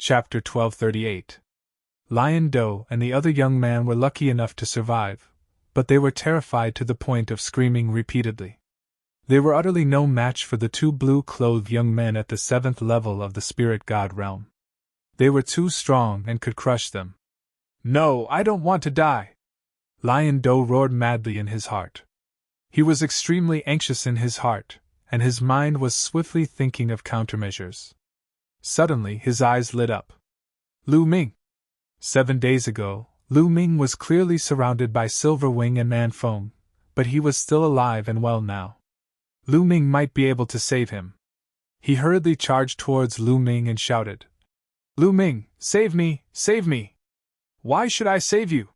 Chapter 1238. Lion Do and the other young man were lucky enough to survive, but they were terrified to the point of screaming repeatedly. They were utterly no match for the two blue-clothed young men at the 7th level of the spirit god realm. They were too strong and could crush them. "No, I don't want to die!" Lion Do roared madly in his heart. He was extremely anxious in his heart, and his mind was swiftly thinking of countermeasures. Suddenly his eyes lit up. Lu Ming! 7 days ago, Lu Ming was clearly surrounded by Silver Wing and Man Feng, but he was still alive and well now. Lu Ming might be able to save him. He hurriedly charged towards Lu Ming and shouted, "Lu Ming, save me, save me! Why should I save you?"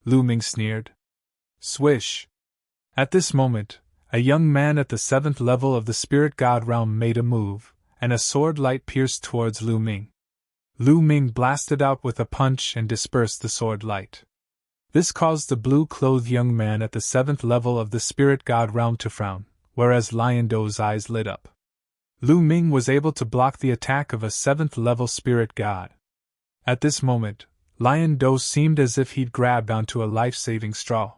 Lu Ming sneered. Swish! At this moment, a young man at the 7th level of the spirit god realm made a move, and a sword light pierced towards Lu Ming. Lu Ming blasted out with a punch and dispersed the sword light. This caused the blue-clothed young man at the 7th level of the spirit god realm to frown, whereas Lion Do's eyes lit up. Lu Ming was able to block the attack of a 7th level spirit god. At this moment, Lion Do seemed as if he'd grabbed onto a life-saving straw.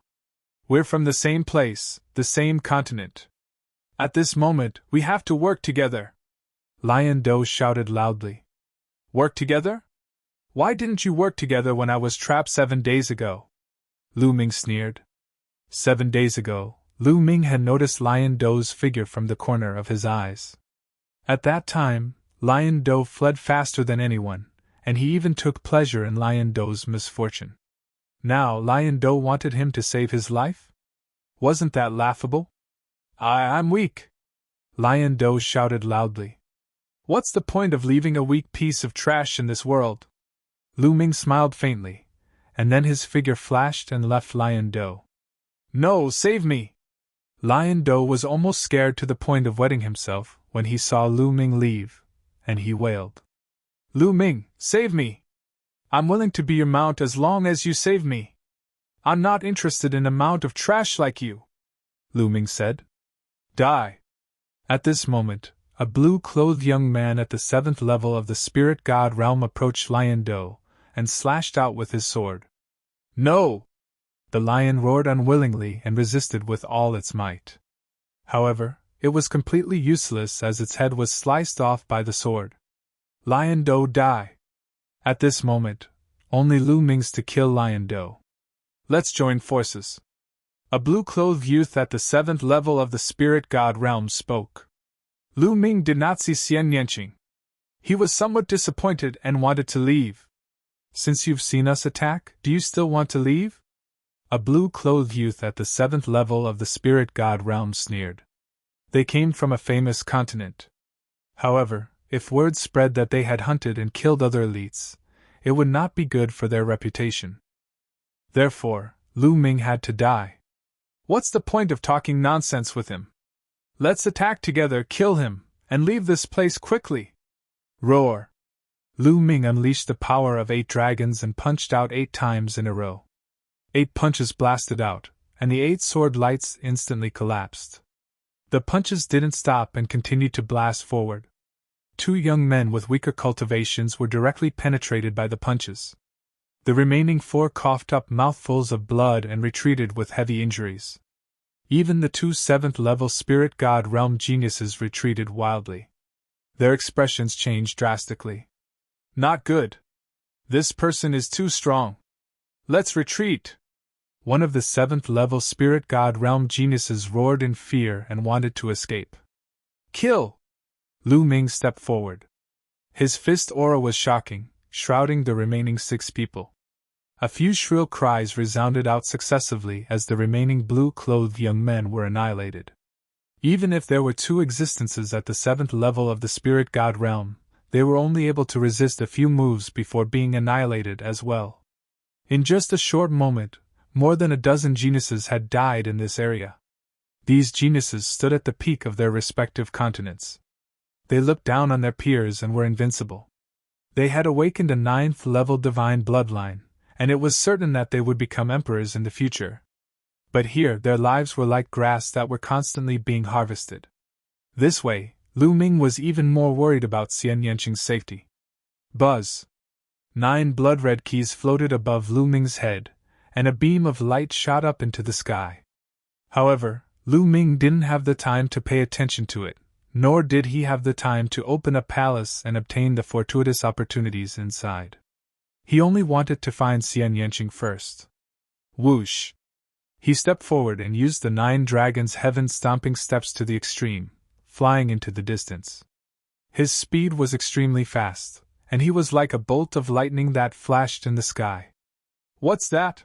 "We're from the same place, the same continent. At this moment, we have to work together!" Lion Do shouted loudly. "Work together? Why didn't you work together when I was trapped 7 days ago?" Lu Ming sneered. 7 days ago, Lu Ming had noticed Lion Do's figure from the corner of his eyes. At that time, Lion Do fled faster than anyone, and he even took pleasure in Lion Do's misfortune. Now Lion Do wanted him to save his life? Wasn't that laughable? I'm weak!" Lion Do shouted loudly. "What's the point of leaving a weak piece of trash in this world?" Lu Ming smiled faintly, and then his figure flashed and left Lion Do. "No, save me!" Lion Do was almost scared to the point of wetting himself when he saw Lu Ming leave, and he wailed, "Lu Ming, save me! I'm willing to be your mount as long as you save me. I'm not interested in a mount of trash like you," Lu Ming said. "Die!" At this moment, a blue-clothed young man at the 7th level of the spirit god realm approached Lion Do and slashed out with his sword. "No!" The lion roared unwillingly and resisted with all its might. However, it was completely useless as its head was sliced off by the sword. Lion Do, die! At this moment, only Lu Ming's to kill Lion Do. "Let's join forces." A blue-clothed youth at the 7th level of the spirit god realm spoke. Lu Ming did not see Xian Yanqing. He was somewhat disappointed and wanted to leave. "Since you've seen us attack, do you still want to leave?" A blue-clothed youth at the 7th level of the spirit god realm sneered. They came from a famous continent. However, if word spread that they had hunted and killed other elites, it would not be good for their reputation. Therefore, Lu Ming had to die. What's the point of talking nonsense with him? Let's attack together, kill him, and leave this place quickly! Roar! Lu Ming unleashed the power of 8 dragons and punched out 8 times in a row. 8 punches blasted out, and the 8 sword lights instantly collapsed. The punches didn't stop and continued to blast forward. 2 young men with weaker cultivations were directly penetrated by the punches. The remaining 4 coughed up mouthfuls of blood and retreated with heavy injuries. Even the 2 7th-level spirit god realm geniuses retreated wildly. Their expressions changed drastically. "Not good. This person is too strong. Let's retreat!" One of the 7th-level spirit god realm geniuses roared in fear and wanted to escape. "Kill!" Lu Ming stepped forward. His fist aura was shocking, shrouding the remaining 6 people. A few shrill cries resounded out successively as the remaining blue-clothed young men were annihilated. Even if there were 2 existences at the 7th level of the spirit god realm, they were only able to resist a few moves before being annihilated as well. In just a short moment, more than a dozen geniuses had died in this area. These geniuses stood at the peak of their respective continents. They looked down on their peers and were invincible. They had awakened a 9th-level divine bloodline, and it was certain that they would become emperors in the future. But here their lives were like grass that were constantly being harvested. This way, Lu Ming was even more worried about Xian Yanqing's safety. Buzz! 9 blood-red keys floated above Lu Ming's head, and a beam of light shot up into the sky. However, Lu Ming didn't have the time to pay attention to it, nor did he have the time to open a palace and obtain the fortuitous opportunities inside. He only wanted to find Xian Yanqing first. Whoosh! He stepped forward and used the 9 dragons' heaven-stomping steps to the extreme, flying into the distance. His speed was extremely fast, and he was like a bolt of lightning that flashed in the sky. What's that?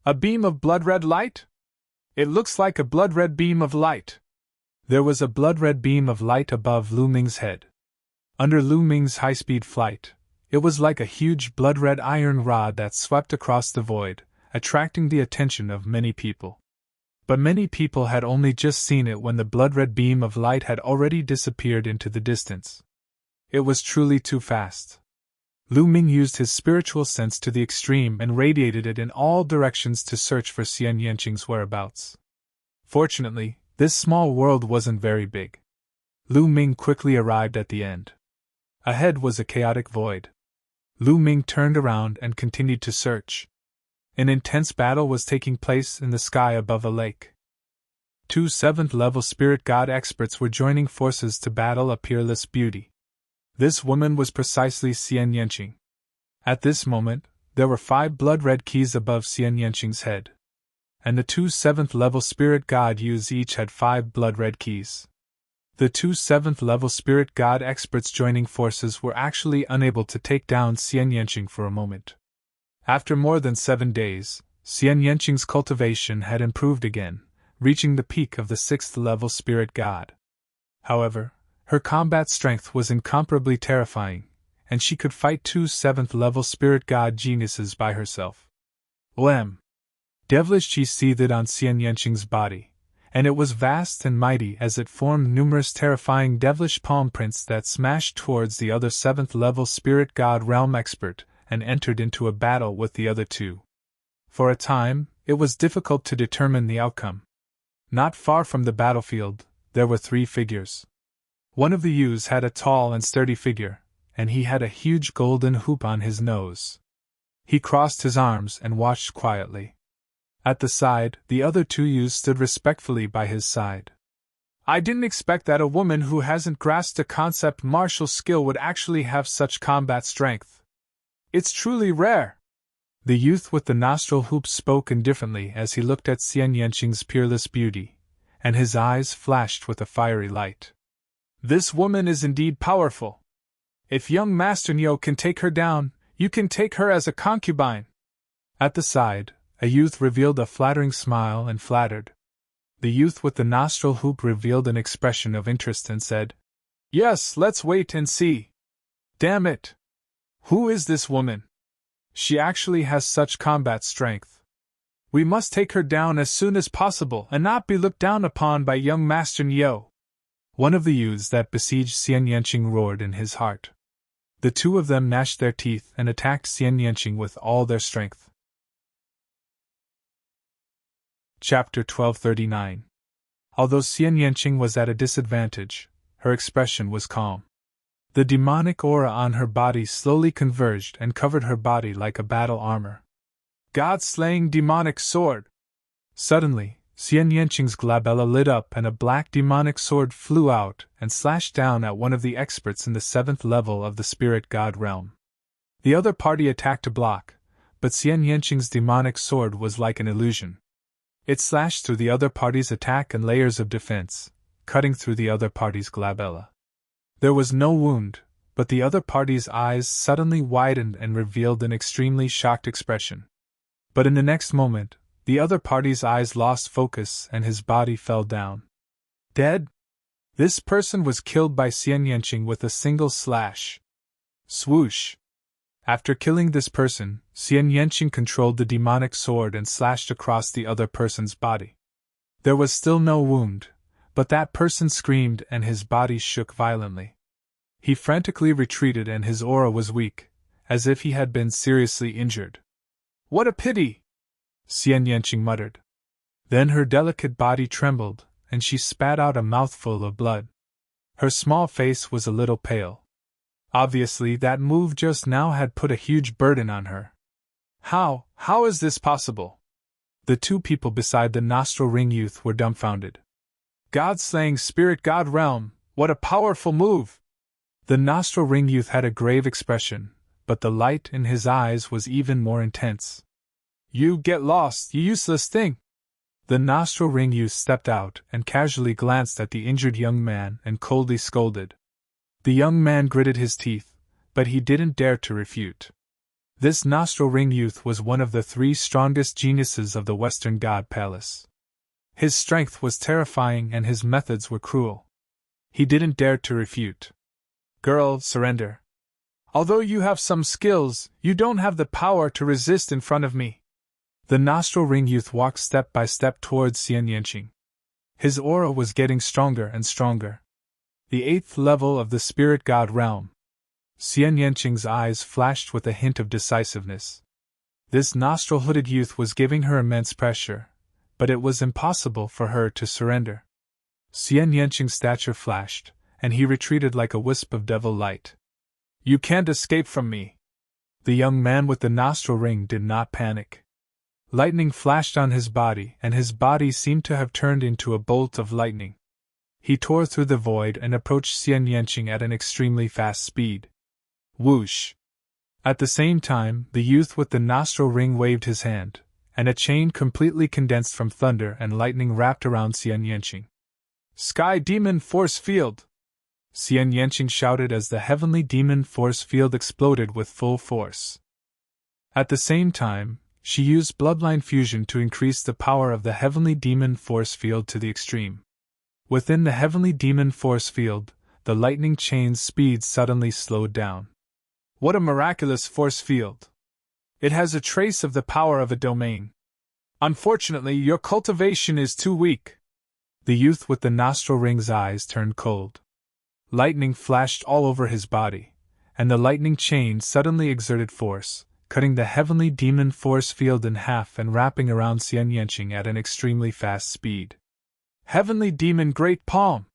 A beam of blood-red light? It looks like a blood-red beam of light. There was a blood-red beam of light above Lu Ming's head. Under Lu Ming's high-speed flight, it was like a huge blood-red iron rod that swept across the void, attracting the attention of many people. But many people had only just seen it when the blood-red beam of light had already disappeared into the distance. It was truly too fast. Lu Ming used his spiritual sense to the extreme and radiated it in all directions to search for Xian Yanqing's whereabouts. Fortunately, this small world wasn't very big. Lu Ming quickly arrived at the end. Ahead was a chaotic void. Lu Ming turned around and continued to search. An intense battle was taking place in the sky above a lake. 2 7th-level spirit god experts were joining forces to battle a peerless beauty. This woman was precisely Xian Yanqing. At this moment, there were 5 blood-red keys above Xian Yanqing's head. And the 2 7th-level spirit god youths each had 5 blood-red keys. The 2 7th-level spirit god experts joining forces were actually unable to take down Xian Yanqing for a moment. After more than 7 days, Xian Yanqing's cultivation had improved again, reaching the peak of the 6th-level spirit god. However, her combat strength was incomparably terrifying, and she could fight 2 7th-level spirit god geniuses by herself. Oem! Devilish chi seethed on Xian Yanqing's body, and it was vast and mighty as it formed numerous terrifying devilish palm prints that smashed towards the other 7th-level spirit god realm expert, and entered into a battle with the other 2. For a time, it was difficult to determine the outcome. Not far from the battlefield, there were 3 figures. One of the youths had a tall and sturdy figure, and he had a huge golden hoop on his nose. He crossed his arms and watched quietly. At the side, the other 2 youths stood respectfully by his side. I didn't expect that a woman who hasn't grasped a concept martial skill would actually have such combat strength. It's truly rare. The youth with the nostril hoop spoke indifferently as he looked at Xian Yanqing's peerless beauty, and his eyes flashed with a fiery light. This woman is indeed powerful. If young Master Niu can take her down, you can take her as a concubine. At the side, a youth revealed a flattering smile and flattered. The youth with the nostril hoop revealed an expression of interest and said, Yes, let's wait and see. Damn it! Who is this woman? She actually has such combat strength. We must take her down as soon as possible and not be looked down upon by young Master Niu. One of the youths that besieged Xian Yanqing roared in his heart. The 2 of them gnashed their teeth and attacked Xian Yanqing with all their strength. Chapter 1239. Although Xian Yanqing was at a disadvantage, her expression was calm. The demonic aura on her body slowly converged and covered her body like a battle armor. God-slaying demonic sword! Suddenly, Xian Yanqing's glabella lit up and a black demonic sword flew out and slashed down at one of the experts in the 7th level of the spirit god realm. The other party attacked to block, but Xian Yanqing's demonic sword was like an illusion. It slashed through the other party's attack and layers of defense, cutting through the other party's glabella. There was no wound, but the other party's eyes suddenly widened and revealed an extremely shocked expression. But in the next moment, the other party's eyes lost focus and his body fell down. Dead? This person was killed by Xian Yanqing with a single slash. Swoosh! After killing this person, Xian Yanqing controlled the demonic sword and slashed across the other person's body. There was still no wound, but that person screamed and his body shook violently. He frantically retreated and his aura was weak, as if he had been seriously injured. What a pity! Xian Yanqing muttered. Then her delicate body trembled, and she spat out a mouthful of blood. Her small face was a little pale. Obviously, that move just now had put a huge burden on her. How is this possible? The two people beside the nostril ring youth were dumbfounded. God-slaying spirit god realm, what a powerful move! The nostril ring youth had a grave expression, but the light in his eyes was even more intense. You get lost, you useless thing! The nostril ring youth stepped out and casually glanced at the injured young man and coldly scolded. The young man gritted his teeth, but he didn't dare to refute. This nostril ring youth was one of the 3 strongest geniuses of the Western God Palace. His strength was terrifying and his methods were cruel. He didn't dare to refute. Girl, surrender. Although you have some skills, you don't have the power to resist in front of me. The nostril ring youth walked step by step towards Xian Yanqing. His aura was getting stronger and stronger. The 8th level of the spirit god realm. Xian Yanqing's eyes flashed with a hint of decisiveness. This nostril-hooded youth was giving her immense pressure, but it was impossible for her to surrender. Xian Yanqing's stature flashed, and he retreated like a wisp of devil light. You can't escape from me. The young man with the nostril ring did not panic. Lightning flashed on his body, and his body seemed to have turned into a bolt of lightning. He tore through the void and approached Xian Yanqing at an extremely fast speed. Whoosh! At the same time, the youth with the nostril ring waved his hand, and a chain completely condensed from thunder and lightning wrapped around Xian Yanqing. Sky Demon Force Field! Xian Yanqing shouted as the heavenly demon force field exploded with full force. At the same time, she used bloodline fusion to increase the power of the heavenly demon force field to the extreme. Within the heavenly demon force field, the lightning chain's speed suddenly slowed down. What a miraculous force field! It has a trace of the power of a domain. Unfortunately, your cultivation is too weak. The youth with the nostril ring's eyes turned cold. Lightning flashed all over his body, and the lightning chain suddenly exerted force, cutting the heavenly demon force field in half and wrapping around Xian Yanqing at an extremely fast speed. Heavenly Demon Great Palm!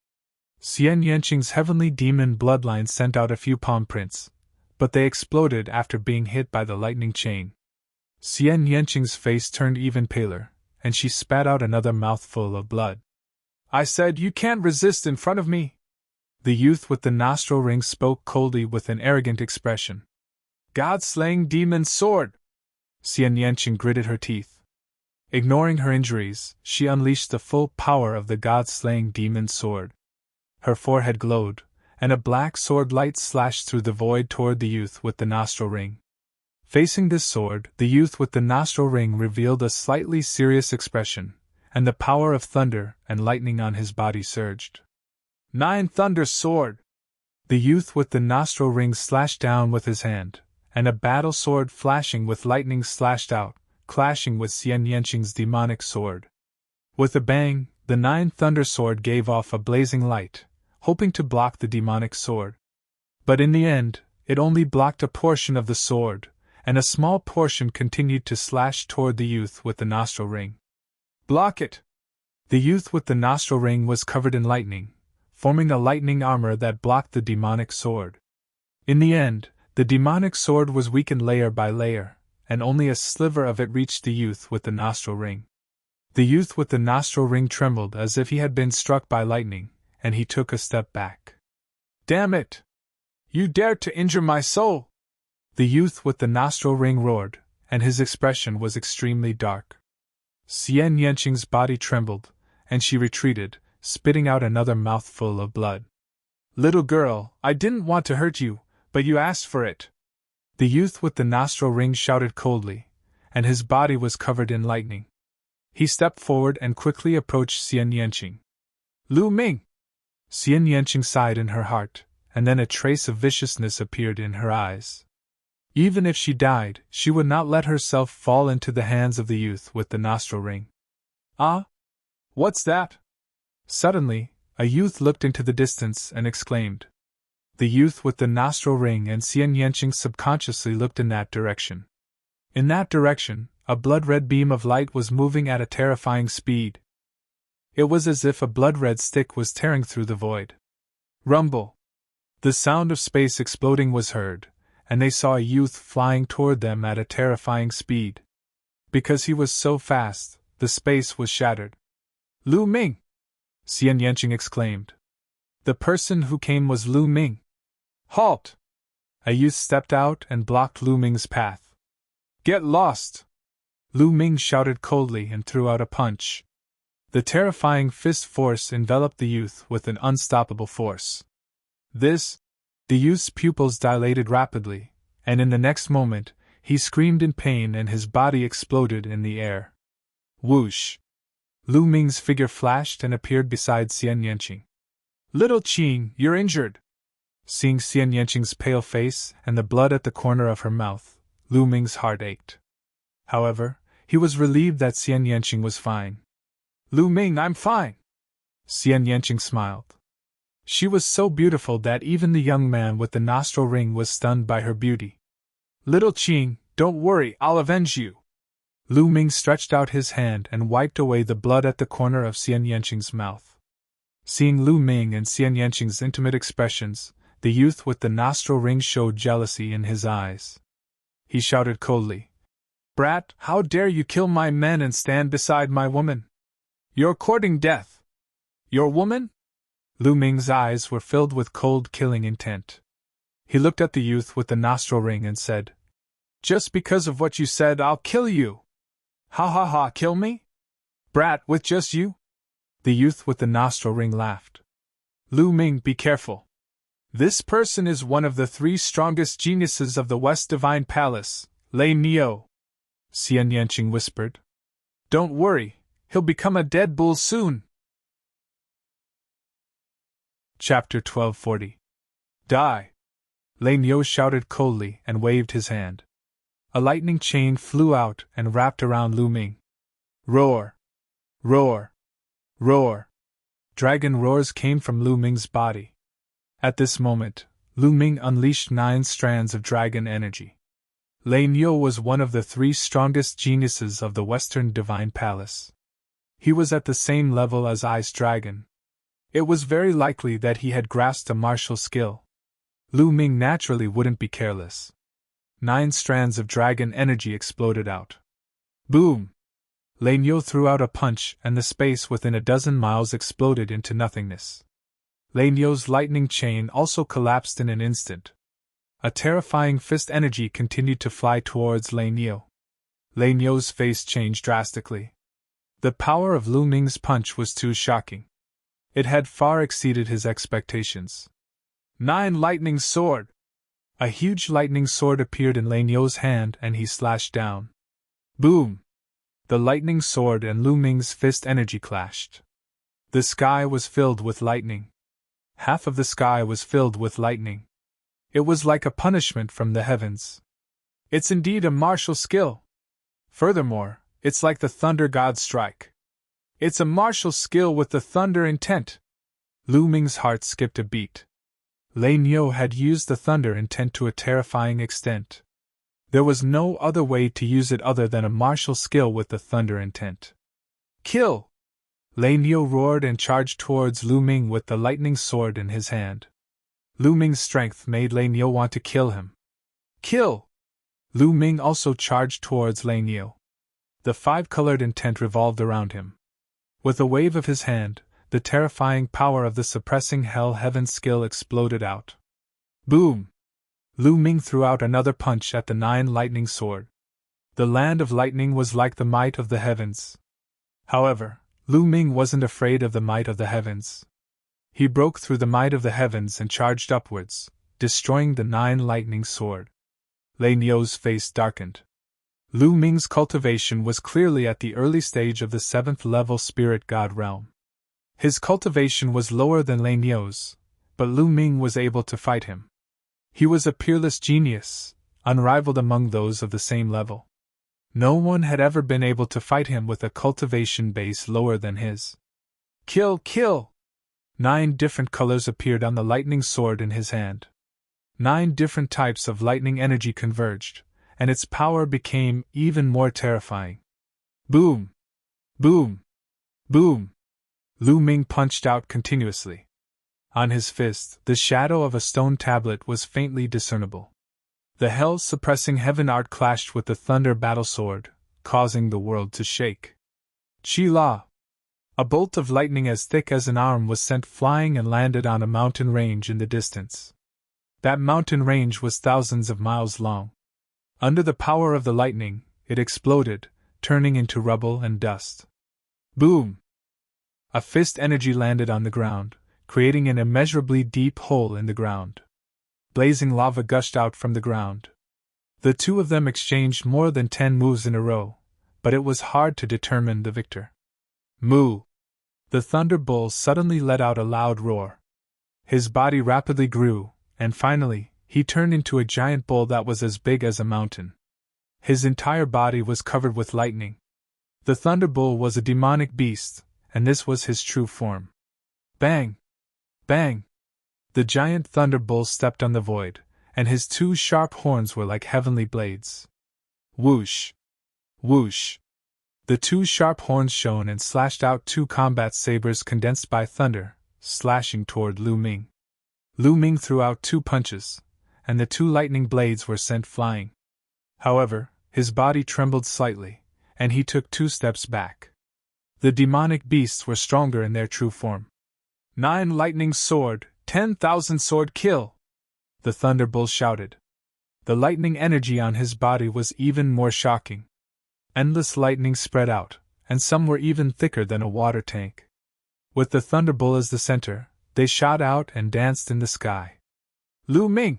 Xian Yanqing's heavenly demon bloodline sent out a few palm prints, but they exploded after being hit by the lightning chain. Xian Yanqing's face turned even paler, and she spat out another mouthful of blood. I said you can't resist in front of me! The youth with the nostril ring spoke coldly with an arrogant expression. God-slaying demon sword! Xian Yanqing gritted her teeth. Ignoring her injuries, she unleashed the full power of the god-slaying demon sword. Her forehead glowed, and a black sword light slashed through the void toward the youth with the nostril ring. Facing this sword, the youth with the nostril ring revealed a slightly serious expression, and the power of thunder and lightning on his body surged. 9 Thunder Sword! The youth with the nostril ring slashed down with his hand, and a battle sword flashing with lightning slashed out, clashing with Xian Yanqing's demonic sword. With a bang, the 9 Thunder Sword gave off a blazing light, hoping to block the demonic sword. But in the end, it only blocked a portion of the sword, and a small portion continued to slash toward the youth with the nostril ring. Block it! The youth with the nostril ring was covered in lightning, forming a lightning armor that blocked the demonic sword. In the end, the demonic sword was weakened layer by layer, and only a sliver of it reached the youth with the nostril ring. The youth with the nostril ring trembled as if he had been struck by lightning, and he took a step back. Damn it! You dared to injure my soul! The youth with the nostril ring roared, and his expression was extremely dark. Xian Yanqing's body trembled, and she retreated, spitting out another mouthful of blood. Little girl, I didn't want to hurt you, but you asked for it. The youth with the nostril ring shouted coldly, and his body was covered in lightning. He stepped forward and quickly approached Xian Yanqing. Lu Ming! Xian Yanqing sighed in her heart, and then a trace of viciousness appeared in her eyes. Even if she died, she would not let herself fall into the hands of the youth with the nostril ring. Ah? What's that? Suddenly, a youth looked into the distance and exclaimed. The youth with the nostril ring and Xian Yanqing subconsciously looked in that direction. In that direction, a blood-red beam of light was moving at a terrifying speed. It was as if a blood-red stick was tearing through the void. Rumble! The sound of space exploding was heard, and they saw a youth flying toward them at a terrifying speed. Because he was so fast, the space was shattered. Lu Ming! Xian Yanqing exclaimed. The person who came was Lu Ming. Halt! A youth stepped out and blocked Lu Ming's path. Get lost! Lu Ming shouted coldly and threw out a punch. The terrifying fist force enveloped the youth with an unstoppable force. The youth's pupils dilated rapidly, and in the next moment, he screamed in pain and his body exploded in the air. Whoosh! Lu Ming's figure flashed and appeared beside Xian Yanqing. Little Qing, you're injured! Seeing Xian Yanqing's pale face and the blood at the corner of her mouth, Lu Ming's heart ached. However, he was relieved that Xian Yanqing was fine. Lu Ming, I'm fine! Xian Yanqing smiled. She was so beautiful that even the young man with the nostril ring was stunned by her beauty. Little Qing, don't worry, I'll avenge you! Lu Ming stretched out his hand and wiped away the blood at the corner of Xian Yanqing's mouth. Seeing Lu Ming and Xian Yanqing's intimate expressions, the youth with the nostril ring showed jealousy in his eyes. He shouted coldly, Brat, how dare you kill my men and stand beside my woman? You're courting death! Your woman? Lu Ming's eyes were filled with cold killing intent. He looked at the youth with the nostril ring and said, Just because of what you said, I'll kill you! Ha ha ha, kill me? Brat, with just you? The youth with the nostril ring laughed. Lu Ming, be careful. This person is one of the 3 strongest geniuses of the West Divine Palace, Lei Niu. Xian Yanqing whispered. Don't worry, he'll become a dead bull soon. Chapter 1240. Die! Lei Niu shouted coldly and waved his hand. A lightning chain flew out and wrapped around Lu Ming. Roar! Roar! Roar! Dragon roars came from Lu Ming's body. At this moment, Lu Ming unleashed 9 strands of dragon energy. Lei Niu was one of the 3 strongest geniuses of the Western Divine Palace. He was at the same level as Ice Dragon. It was very likely that he had grasped a martial skill. Lu Ming naturally wouldn't be careless. 9 strands of dragon energy exploded out. Boom! Lei Niu threw out a punch and the space within a dozen miles exploded into nothingness. Lei Niu's lightning chain also collapsed in an instant. A terrifying fist energy continued to fly towards Lei Niu. Lei Niu's face changed drastically. The power of Lu Ming's punch was too shocking. It had far exceeded his expectations. 9 lightning sword! A huge lightning sword appeared in Lei Niu's hand and he slashed down. Boom! The lightning sword and Lu Ming's fist energy clashed. The sky was filled with lightning. Half of the sky was filled with lightning. It was like a punishment from the heavens. It's indeed a martial skill. Furthermore, it's like the thunder god's strike. It's a martial skill with the thunder intent. Lu Ming's heart skipped a beat. Lei Niu had used the thunder intent to a terrifying extent. There was no other way to use it other than a martial skill with the thunder intent. Kill! Lei Niu roared and charged towards Lu Ming with the lightning sword in his hand. Lu Ming's strength made Lei Niu want to kill him. Kill! Lu Ming also charged towards Lei Niu. The 5-colored intent revolved around him. With a wave of his hand, the terrifying power of the suppressing hell heaven skill exploded out. Boom! Lu Ming threw out another punch at the 9 lightning sword. The land of lightning was like the might of the heavens. However, Lu Ming wasn't afraid of the might of the heavens. He broke through the might of the heavens and charged upwards, destroying the 9 lightning sword. Lei Niu's face darkened. Lu Ming's cultivation was clearly at the early stage of the 7th level spirit god realm. His cultivation was lower than Lei Niu's, but Lu Ming was able to fight him. He was a peerless genius, unrivaled among those of the same level. No one had ever been able to fight him with a cultivation base lower than his. Kill! Kill! 9 different colors appeared on the lightning sword in his hand. 9 different types of lightning energy converged, and its power became even more terrifying. Boom! Boom! Boom! Lu Ming punched out continuously. On his fist, the shadow of a stone tablet was faintly discernible. The hell-suppressing heaven art clashed with the thunder battle sword, causing the world to shake. Chi-la! A bolt of lightning as thick as an arm was sent flying and landed on a mountain range in the distance. That mountain range was thousands of miles long. Under the power of the lightning, it exploded, turning into rubble and dust. Boom! A fist energy landed on the ground, creating an immeasurably deep hole in the ground. Blazing lava gushed out from the ground. The two of them exchanged more than 10 moves in a row, but it was hard to determine the victor. Moo! The Thunder Bull suddenly let out a loud roar. His body rapidly grew, and finally, he turned into a giant bull that was as big as a mountain. His entire body was covered with lightning. The Thunder Bull was a demonic beast, and this was his true form. Bang! Bang! The giant Thunder Bull stepped on the void, and his 2 sharp horns were like heavenly blades. Whoosh! Whoosh! The 2 sharp horns shone and slashed out 2 combat sabers condensed by thunder, slashing toward Lu Ming. Lu Ming threw out 2 punches, and the 2 lightning blades were sent flying. However, his body trembled slightly, and he took 2 steps back. The demonic beasts were stronger in their true form. 9 lightning sword, 10,000 sword kill! The Thunder Bull shouted. The lightning energy on his body was even more shocking. Endless lightning spread out, and some were even thicker than a water tank. With the Thunder Bull as the center, they shot out and danced in the sky. Lu Ming!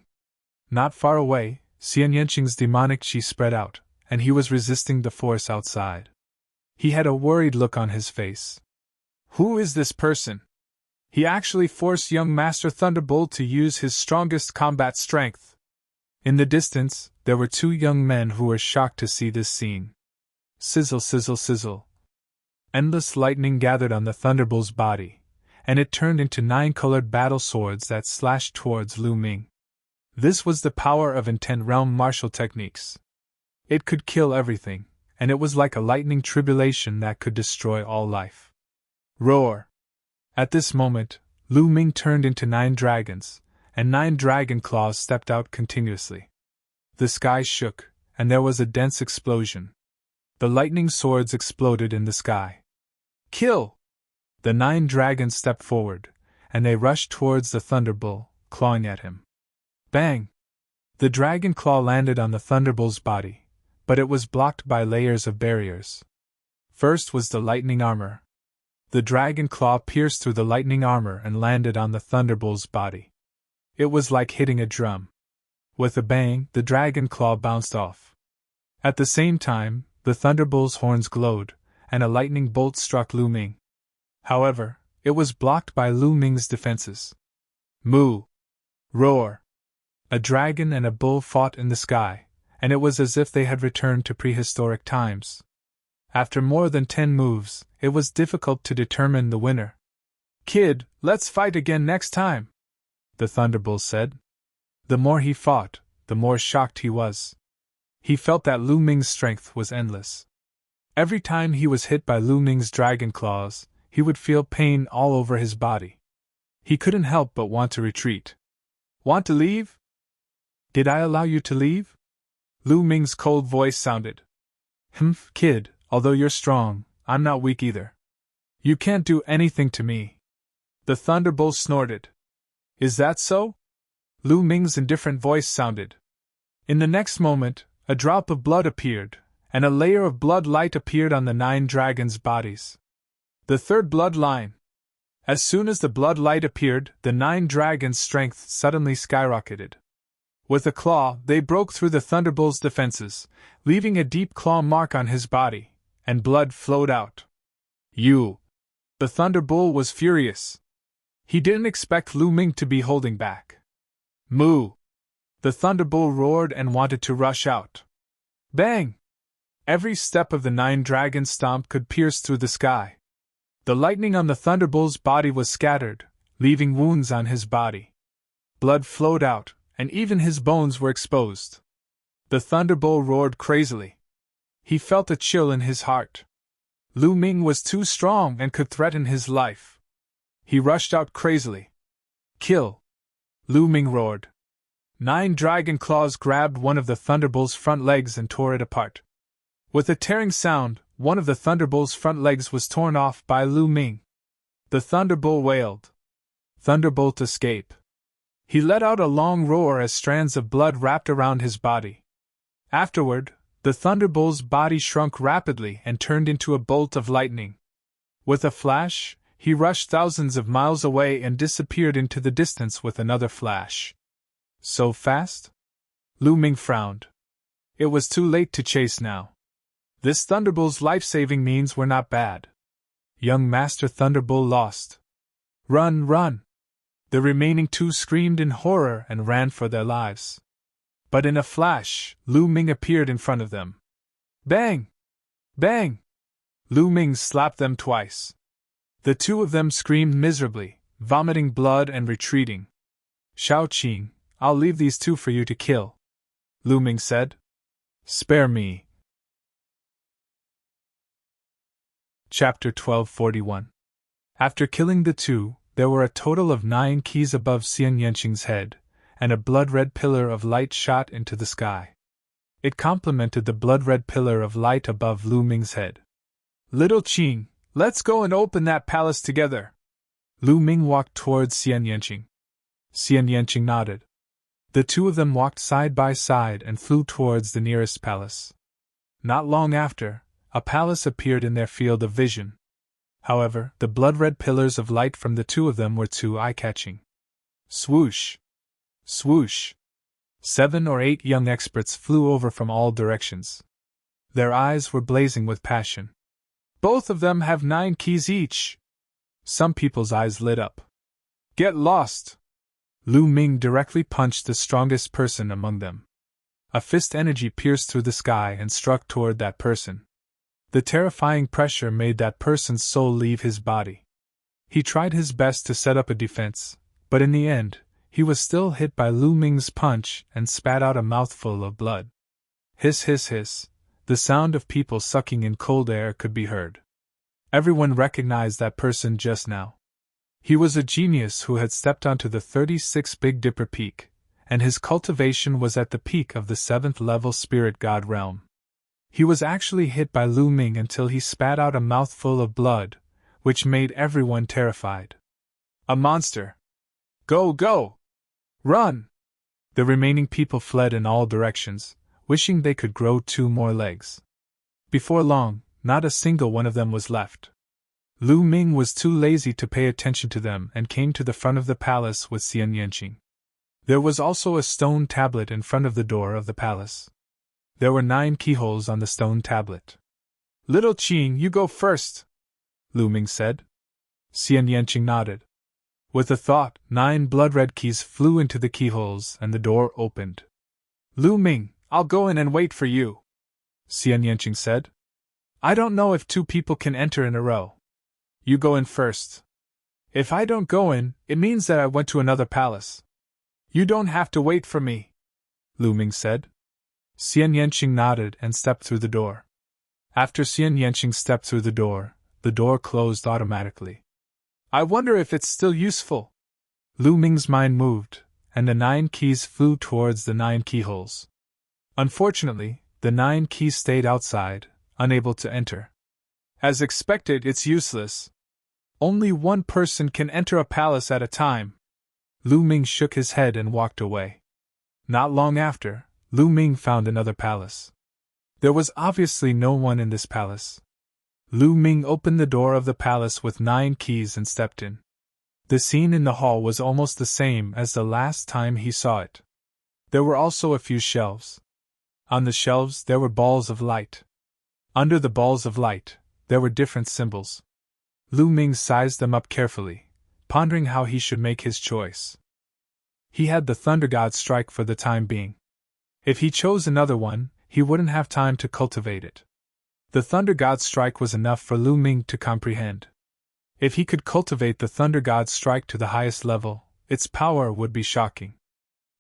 Not far away, Xian Yanqing's demonic chi spread out, and he was resisting the force outside. He had a worried look on his face. Who is this person? He actually forced young Master Thunderbolt to use his strongest combat strength. In the distance, there were 2 young men who were shocked to see this scene. Sizzle, sizzle, sizzle. Endless lightning gathered on the Thunderbolt's body, and it turned into 9 colored battle swords that slashed towards Lu Ming. This was the power of intent realm martial techniques. It could kill everything, and it was like a lightning tribulation that could destroy all life. Roar! At this moment, Lu Ming turned into 9 dragons, and 9 dragon claws stepped out continuously. The sky shook, and there was a dense explosion. The lightning swords exploded in the sky. Kill! The 9 dragons stepped forward, and they rushed towards the Thunder Bull, clawing at him. Bang! The dragon claw landed on the Thunder Bull's body, but it was blocked by layers of barriers. First was the lightning armor. The dragon claw pierced through the lightning armor and landed on the Thunder Bull's body. It was like hitting a drum. With a bang, the dragon claw bounced off. At the same time, the Thunder Bull's horns glowed, and a lightning bolt struck Lu Ming. However, it was blocked by Lu Ming's defenses. Moo! Roar! A dragon and a bull fought in the sky, and it was as if they had returned to prehistoric times. After more than 10 moves, it was difficult to determine the winner. Kid, let's fight again next time, the Thunderbull said. The more he fought, the more shocked he was. He felt that Lu Ming's strength was endless. Every time he was hit by Lu Ming's dragon claws, he would feel pain all over his body. He couldn't help but want to retreat. Want to leave? Did I allow you to leave? Lu Ming's cold voice sounded. Kid, although you're strong, I'm not weak either. You can't do anything to me. The Thunderbolt snorted. Is that so? Lu Ming's indifferent voice sounded. In the next moment, a drop of blood appeared, and a layer of blood light appeared on the 9 dragons' bodies. The third bloodline. As soon as the blood light appeared, the 9 dragons' strength suddenly skyrocketed. With a claw, they broke through the Thunderbull's defenses, leaving a deep claw mark on his body, and blood flowed out. You! The Thunderbull was furious. He didn't expect Lu Ming to be holding back. Moo! The Thunderbull roared and wanted to rush out. Bang! Every step of the 9 dragons' stomp could pierce through the sky. The lightning on the Thunderbull's body was scattered, leaving wounds on his body. Blood flowed out, and even his bones were exposed. The Thunderbull roared crazily. He felt a chill in his heart. Lu Ming was too strong and could threaten his life. He rushed out crazily. Kill! Lu Ming roared. 9 dragon claws grabbed one of the Thunderbolt's front legs and tore it apart. With a tearing sound, one of the Thunderbolt's front legs was torn off by Lu Ming. The Thunderbolt wailed. Thunderbolt escape. He let out a long roar as strands of blood wrapped around his body. Afterward, the Thunderbolt's body shrunk rapidly and turned into a bolt of lightning. With a flash, he rushed thousands of miles away and disappeared into the distance with another flash. So fast? Lu Ming frowned. It was too late to chase now. This Thunderbolt's life-saving means were not bad. Young Master Thunderbolt lost. Run, run! The remaining 2 screamed in horror and ran for their lives. But in a flash, Lu Ming appeared in front of them. Bang! Bang! Lu Ming slapped them twice. The 2 of them screamed miserably, vomiting blood and retreating. Shao Qing, I'll leave these 2 for you to kill, Lu Ming said. Spare me. Chapter 1241. After killing the 2, there were a total of 9 keys above Xian Yanqing's head, and a blood-red pillar of light shot into the sky. It complemented the blood-red pillar of light above Lu Ming's head. Little Qing, let's go and open that palace together. Lu Ming walked towards Xian Yanqing. Xian Yanqing nodded. The 2 of them walked side by side and flew towards the nearest palace. Not long after, a palace appeared in their field of vision. However, the blood-red pillars of light from the 2 of them were too eye-catching. Swoosh! Swoosh! 7 or 8 young experts flew over from all directions. Their eyes were blazing with passion. Both of them have 9 keys each! Some people's eyes lit up. Get lost! Lu Ming directly punched the strongest person among them. A fist energy pierced through the sky and struck toward that person. The terrifying pressure made that person's soul leave his body. He tried his best to set up a defense, but in the end, he was still hit by Lu Ming's punch and spat out a mouthful of blood. Hiss, hiss, hiss. The sound of people sucking in cold air could be heard. Everyone recognized that person just now. He was a genius who had stepped onto the 36 Big Dipper Peak, and his cultivation was at the peak of the 7th level Spirit God realm. He was actually hit by Lu Ming until he spat out a mouthful of blood, which made everyone terrified. A monster! Go, go! Run! The remaining people fled in all directions, wishing they could grow 2 more legs. Before long, not a single one of them was left. Lu Ming was too lazy to pay attention to them and came to the front of the palace with Xian Yanqing. There was also a stone tablet in front of the door of the palace. There were 9 keyholes on the stone tablet. Little Qing, you go first, Lu Ming said. Xian Yanqing nodded. With a thought, 9 blood-red keys flew into the keyholes and the door opened. Lu Ming, I'll go in and wait for you, Xian Yanqing said. I don't know if 2 people can enter in a row. You go in first. If I don't go in, it means that I went to another palace. You don't have to wait for me, Lu Ming said. Xian Yanqing nodded and stepped through the door. After Xian Yanqing stepped through the door closed automatically. I wonder if it's still useful. Lu Ming's mind moved, and the 9 keys flew towards the 9 keyholes. Unfortunately, the 9 keys stayed outside, unable to enter. As expected, it's useless. Only 1 person can enter a palace at a time. Lu Ming shook his head and walked away. Not long after, Lu Ming found another palace. There was obviously no one in this palace. Lu Ming opened the door of the palace with 9 keys and stepped in. The scene in the hall was almost the same as the last time he saw it. There were also a few shelves. On the shelves there were balls of light. Under the balls of light, there were different symbols. Lu Ming sized them up carefully, pondering how he should make his choice. He had the Thunder God strike for the time being. If he chose another one, he wouldn't have time to cultivate it. The Thunder God strike was enough for Lu Ming to comprehend. If he could cultivate the Thunder God strike to the highest level, its power would be shocking.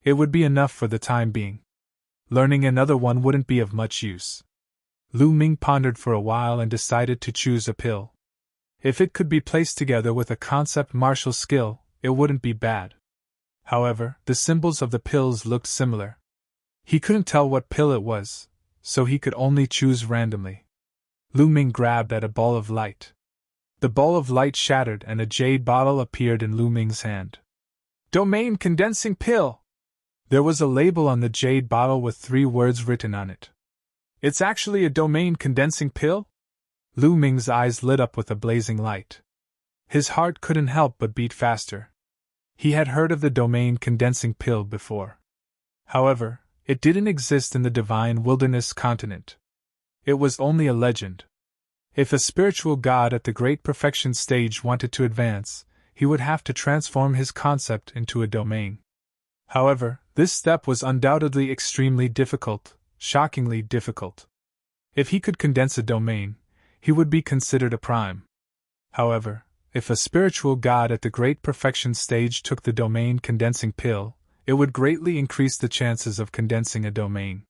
It would be enough for the time being. Learning another one wouldn't be of much use. Lu Ming pondered for a while and decided to choose a pill. If it could be placed together with a concept martial skill, it wouldn't be bad. However, the symbols of the pills looked similar. He couldn't tell what pill it was, so he could only choose randomly. Lu Ming grabbed at a ball of light. The ball of light shattered and a jade bottle appeared in Lu Ming's hand. Domain condensing pill! There was a label on the jade bottle with 3 words written on it. It's actually a domain condensing pill? Lu Ming's eyes lit up with a blazing light. His heart couldn't help but beat faster. He had heard of the domain condensing pill before. However, it didn't exist in the divine wilderness continent. It was only a legend. If a spiritual god at the great perfection stage wanted to advance, he would have to transform his concept into a domain. However, this step was undoubtedly extremely difficult, shockingly difficult. If he could condense a domain, he would be considered a prime. However, if a spiritual god at the great perfection stage took the domain condensing pill, it would greatly increase the chances of condensing a domain.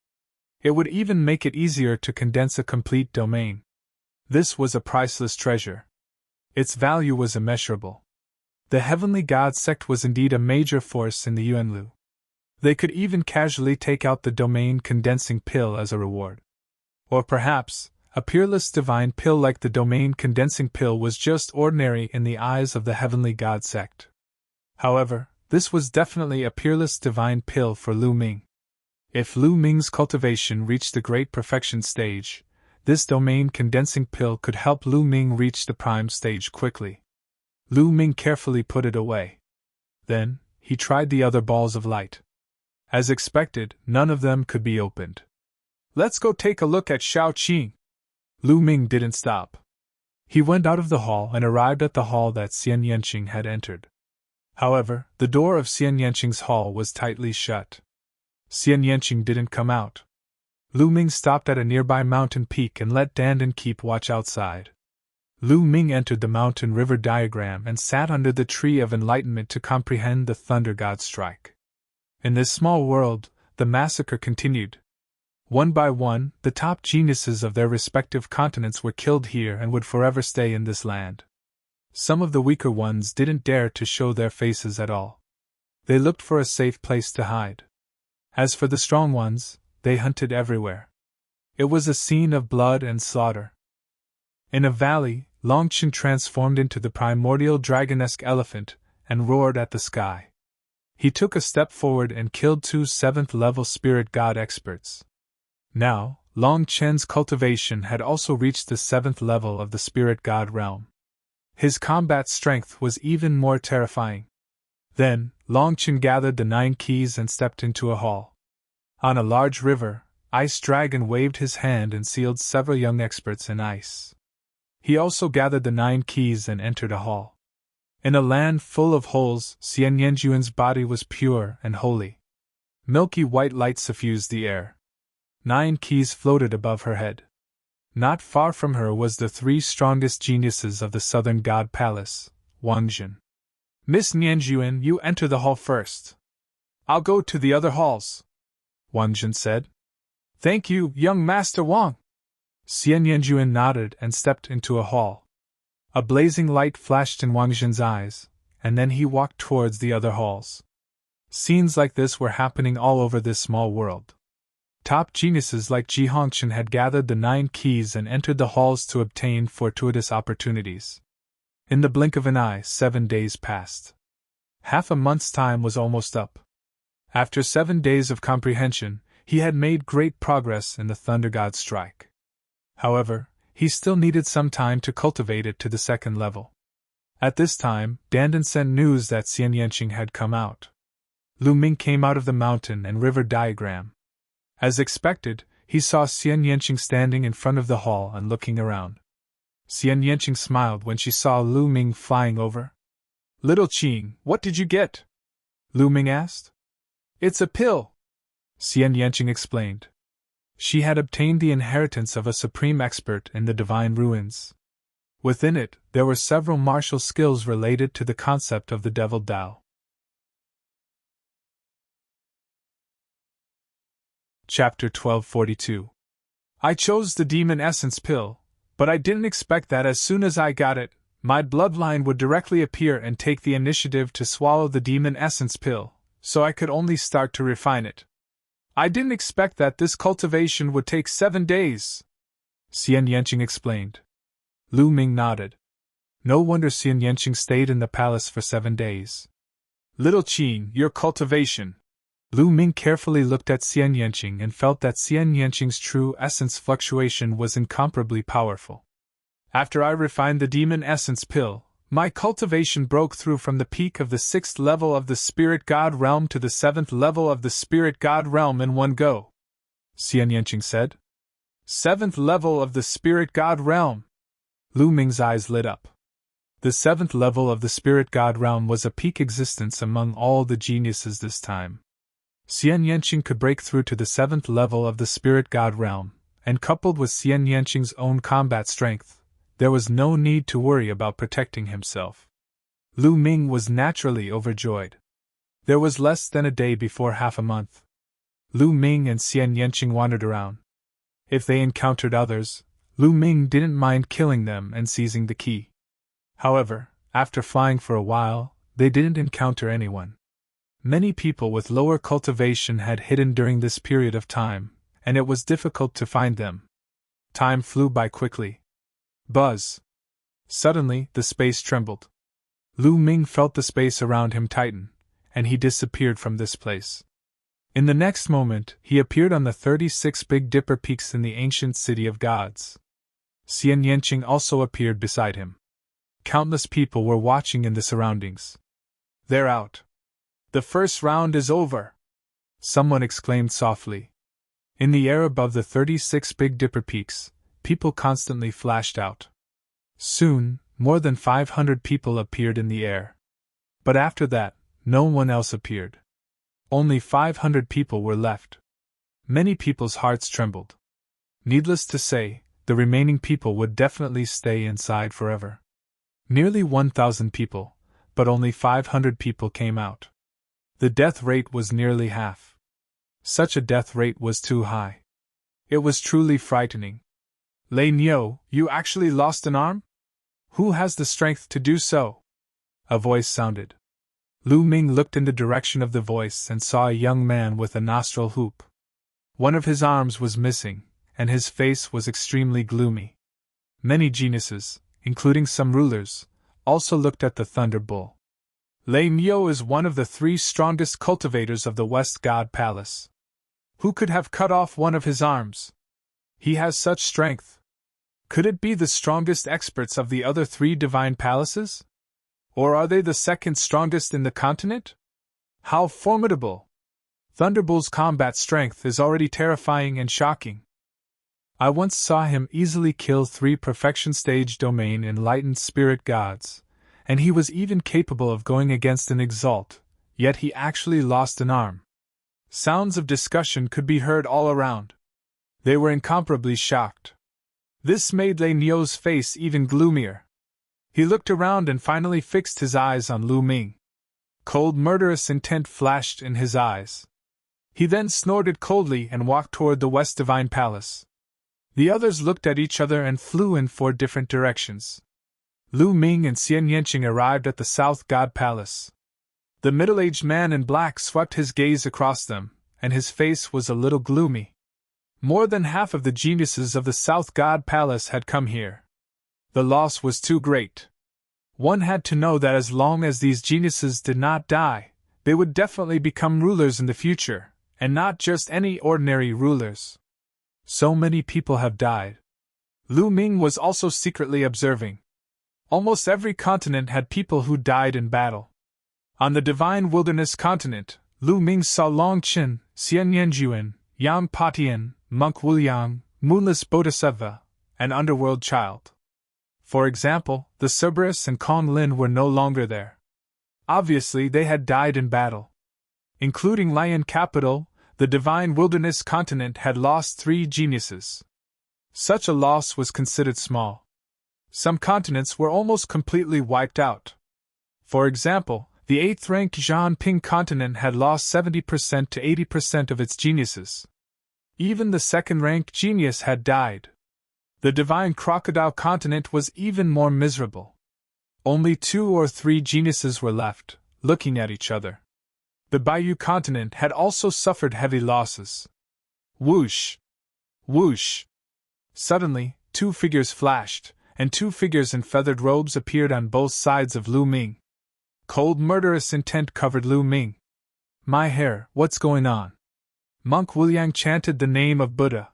It would even make it easier to condense a complete domain. This was a priceless treasure. Its value was immeasurable. The Heavenly God sect was indeed a major force in the Yuanlu. They could even casually take out the domain condensing pill as a reward. Or perhaps, a peerless divine pill like the domain condensing pill was just ordinary in the eyes of the Heavenly God sect. However, this was definitely a peerless divine pill for Lu Ming. If Lu Ming's cultivation reached the great perfection stage, this domain condensing pill could help Lu Ming reach the prime stage quickly. Lu Ming carefully put it away. Then, he tried the other balls of light. As expected, none of them could be opened. Let's go take a look at Shao Qing. Lu Ming didn't stop. He went out of the hall and arrived at the hall that Xian Yanqing had entered. However, the door of Xian Yanqing's hall was tightly shut. Xian Yanqing didn't come out. Lu Ming stopped at a nearby mountain peak and let Dandan keep watch outside. Lu Ming entered the mountain river diagram and sat under the tree of enlightenment to comprehend the thunder god's strike. In this small world, the massacre continued. One by one, the top geniuses of their respective continents were killed here and would forever stay in this land. Some of the weaker ones didn't dare to show their faces at all. They looked for a safe place to hide. As for the strong ones, they hunted everywhere. It was a scene of blood and slaughter. In a valley, Longchen transformed into the primordial dragonesque elephant and roared at the sky. He took a step forward and killed 2 7th-level spirit god experts. Now, Long Chen's cultivation had also reached the 7th level of the spirit god realm. His combat strength was even more terrifying. Then, Long Chen gathered the 9 keys and stepped into a hall. On a large river, Ice Dragon waved his hand and sealed several young experts in ice. He also gathered the 9 keys and entered a hall. In a land full of holes, Xian Yanjuan's body was pure and holy. Milky white light suffused the air. 9 keys floated above her head. Not far from her was the 3 strongest geniuses of the Southern God Palace, Wangjin. Miss Nianjuan, you enter the hall first. I'll go to the other halls, Wangjin said. Thank you, young Master Wang. Xian Yanjuan nodded and stepped into a hall. A blazing light flashed in Wangjin's eyes, and then he walked towards the other halls. Scenes like this were happening all over this small world. Top geniuses like Ji Hongchen had gathered the 9 keys and entered the halls to obtain fortuitous opportunities. In the blink of an eye, 7 days passed. Half a month's time was almost up. After 7 days of comprehension, he had made great progress in the Thunder God strike. However, he still needed some time to cultivate it to the 2nd level. At this time, Dandan sent news that Xian Yanqing had come out. Lu Ming came out of the mountain and river diagram. As expected, he saw Xian Yanqing standing in front of the hall and looking around. Xian Yanqing smiled when she saw Lu Ming flying over. Little Qing, what did you get? Lu Ming asked. It's a pill, Xian Yanqing explained. She had obtained the inheritance of a supreme expert in the divine ruins. Within it, there were several martial skills related to the concept of the Devil Dao. Chapter 1242. I chose the Demon Essence pill, but I didn't expect that as soon as I got it, my bloodline would directly appear and take the initiative to swallow the Demon Essence pill, so I could only start to refine it. I didn't expect that this cultivation would take 7 days, Xian Yanqing explained. Lu Ming nodded. No wonder Xian Yanqing stayed in the palace for 7 days. Little Qin, your cultivation. Lu Ming carefully looked at Xian Yanqing and felt that Xian Yanqing's true essence fluctuation was incomparably powerful. After I refined the demon essence pill, my cultivation broke through from the peak of the 6th level of the Spirit God Realm to the 7th level of the Spirit God Realm in one go, Xian Yanqing said. 7th level of the Spirit God Realm. Lu Ming's eyes lit up. The 7th level of the Spirit God Realm was a peak existence among all the geniuses this time. Xian Yanqing could break through to the 7th level of the Spirit God Realm, and coupled with Xian Yanqing's own combat strength, there was no need to worry about protecting himself. Lu Ming was naturally overjoyed. There was less than a day before half a month. Lu Ming and Xian Yanqing wandered around. If they encountered others, Lu Ming didn't mind killing them and seizing the key. However, after flying for a while, they didn't encounter anyone. Many people with lower cultivation had hidden during this period of time, and it was difficult to find them. Time flew by quickly. Buzz! Suddenly, the space trembled. Lu Ming felt the space around him tighten, and he disappeared from this place. In the next moment, he appeared on the 36 Big Dipper peaks in the ancient city of gods. Xian Yanqing also appeared beside him. Countless people were watching in the surroundings. They're out. The first round is over, someone exclaimed softly. In the air above the 36 Big Dipper peaks, people constantly flashed out. Soon, more than 500 people appeared in the air. But after that, no one else appeared. Only 500 people were left. Many people's hearts trembled. Needless to say, the remaining people would definitely stay inside forever. Nearly 1,000 people, but only 500 people came out. The death rate was nearly half. Such a death rate was too high. It was truly frightening. Lei Niu, you actually lost an arm? Who has the strength to do so? A voice sounded. Lu Ming looked in the direction of the voice and saw a young man with a nostril hoop. One of his arms was missing, and his face was extremely gloomy. Many geniuses, including some rulers, also looked at the Thunder Bull. Lei Niu is one of the 3 strongest cultivators of the West God Palace. Who could have cut off one of his arms? He has such strength. Could it be the strongest experts of the other 3 divine palaces? Or are they the second strongest in the continent? How formidable! Thunderbull's combat strength is already terrifying and shocking. I once saw him easily kill 3 perfection stage domain enlightened spirit gods, and he was even capable of going against an exalt, yet he actually lost an arm. Sounds of discussion could be heard all around. They were incomparably shocked. This made Lei Niu's face even gloomier. He looked around and finally fixed his eyes on Lu Ming. Cold, murderous intent flashed in his eyes. He then snorted coldly and walked toward the West Divine Palace. The others looked at each other and flew in 4 different directions. Lu Ming and Xian Yanqing arrived at the South God Palace. The middle-aged man in black swept his gaze across them, and his face was a little gloomy. More than half of the geniuses of the South God Palace had come here. The loss was too great. One had to know that as long as these geniuses did not die, they would definitely become rulers in the future, and not just any ordinary rulers. So many people have died. Lu Ming was also secretly observing. Almost every continent had people who died in battle. On the Divine Wilderness continent, Lu Ming saw Long Qin, Xian Yanjuan, Yang Patian, Monk Wuliang, Moonless Bodhisattva, and Underworld Child. For example, the Cerberus and Kong Lin were no longer there. Obviously, they had died in battle. Including Lion Capital, the Divine Wilderness continent had lost 3 geniuses. Such a loss was considered small. Some continents were almost completely wiped out. For example, the 8th-ranked Zhanping continent had lost 70% to 80% of its geniuses. Even the 2nd-ranked genius had died. The Divine Crocodile continent was even more miserable. Only 2 or 3 geniuses were left, looking at each other. The Bayou continent had also suffered heavy losses. Whoosh! Whoosh! Suddenly, two figures flashed, and two figures in feathered robes appeared on both sides of Lu Ming. Cold, murderous intent covered Lu Ming. My hair, what's going on? Monk Wuliang chanted the name of Buddha.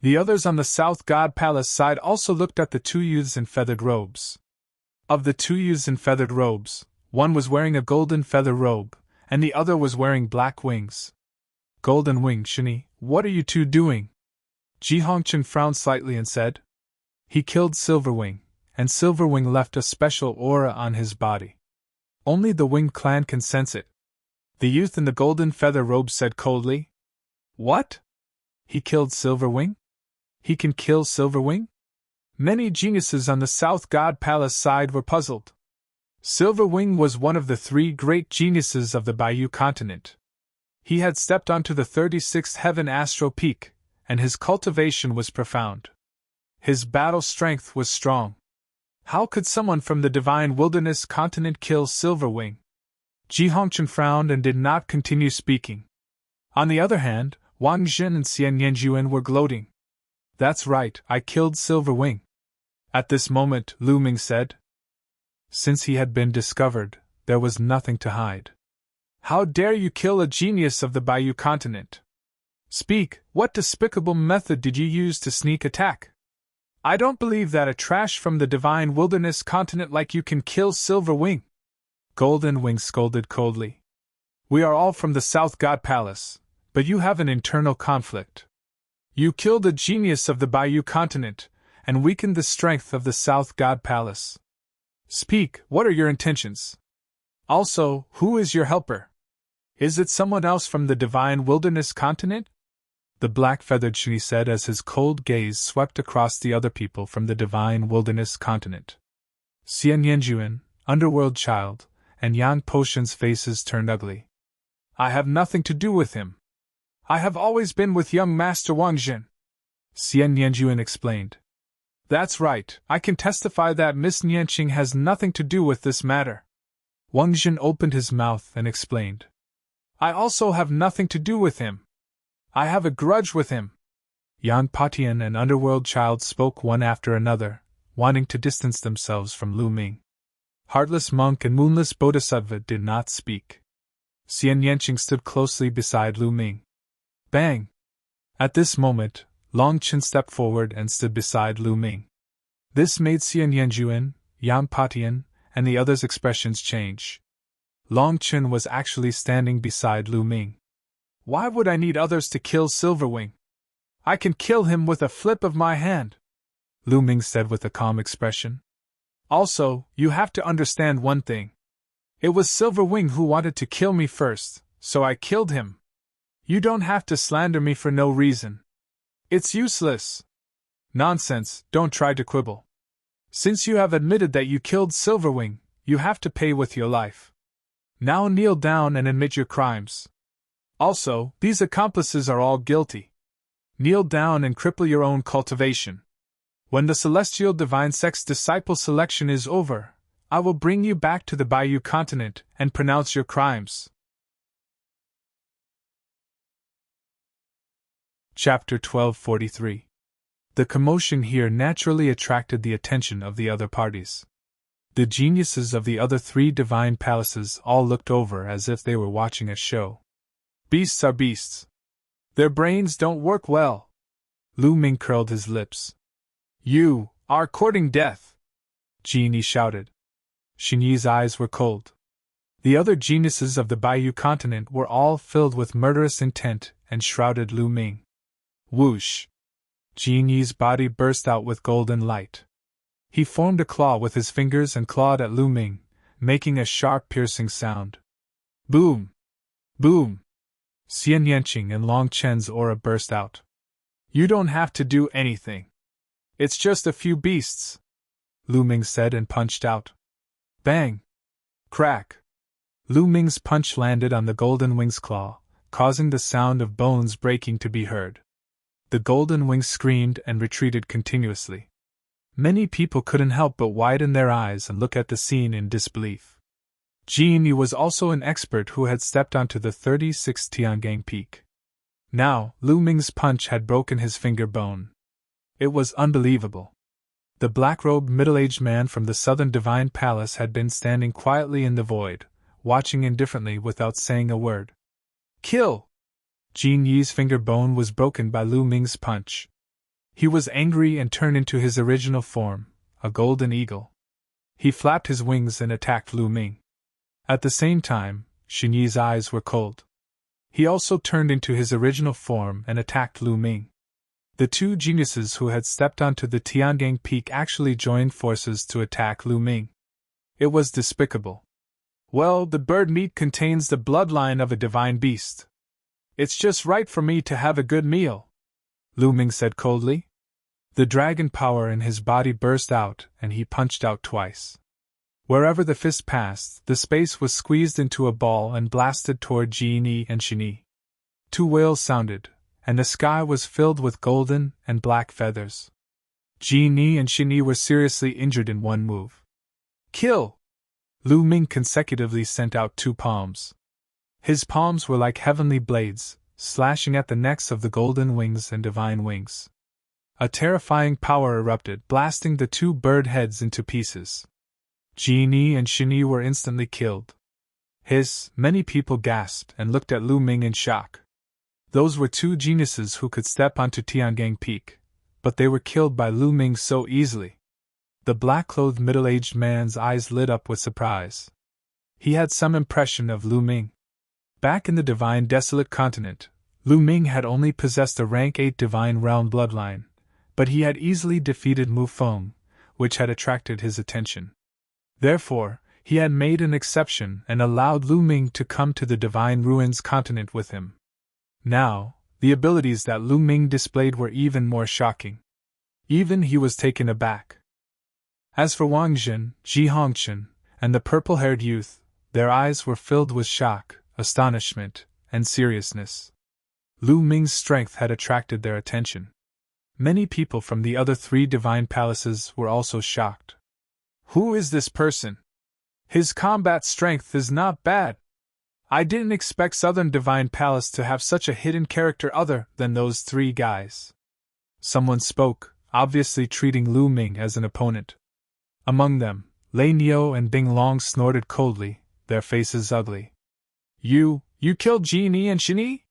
The others on the South God Palace side also looked at the two youths in feathered robes. Of the two youths in feathered robes, one was wearing a golden feather robe, and the other was wearing black wings. Golden Wing Shini, what are you two doing? Ji Hongchen frowned slightly and said. He killed Silverwing, and Silverwing left a special aura on his body. Only the Wing clan can sense it. The youth in the golden feather robe said coldly. What? He killed Silverwing? He can kill Silverwing? Many geniuses on the South God Palace side were puzzled. Silverwing was one of the three great geniuses of the Bayou continent. He had stepped onto the 36th heaven astral peak, and his cultivation was profound. His battle strength was strong. How could someone from the divine wilderness continent kill Silverwing? Ji Hongchen frowned and did not continue speaking. On the other hand, Wang Jin and Xian Yanjuan were gloating. That's right, I killed Silverwing. At this moment, Lu Ming said. Since he had been discovered, there was nothing to hide. How dare you kill a genius of the Bayou continent? Speak, what despicable method did you use to sneak attack? I don't believe that a trash from the divine wilderness continent like you can kill Silverwing. Golden Wing scolded coldly. We are all from the South God Palace, but you have an internal conflict. You killed a genius of the Bayou continent, and weakened the strength of the South God Palace. Speak, what are your intentions? Also, who is your helper? Is it someone else from the divine wilderness continent? The black-feathered Shri said as his cold gaze swept across the other people from the divine wilderness continent. Xian Yanjuan, underworld child, and Yang Potion's faces turned ugly. I have nothing to do with him. I have always been with young Master Wang Jin. Xian Yanjuan explained. That's right, I can testify that Miss Nianqing has nothing to do with this matter. Wang Jin opened his mouth and explained. I also have nothing to do with him. I have a grudge with him. Yang Patian and Underworld Child spoke one after another, wanting to distance themselves from Lu Ming. Heartless Monk and Moonless Bodhisattva did not speak. Xian Yanqing stood closely beside Lu Ming. Bang! At this moment, Long Chen stepped forward and stood beside Lu Ming. This made Xian Yanjuan, Yang Patian, and the others' expressions change. Long Chen was actually standing beside Lu Ming. Why would I need others to kill Silverwing? I can kill him with a flip of my hand, Lu Ming said with a calm expression. Also, you have to understand one thing. It was Silverwing who wanted to kill me first, so I killed him. You don't have to slander me for no reason. It's useless. Nonsense, don't try to quibble. Since you have admitted that you killed Silverwing, you have to pay with your life. Now kneel down and admit your crimes. Also, these accomplices are all guilty. Kneel down and cripple your own cultivation. When the celestial divine sex disciple selection is over, I will bring you back to the Bayou continent and pronounce your crimes. Chapter 1243. The commotion here naturally attracted the attention of the other parties. The geniuses of the other three divine palaces all looked over as if they were watching a show. Beasts are beasts. Their brains don't work well. Lu Ming curled his lips. You are courting death, Genie shouted. Xinyi's eyes were cold. The other geniuses of the Bayou continent were all filled with murderous intent and shrouded Lu Ming. Whoosh! Xinyi's body burst out with golden light. He formed a claw with his fingers and clawed at Lu Ming, making a sharp piercing sound. Boom! Boom! Xian Yanqing and Long Chen's aura burst out. You don't have to do anything. It's just a few beasts, Lu Ming said and punched out. Bang! Crack! Lu Ming's punch landed on the Golden Wing's claw, causing the sound of bones breaking to be heard. The Golden Wing screamed and retreated continuously. Many people couldn't help but widen their eyes and look at the scene in disbelief. Jin Yi was also an expert who had stepped onto the 36th Tiangang Peak. Now, Lu Ming's punch had broken his finger bone. It was unbelievable. The black-robed middle-aged man from the Southern Divine Palace had been standing quietly in the void, watching indifferently without saying a word. Kill! Jin Yi's finger bone was broken by Lu Ming's punch. He was angry and turned into his original form, a golden eagle. He flapped his wings and attacked Lu Ming. At the same time, Xin Yi's eyes were cold. He also turned into his original form and attacked Lu Ming. The two geniuses who had stepped onto the Tiangang Peak actually joined forces to attack Lu Ming. It was despicable. Well, the bird meat contains the bloodline of a divine beast. It's just right for me to have a good meal, Lu Ming said coldly. The dragon power in his body burst out, and he punched out twice. Wherever the fist passed, the space was squeezed into a ball and blasted toward Jin Yi and Xin Yi. Two wails sounded, and the sky was filled with golden and black feathers. Jin Yi and Xin Yi were seriously injured in one move. Kill! Lu Ming consecutively sent out two palms. His palms were like heavenly blades, slashing at the necks of the golden wings and divine wings. A terrifying power erupted, blasting the two bird heads into pieces. Jin Yi and Xin Yi were instantly killed. Many people gasped and looked at Lu Ming in shock. Those were two geniuses who could step onto Tiangang Peak, but they were killed by Lu Ming so easily. The black-clothed middle-aged man's eyes lit up with surprise. He had some impression of Lu Ming. Back in the Divine Desolate Continent, Lu Ming had only possessed a rank 8 Divine Realm bloodline, but he had easily defeated Mu Feng, which had attracted his attention. Therefore, he had made an exception and allowed Lu Ming to come to the Divine Ruins continent with him. Now, the abilities that Lu Ming displayed were even more shocking. Even he was taken aback. As for Wang Jin, Ji Hongchen, and the purple-haired youth, their eyes were filled with shock, astonishment, and seriousness. Lu Ming's strength had attracted their attention. Many people from the other 3 divine palaces were also shocked. Who is this person? His combat strength is not bad. I didn't expect Southern Divine Palace to have such a hidden character other than those 3 guys. Someone spoke, obviously treating Lu Ming as an opponent. Among them, Lei Niu and Bing Long snorted coldly, their faces ugly. You killed Jin Yi and Xin Yi?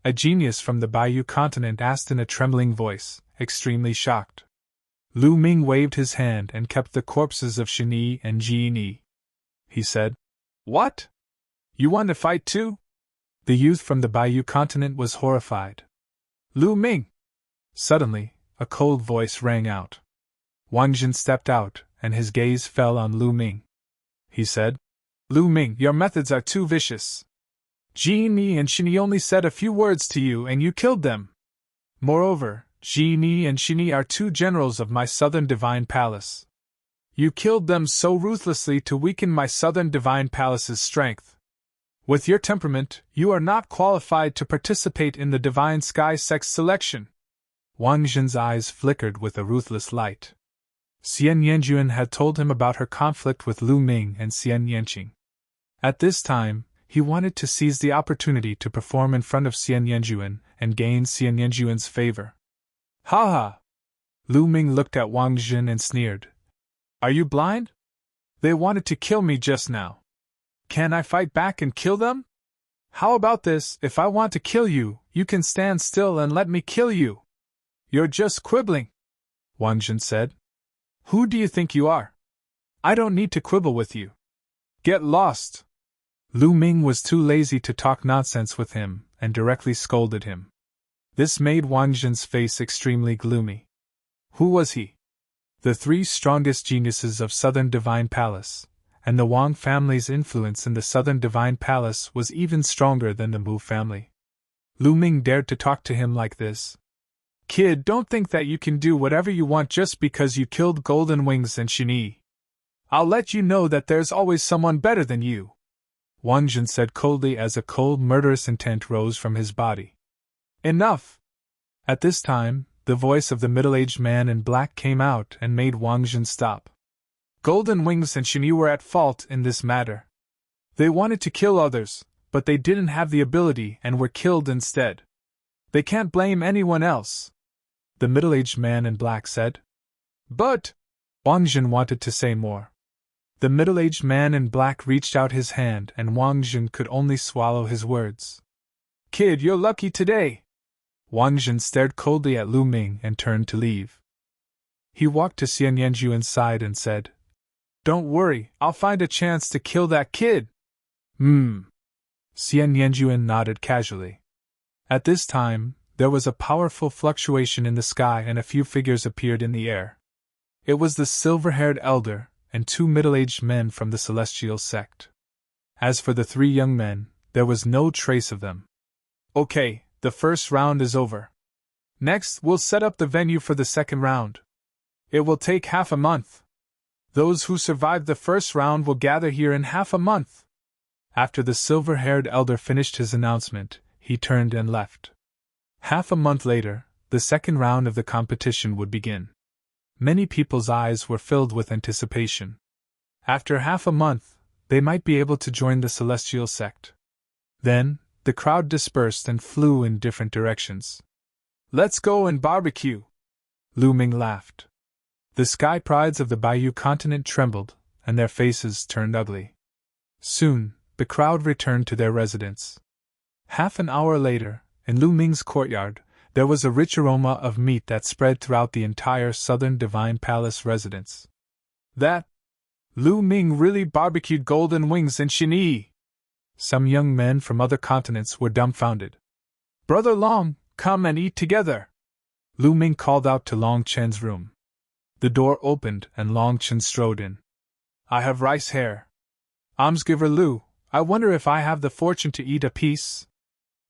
A genius from the Bayou continent asked in a trembling voice, extremely shocked. Lu Ming waved his hand and kept the corpses of Xin Yi and Jin Yi. He said, What? You want to fight too? The youth from the Bayou continent was horrified. Lu Ming! Suddenly, a cold voice rang out. Wang Jin stepped out, and his gaze fell on Lu Ming. He said, Lu Ming, your methods are too vicious. Jin Yi and Xin Yi only said a few words to you and you killed them. Moreover, Jin Yi and Xin Yi are 2 generals of my Southern Divine Palace. You killed them so ruthlessly to weaken my Southern Divine Palace's strength. With your temperament, you are not qualified to participate in the Divine Sky Sex selection. Wang Jin's eyes flickered with a ruthless light. Xian Yanjuan had told him about her conflict with Lu Ming and Xian Yanqing. At this time, he wanted to seize the opportunity to perform in front of Xian Yanjuan and gain Xian Yanjuan's favor. Ha ha! Lu Ming looked at Wang Jin and sneered. Are you blind? They wanted to kill me just now. Can I fight back and kill them? How about this, if I want to kill you, you can stand still and let me kill you. You're just quibbling, Wang Jin said. Who do you think you are? I don't need to quibble with you. Get lost. Lu Ming was too lazy to talk nonsense with him, and directly scolded him. This made Wang Jin's face extremely gloomy. Who was he? The 3 strongest geniuses of Southern Divine Palace, and the Wang family's influence in the Southern Divine Palace was even stronger than the Mu family. Lu Ming dared to talk to him like this. Kid, don't think that you can do whatever you want just because you killed Golden Wings and Xin Yi. I'll let you know that there's always someone better than you. Wang Jin said coldly as a cold, murderous intent rose from his body. Enough! At this time, the voice of the middle-aged man in black came out and made Wang Jin stop. Golden Wings and Xin Yi were at fault in this matter. They wanted to kill others, but they didn't have the ability and were killed instead. They can't blame anyone else, the middle-aged man in black said. But Wang Jun wanted to say more. The middle-aged man in black reached out his hand and Wang Jun could only swallow his words. Kid, you're lucky today. Wang Jun stared coldly at Lu Ming and turned to leave. He walked to Xian Yanju inside and said, Don't worry, I'll find a chance to kill that kid. Xian Yanjuan nodded casually. At this time, there was a powerful fluctuation in the sky and a few figures appeared in the air. It was the silver-haired elder and 2 middle-aged men from the celestial sect. As for the 3 young men, there was no trace of them. Okay, the first round is over. Next, we'll set up the venue for the second round. It will take half a month. Those who survive the first round will gather here in half a month. After the silver-haired elder finished his announcement, he turned and left. Half a month later, the second round of the competition would begin. Many people's eyes were filled with anticipation. After half a month, they might be able to join the celestial sect. Then, the crowd dispersed and flew in different directions. Let's go and barbecue! Lu Ming laughed. The sky prides of the Bayou continent trembled, and their faces turned ugly. Soon, the crowd returned to their residence. Half an hour later, in Lu Ming's courtyard, there was a rich aroma of meat that spread throughout the entire southern Divine Palace residence. That Lu Ming really barbecued golden wings in Xinyi! Some young men from other continents were dumbfounded. Brother Long, come and eat together! Lu Ming called out to Long Chen's room. The door opened and Long Chen strode in. I have rice hair. Almsgiver Lu, I wonder if I have the fortune to eat a piece?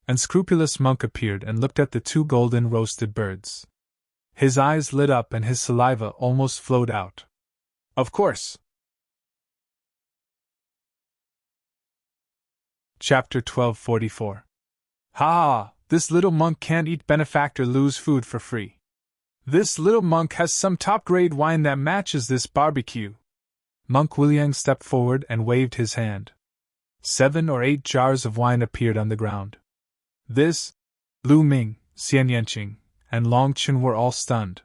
Unscrupulous monk appeared and looked at the 2 golden roasted birds. His eyes lit up and his saliva almost flowed out. Of course. Chapter 1244. Ha! This little monk can't eat benefactor Lu's food for free. This little monk has some top-grade wine that matches this barbecue. Monk Wuliang stepped forward and waved his hand. 7 or 8 jars of wine appeared on the ground. This, Lu Ming, Xian Yanqing, and Long Chen were all stunned.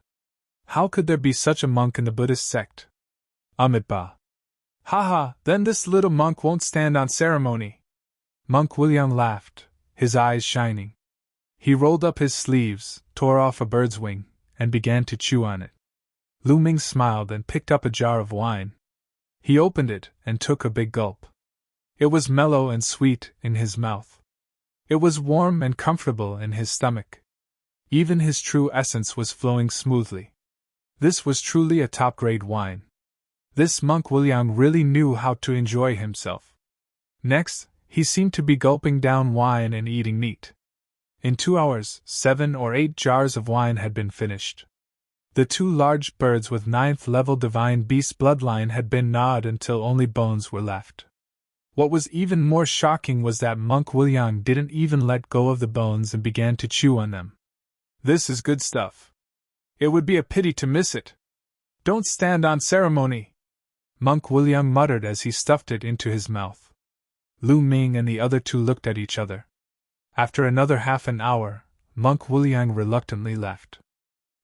How could there be such a monk in the Buddhist sect? Amitabha. Haha, then this little monk won't stand on ceremony. Monk Wuliang laughed, his eyes shining. He rolled up his sleeves, tore off a bird's wing, and began to chew on it. Lu Ming smiled and picked up a jar of wine. He opened it and took a big gulp. It was mellow and sweet in his mouth. It was warm and comfortable in his stomach. Even his true essence was flowing smoothly. This was truly a top-grade wine. This monk Wuliang really knew how to enjoy himself. Next, he seemed to be gulping down wine and eating meat. In 2 hours, 7 or 8 jars of wine had been finished. The 2 large birds with 9th-level divine beast bloodline had been gnawed until only bones were left. What was even more shocking was that Monk Wuliang didn't even let go of the bones and began to chew on them. This is good stuff. It would be a pity to miss it. Don't stand on ceremony, Monk Wuliang muttered as he stuffed it into his mouth. Lu Ming and the other 2 looked at each other. After another half an hour, Monk Wuliang reluctantly left.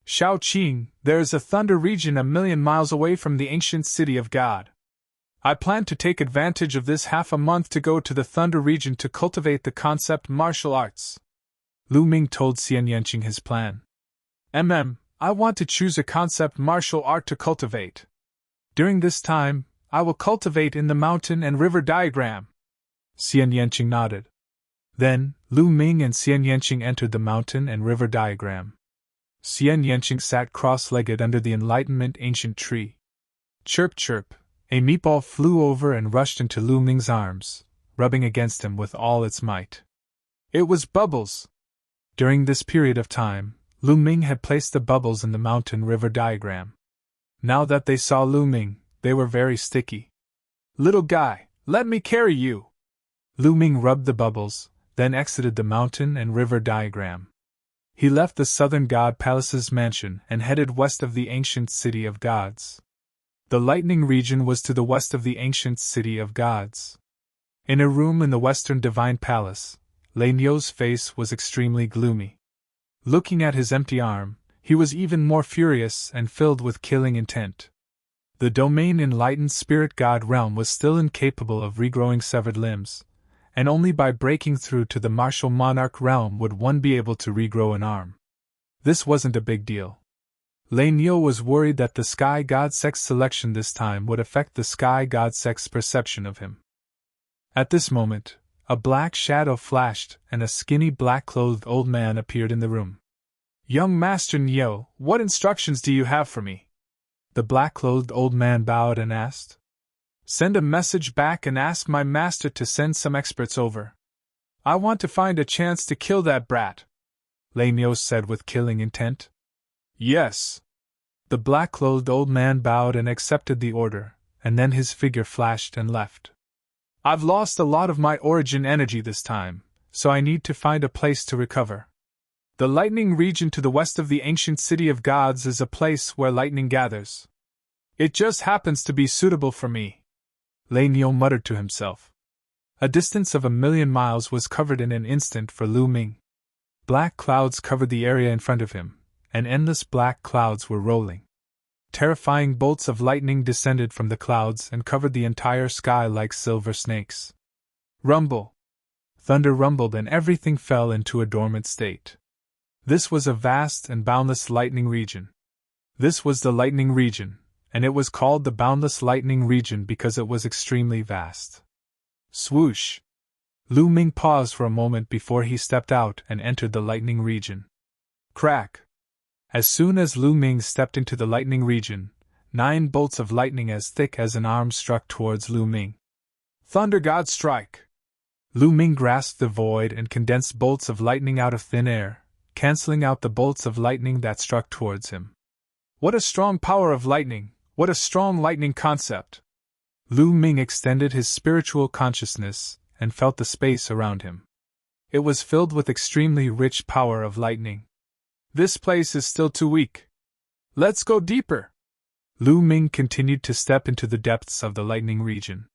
Shao Qing, there is a thunder region 1,000,000 miles away from the ancient city of God. I plan to take advantage of this half a month to go to the thunder region to cultivate the concept martial arts. Lu Ming told Xian Yanqing his plan. I want to choose a concept martial art to cultivate. During this time, I will cultivate in the mountain and river diagram. Xian Yanqing nodded. Then, Lu Ming and Xian Yanqing entered the mountain and river diagram. Xian Yanqing sat cross-legged under the enlightenment ancient tree. Chirp chirp, a meatball flew over and rushed into Lu Ming's arms, rubbing against him with all its might. It was Bubbles! During this period of time, Lu Ming had placed the bubbles in the mountain-river diagram. Now that they saw Lu Ming, they were very sticky. Little guy, let me carry you! Lu Ming rubbed the bubbles, then exited the mountain and river diagram. He left the southern god palace's mansion and headed west of the ancient city of gods. The lightning region was to the west of the ancient city of gods. In a room in the Western Divine Palace, Lei Nio's face was extremely gloomy. Looking at his empty arm, he was even more furious and filled with killing intent. The domain enlightened spirit god realm was still incapable of regrowing severed limbs, and only by breaking through to the martial monarch realm would one be able to regrow an arm. This wasn't a big deal. Lei Nio was worried that the sky god sex selection this time would affect the sky god sex perception of him. At this moment, a black shadow flashed and a skinny black-clothed old man appeared in the room. "Young Master Nio, what instructions do you have for me?" The black-clothed old man bowed and asked. "Send a message back and ask my master to send some experts over. I want to find a chance to kill that brat," Lei Nio said with killing intent. "Yes." The black-clothed old man bowed and accepted the order, and then his figure flashed and left. "I've lost a lot of my origin energy this time, so I need to find a place to recover. The lightning region to the west of the ancient city of gods is a place where lightning gathers. It just happens to be suitable for me," Lei Nio muttered to himself. A distance of 1,000,000 miles was covered in an instant for Lu Ming. Black clouds covered the area in front of him, and endless black clouds were rolling. Terrifying bolts of lightning descended from the clouds and covered the entire sky like silver snakes. Rumble! Thunder rumbled and everything fell into a dormant state. This was a vast and boundless lightning region. This was the lightning region, and it was called the boundless lightning region because it was extremely vast. Swoosh! Lu Ming paused for a moment before he stepped out and entered the lightning region. Crack! As soon as Lu Ming stepped into the lightning region, 9 bolts of lightning as thick as an arm struck towards Lu Ming. Thunder God strike! Lu Ming grasped the void and condensed bolts of lightning out of thin air, canceling out the bolts of lightning that struck towards him. What a strong power of lightning! What a strong lightning concept! Lu Ming extended his spiritual consciousness and felt the space around him. It was filled with extremely rich power of lightning. This place is still too weak. Let's go deeper! Lu Ming continued to step into the depths of the lightning region.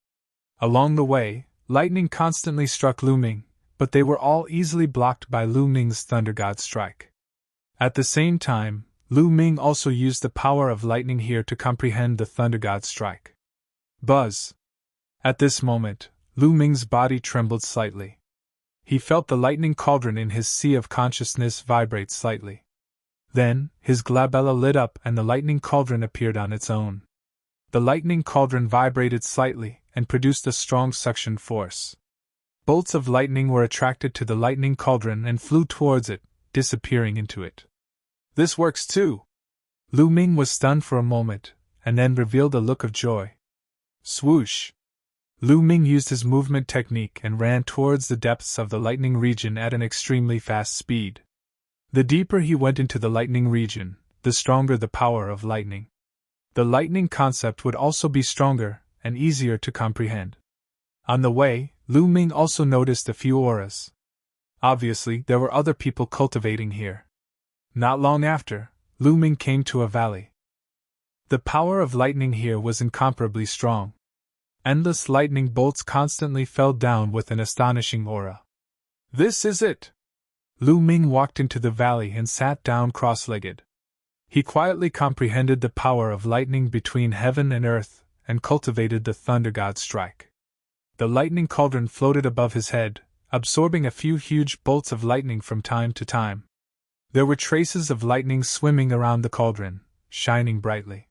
Along the way, lightning constantly struck Lu Ming, but they were all easily blocked by Lu Ming's Thunder God strike. At the same time, Lu Ming also used the power of lightning here to comprehend the Thunder God strike. Buzz! At this moment, Lu Ming's body trembled slightly. He felt the lightning cauldron in his sea of consciousness vibrate slightly. Then, his glabella lit up and the lightning cauldron appeared on its own. The lightning cauldron vibrated slightly and produced a strong suction force. Bolts of lightning were attracted to the lightning cauldron and flew towards it, disappearing into it. This works too! Lu Ming was stunned for a moment, and then revealed a look of joy. Swoosh! Lu Ming used his movement technique and ran towards the depths of the lightning region at an extremely fast speed. The deeper he went into the lightning region, the stronger the power of lightning. The lightning concept would also be stronger and easier to comprehend. On the way, Lu Ming also noticed a few auras. Obviously, there were other people cultivating here. Not long after, Lu Ming came to a valley. The power of lightning here was incomparably strong. Endless lightning bolts constantly fell down with an astonishing aura. This is it! Lu Ming walked into the valley and sat down cross-legged. He quietly comprehended the power of lightning between heaven and earth and cultivated the Thunder God strike. The lightning cauldron floated above his head, absorbing a few huge bolts of lightning from time to time. There were traces of lightning swimming around the cauldron, shining brightly.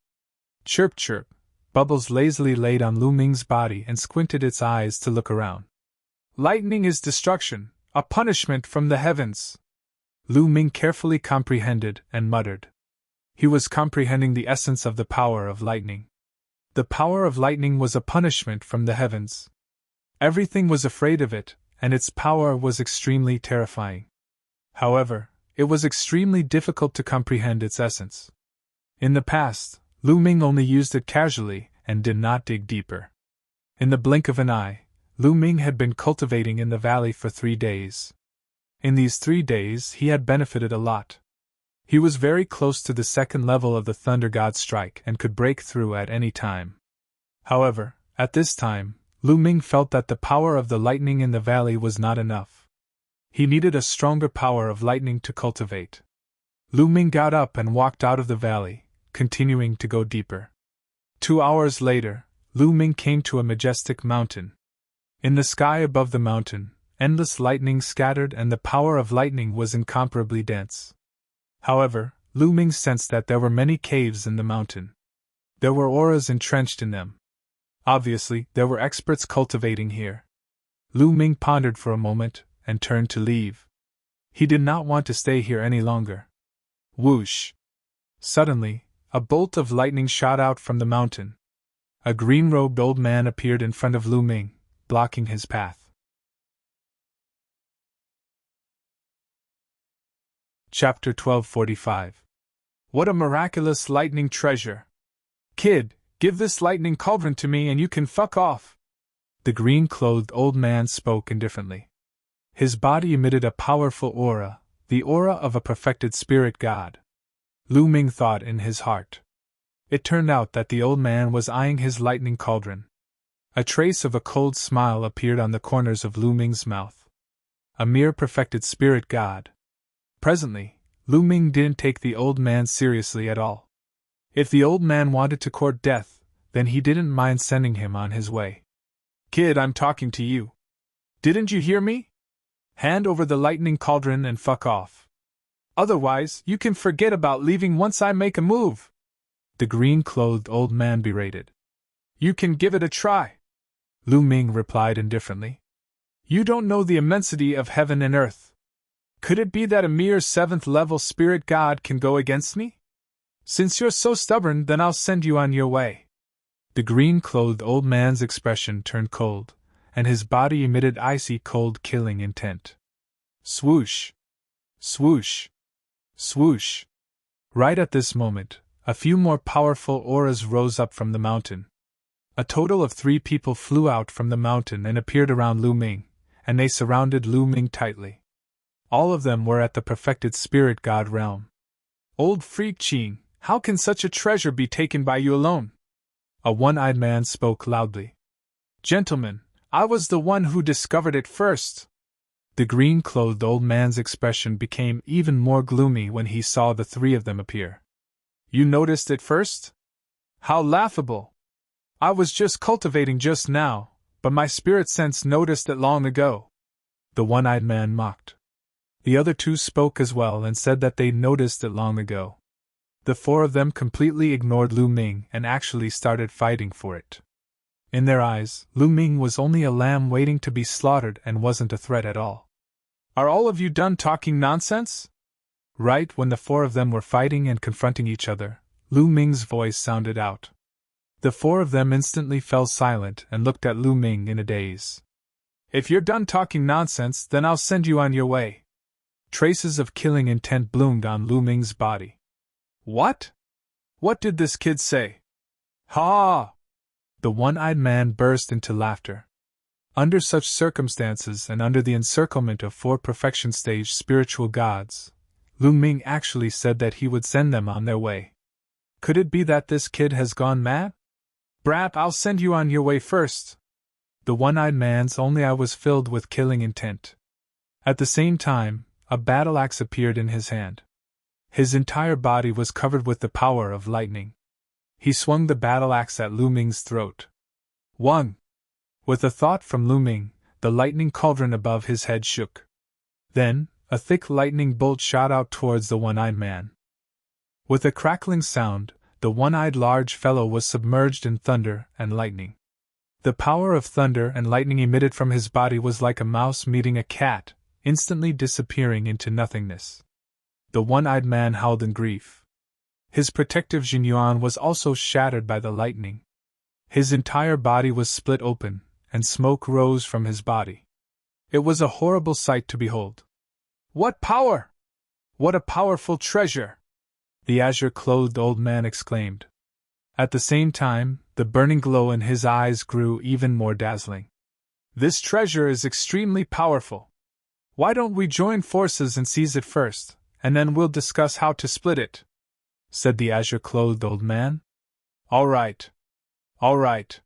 Chirp chirp, Bubbles lazily laid on Lu Ming's body and squinted its eyes to look around. Lightning is destruction, a punishment from the heavens. Lu Ming carefully comprehended and muttered. He was comprehending the essence of the power of lightning. The power of lightning was a punishment from the heavens. Everything was afraid of it, and its power was extremely terrifying. However, it was extremely difficult to comprehend its essence. In the past, Lu Ming only used it casually and did not dig deeper. In the blink of an eye, Lu Ming had been cultivating in the valley for 3 days. In these 3 days, he had benefited a lot. He was very close to the second level of the Thunder God strike and could break through at any time. However, at this time, Lu Ming felt that the power of the lightning in the valley was not enough. He needed a stronger power of lightning to cultivate. Lu Ming got up and walked out of the valley, continuing to go deeper. 2 hours later, Lu Ming came to a majestic mountain. In the sky above the mountain, endless lightning scattered and the power of lightning was incomparably dense. However, Lu Ming sensed that there were many caves in the mountain. There were auras entrenched in them. Obviously, there were experts cultivating here. Lu Ming pondered for a moment and turned to leave. He did not want to stay here any longer. Whoosh! Suddenly, a bolt of lightning shot out from the mountain. A green-robed old man appeared in front of Lu Ming, blocking his path. Chapter 1245. What a miraculous lightning treasure! Kid, give this lightning cauldron to me and you can fuck off! The green-clothed old man spoke indifferently. His body emitted a powerful aura, the aura of a perfected spirit god. Lu Ming thought in his heart. It turned out that the old man was eyeing his lightning cauldron. A trace of a cold smile appeared on the corners of Lu Ming's mouth. A mere perfected spirit god. Presently, Lu Ming didn't take the old man seriously at all. If the old man wanted to court death, then he didn't mind sending him on his way. Kid, I'm talking to you. Didn't you hear me? Hand over the lightning cauldron and fuck off. Otherwise, you can forget about leaving once I make a move. The green-clothed old man berated. You can give it a try. Lu Ming replied indifferently. You don't know the immensity of heaven and earth. Could it be that a mere 7th-level spirit god can go against me? Since you're so stubborn, then I'll send you on your way. The green-clothed old man's expression turned cold, and his body emitted icy cold killing intent. Swoosh! Swoosh! Swoosh! Right at this moment, a few more powerful auras rose up from the mountain. A total of 3 people flew out from the mountain and appeared around Lu Ming, and they surrounded Lu Ming tightly. All of them were at the perfected spirit god realm. Old freak Qing, how can such a treasure be taken by you alone? A one-eyed man spoke loudly. Gentlemen, I was the one who discovered it first. The green-clothed old man's expression became even more gloomy when he saw the 3 of them appear. You noticed it first? How laughable! I was just cultivating just now, but my spirit sense noticed it long ago. The one-eyed man mocked. The other 2 spoke as well and said that they noticed it long ago. The 4 of them completely ignored Lu Ming and actually started fighting for it. In their eyes, Lu Ming was only a lamb waiting to be slaughtered and wasn't a threat at all. Are all of you done talking nonsense? Right when the 4 of them were fighting and confronting each other, Lu Ming's voice sounded out. The 4 of them instantly fell silent and looked at Lu Ming in a daze. If you're done talking nonsense, then I'll send you on your way. Traces of killing intent bloomed on Lu Ming's body. What? What did this kid say? Ha! The one-eyed man burst into laughter. Under such circumstances and under the encirclement of 4 perfection-stage spiritual gods, Lu Ming actually said that he would send them on their way. Could it be that this kid has gone mad? Brap, I'll send you on your way first. The one-eyed man's only eye was filled with killing intent. At the same time, a battle axe appeared in his hand. His entire body was covered with the power of lightning. He swung the battle axe at Lu Ming's throat. Wang! With a thought from Lu Ming, the lightning cauldron above his head shook. Then, a thick lightning bolt shot out towards the one-eyed man. With a crackling sound, the one-eyed large fellow was submerged in thunder and lightning. The power of thunder and lightning emitted from his body was like a mouse meeting a cat, instantly disappearing into nothingness. The one-eyed man howled in grief. His protective Jinyuan was also shattered by the lightning. His entire body was split open, and smoke rose from his body. It was a horrible sight to behold. What power! What a powerful treasure! The azure-clothed old man exclaimed. At the same time, the burning glow in his eyes grew even more dazzling. This treasure is extremely powerful. Why don't we join forces and seize it first, and then we'll discuss how to split it? Said the azure-clothed old man. All right. All right.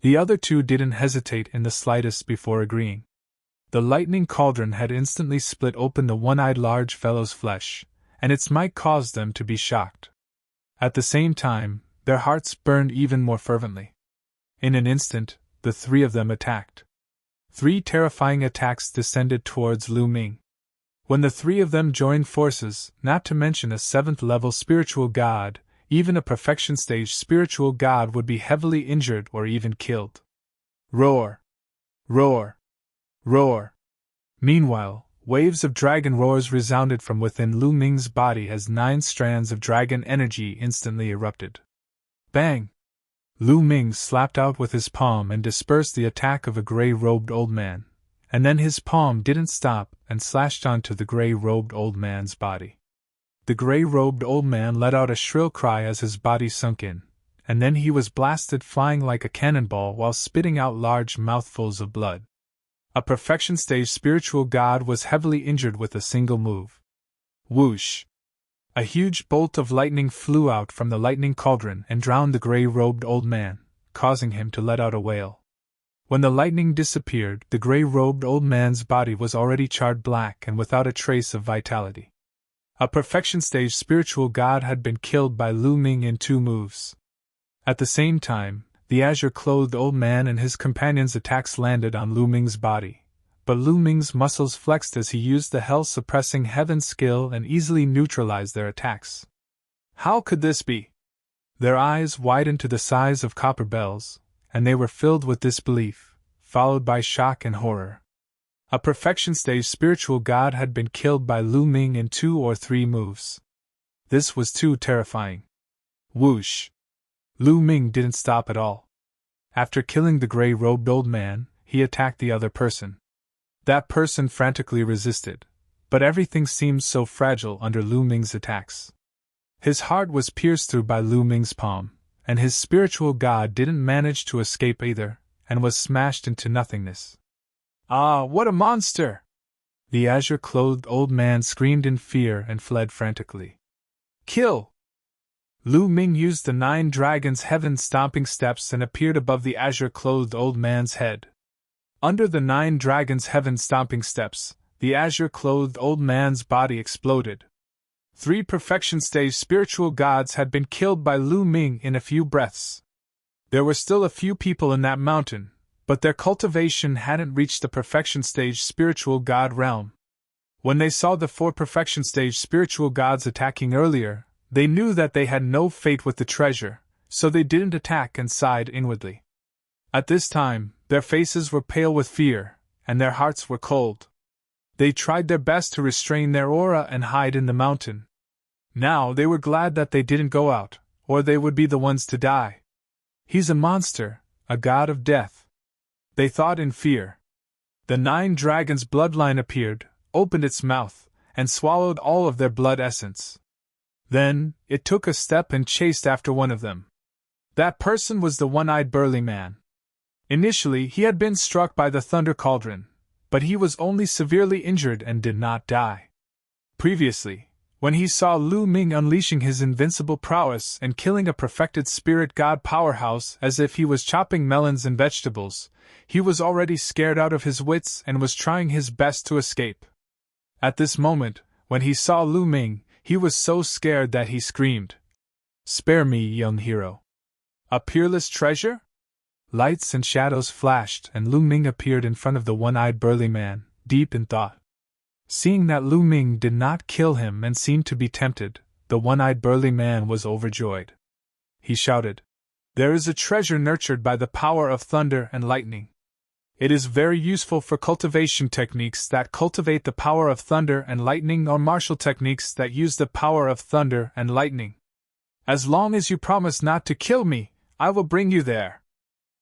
The other two didn't hesitate in the slightest before agreeing. The lightning cauldron had instantly split open the one-eyed large fellow's flesh, and its might caused them to be shocked. At the same time, their hearts burned even more fervently. In an instant, the three of them attacked. 3 terrifying attacks descended towards Lu Ming. When the three of them joined forces, not to mention a 7th-level spiritual god, even a perfection-stage spiritual god would be heavily injured or even killed. Roar! Roar! Roar! Meanwhile, waves of dragon roars resounded from within Lu Ming's body as 9 strands of dragon energy instantly erupted. Bang! Lu Ming slapped out with his palm and dispersed the attack of a gray-robed old man, and then his palm didn't stop and slashed onto the gray-robed old man's body. The gray-robed old man let out a shrill cry as his body sunk in, and then he was blasted flying like a cannonball while spitting out large mouthfuls of blood. A perfection-stage spiritual god was heavily injured with a single move. Whoosh! A huge bolt of lightning flew out from the lightning cauldron and drowned the gray-robed old man, causing him to let out a wail. When the lightning disappeared, the gray-robed old man's body was already charred black and without a trace of vitality. A perfection-stage spiritual god had been killed by Lu Ming in 2 moves. At the same time, the azure-clothed old man and his companions' attacks landed on Lu Ming's body, but Lu Ming's muscles flexed as he used the hell-suppressing heaven skill and easily neutralized their attacks. How could this be? Their eyes widened to the size of copper bells, and they were filled with disbelief, followed by shock and horror. A perfection-stage spiritual god had been killed by Lu Ming in 2 or 3 moves. This was too terrifying. Whoosh! Lu Ming didn't stop at all. After killing the gray-robed old man, he attacked the other person. That person frantically resisted, but everything seemed so fragile under Lu Ming's attacks. His heart was pierced through by Lu Ming's palm, and his spiritual god didn't manage to escape either, and was smashed into nothingness. Ah, what a monster! The azure-clothed old man screamed in fear and fled frantically. Kill! Lu Ming used the 9 dragons' heaven-stomping steps and appeared above the azure-clothed old man's head. Under the 9 dragons' heaven-stomping steps, the azure-clothed old man's body exploded. 3 perfection-stage spiritual gods had been killed by Lu Ming in a few breaths. There were still a few people in that mountain, but their cultivation hadn't reached the perfection-stage spiritual god realm. When they saw the 4 perfection-stage spiritual gods attacking earlier, they knew that they had no fate with the treasure, so they didn't attack and sighed inwardly. At this time, their faces were pale with fear, and their hearts were cold. They tried their best to restrain their aura and hide in the mountain. Now they were glad that they didn't go out, or they would be the ones to die. He's a monster, a god of death. They thought in fear. The 9 dragons' bloodline appeared, opened its mouth, and swallowed all of their blood essence. Then, it took a step and chased after one of them. That person was the one-eyed burly man. Initially, he had been struck by the thunder cauldron, but he was only severely injured and did not die. Previously, when he saw Lu Ming unleashing his invincible prowess and killing a perfected spirit god powerhouse as if he was chopping melons and vegetables, he was already scared out of his wits and was trying his best to escape. At this moment, when he saw Lu Ming, he was so scared that he screamed, "Spare me, young hero! A peerless treasure?" Lights and shadows flashed and Lu Ming appeared in front of the one-eyed burly man, deep in thought. Seeing that Lu Ming did not kill him and seemed to be tempted, the one-eyed burly man was overjoyed. He shouted, "There is a treasure nurtured by the power of thunder and lightning. It is very useful for cultivation techniques that cultivate the power of thunder and lightning or martial techniques that use the power of thunder and lightning. As long as you promise not to kill me, I will bring you there."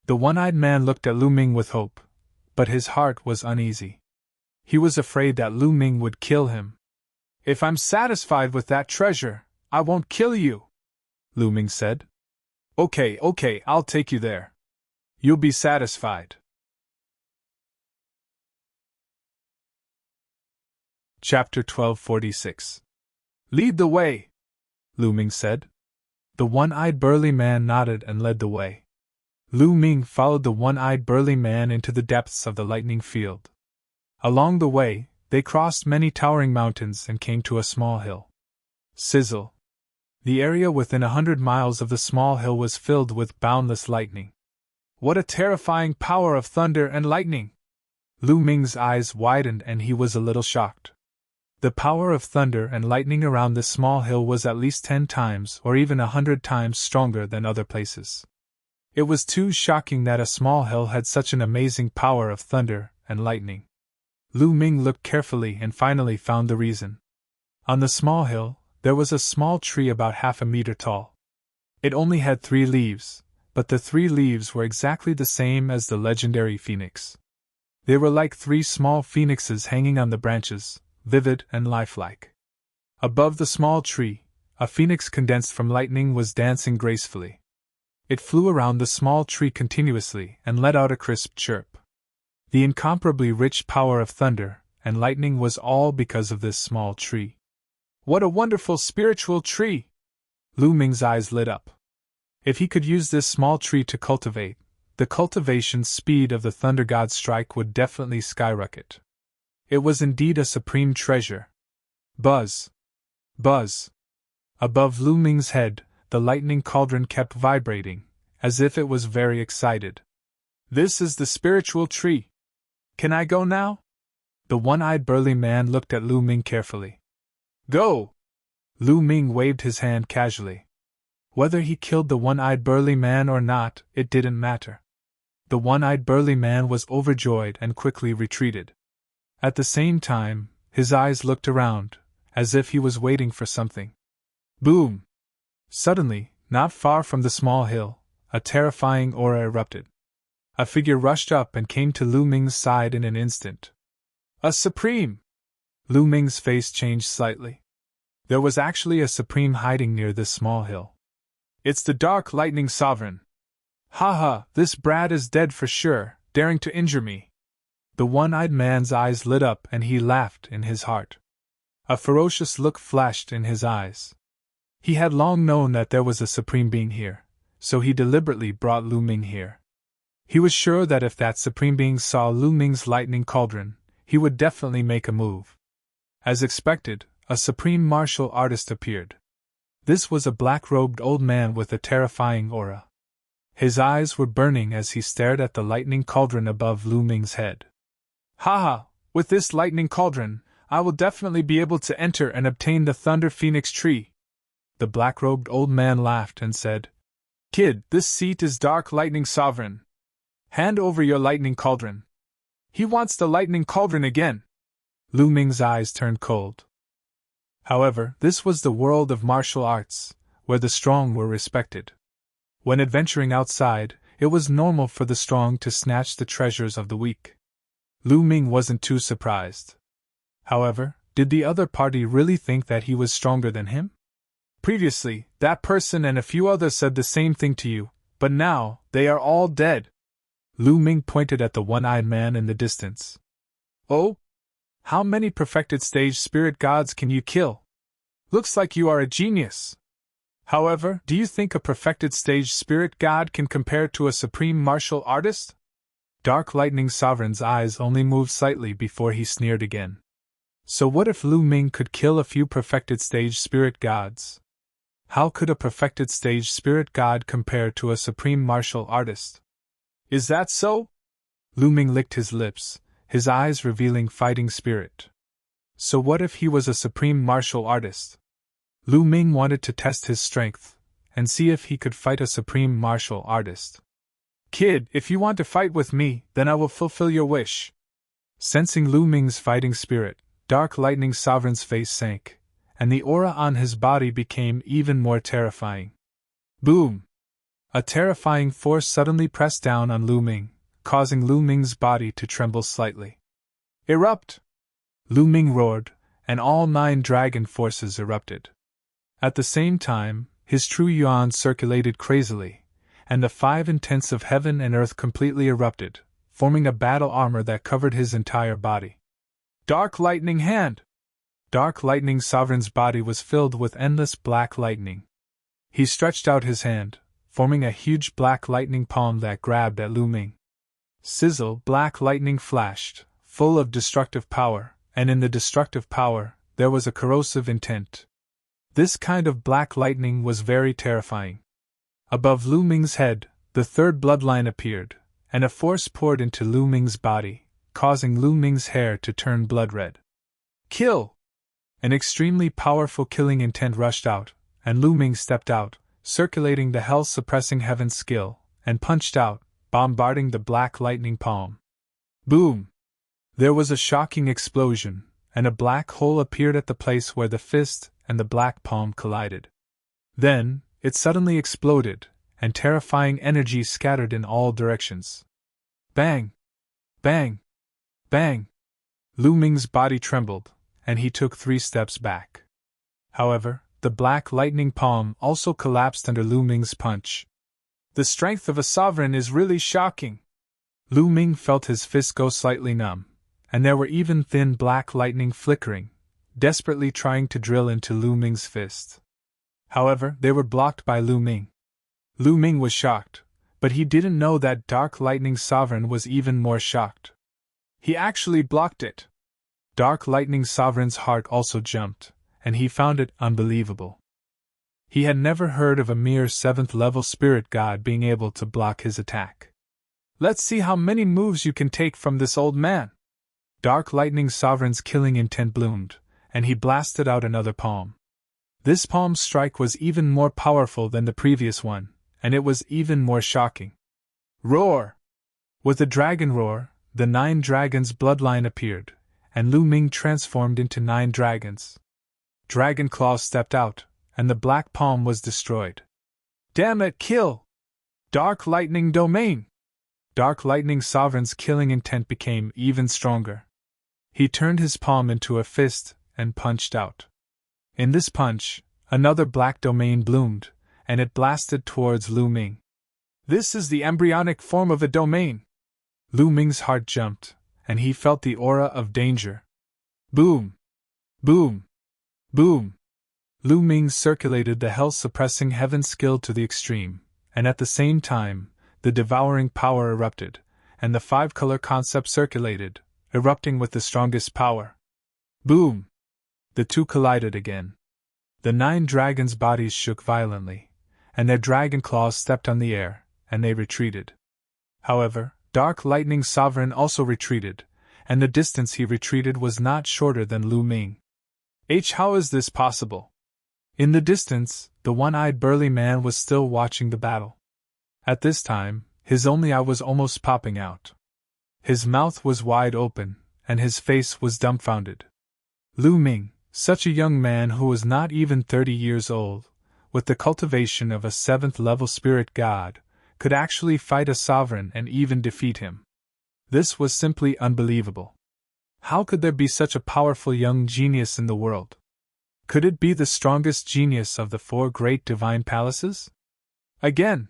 The one-eyed man looked at Lu Ming with hope, but his heart was uneasy. He was afraid that Lu Ming would kill him. "If I'm satisfied with that treasure, I won't kill you," Lu Ming said. Okay, I'll take you there. You'll be satisfied." Chapter 1246. "Lead the way," Lu Ming said. The one-eyed burly man nodded and led the way. Lu Ming followed the one-eyed burly man into the depths of the lightning field. Along the way, they crossed many towering mountains and came to a small hill. Sizzle! The area within 100 miles of the small hill was filled with boundless lightning. What a terrifying power of thunder and lightning! Lu Ming's eyes widened and he was a little shocked. The power of thunder and lightning around this small hill was at least 10 times or even 100 times stronger than other places. It was too shocking that a small hill had such an amazing power of thunder and lightning. Lu Ming looked carefully and finally found the reason. On the small hill, there was a small tree about half a meter tall. It only had 3 leaves, but the 3 leaves were exactly the same as the legendary phoenix. They were like 3 small phoenixes hanging on the branches, vivid and lifelike. Above the small tree, a phoenix condensed from lightning was dancing gracefully. It flew around the small tree continuously and let out a crisp chirp. The incomparably rich power of thunder and lightning was all because of this small tree. What a wonderful spiritual tree! Lu Ming's eyes lit up. If he could use this small tree to cultivate, the cultivation speed of the thunder god's strike would definitely skyrocket. It was indeed a supreme treasure. Buzz! Buzz! Above Lu Ming's head, the lightning cauldron kept vibrating, as if it was very excited. This is the spiritual tree. Can I go now? The one-eyed burly man looked at Lu Ming carefully. Go! Lu Ming waved his hand casually. Whether he killed the one-eyed burly man or not, it didn't matter. The one-eyed burly man was overjoyed and quickly retreated. At the same time, his eyes looked around, as if he was waiting for something. Boom! Suddenly, not far from the small hill, a terrifying aura erupted. A figure rushed up and came to Lu Ming's side in an instant. A Supreme! Lu Ming's face changed slightly. There was actually a Supreme hiding near this small hill. It's the Dark Lightning Sovereign! Ha ha, this brat is dead for sure, daring to injure me. The one-eyed man's eyes lit up and he laughed in his heart. A ferocious look flashed in his eyes. He had long known that there was a supreme being here, so he deliberately brought Lu Ming here. He was sure that if that supreme being saw Lu Ming's lightning cauldron, he would definitely make a move. As expected, a supreme martial artist appeared. This was a black-robed old man with a terrifying aura. His eyes were burning as he stared at the lightning cauldron above Lu Ming's head. Haha, with this lightning cauldron, I will definitely be able to enter and obtain the Thunder Phoenix tree. The black-robed old man laughed and said, Kid, this seat is Dark Lightning Sovereign. Hand over your lightning cauldron. He wants the lightning cauldron again. Lu Ming's eyes turned cold. However, this was the world of martial arts, where the strong were respected. When adventuring outside, it was normal for the strong to snatch the treasures of the weak. Lu Ming wasn't too surprised. However, did the other party really think that he was stronger than him? Previously, that person and a few others said the same thing to you, but now, they are all dead. Lu Ming pointed at the one-eyed man in the distance. Oh? How many perfected stage spirit gods can you kill? Looks like you are a genius. However, do you think a perfected stage spirit god can compare to a supreme martial artist? Dark Lightning Sovereign's eyes only moved slightly before he sneered again. So what if Lu Ming could kill a few perfected stage spirit gods? How could a perfected stage spirit god compare to a supreme martial artist? Is that so? Lu Ming licked his lips, his eyes revealing fighting spirit. So what if he was a supreme martial artist? Lu Ming wanted to test his strength, and see if he could fight a supreme martial artist. Kid, if you want to fight with me, then I will fulfill your wish. Sensing Lu Ming's fighting spirit, Dark Lightning Sovereign's face sank, and the aura on his body became even more terrifying. Boom! A terrifying force suddenly pressed down on Lu Ming, causing Lu Ming's body to tremble slightly. Erupt! Lu Ming roared, and all 9 dragon forces erupted. At the same time, his true yuan circulated crazily, and the 5 intents of heaven and earth completely erupted, forming a battle armor that covered his entire body. Dark Lightning Hand! Dark Lightning Sovereign's body was filled with endless black lightning. He stretched out his hand, forming a huge black lightning palm that grabbed at Lu Ming. Sizzle, black lightning flashed, full of destructive power, and in the destructive power, there was a corrosive intent. This kind of black lightning was very terrifying. Above Lu Ming's head, the third bloodline appeared, and a force poured into Lu Ming's body, causing Lu Ming's hair to turn blood red. Kill! An extremely powerful killing intent rushed out, and Lu Ming stepped out, circulating the hell-suppressing heaven skill, and punched out, bombarding the black lightning palm. Boom! There was a shocking explosion, and a black hole appeared at the place where the fist and the black palm collided. Then, it suddenly exploded, and terrifying energy scattered in all directions. Bang! Bang! Bang! Lu Ming's body trembled, and he took 3 steps back. However, the black lightning palm also collapsed under Lu Ming's punch. The strength of a sovereign is really shocking. Lu Ming felt his fist go slightly numb, and there were even thin black lightning flickering, desperately trying to drill into Lu Ming's fist. However, they were blocked by Lu Ming. Lu Ming was shocked, but he didn't know that Dark Lightning Sovereign was even more shocked. He actually blocked it. Dark Lightning Sovereign's heart also jumped, and he found it unbelievable. He had never heard of a mere 7th-level spirit god being able to block his attack. Let's see how many moves you can take from this old man. Dark Lightning Sovereign's killing intent bloomed, and he blasted out another palm. This palm strike was even more powerful than the previous one, and it was even more shocking. Roar! With a dragon roar, the 9 dragons' bloodline appeared, and Lu Ming transformed into 9 dragons. Dragon Claw stepped out, and the black palm was destroyed. Damn it, kill! Dark Lightning Domain! Dark Lightning Sovereign's killing intent became even stronger. He turned his palm into a fist and punched out. In this punch, another black domain bloomed, and it blasted towards Lu Ming. This is the embryonic form of a domain. Lu Ming's heart jumped, and he felt the aura of danger. Boom! Boom! Boom! Lu Ming circulated the hell-suppressing heaven skill to the extreme, and at the same time, the devouring power erupted, and the 5-color concept circulated, erupting with the strongest power. Boom! The two collided again. The 9 dragons' bodies shook violently, and their dragon claws stepped on the air, and they retreated. However, Dark Lightning Sovereign also retreated, and the distance he retreated was not shorter than Lu Ming. How is this possible? In the distance, the one-eyed burly man was still watching the battle. At this time, his only eye was almost popping out. His mouth was wide open, and his face was dumbfounded. Lu Ming, such a young man who was not even 30 years old, with the cultivation of a 7th-level spirit god, could actually fight a sovereign and even defeat him. This was simply unbelievable. How could there be such a powerful young genius in the world? Could it be the strongest genius of the 4 great divine palaces? Again!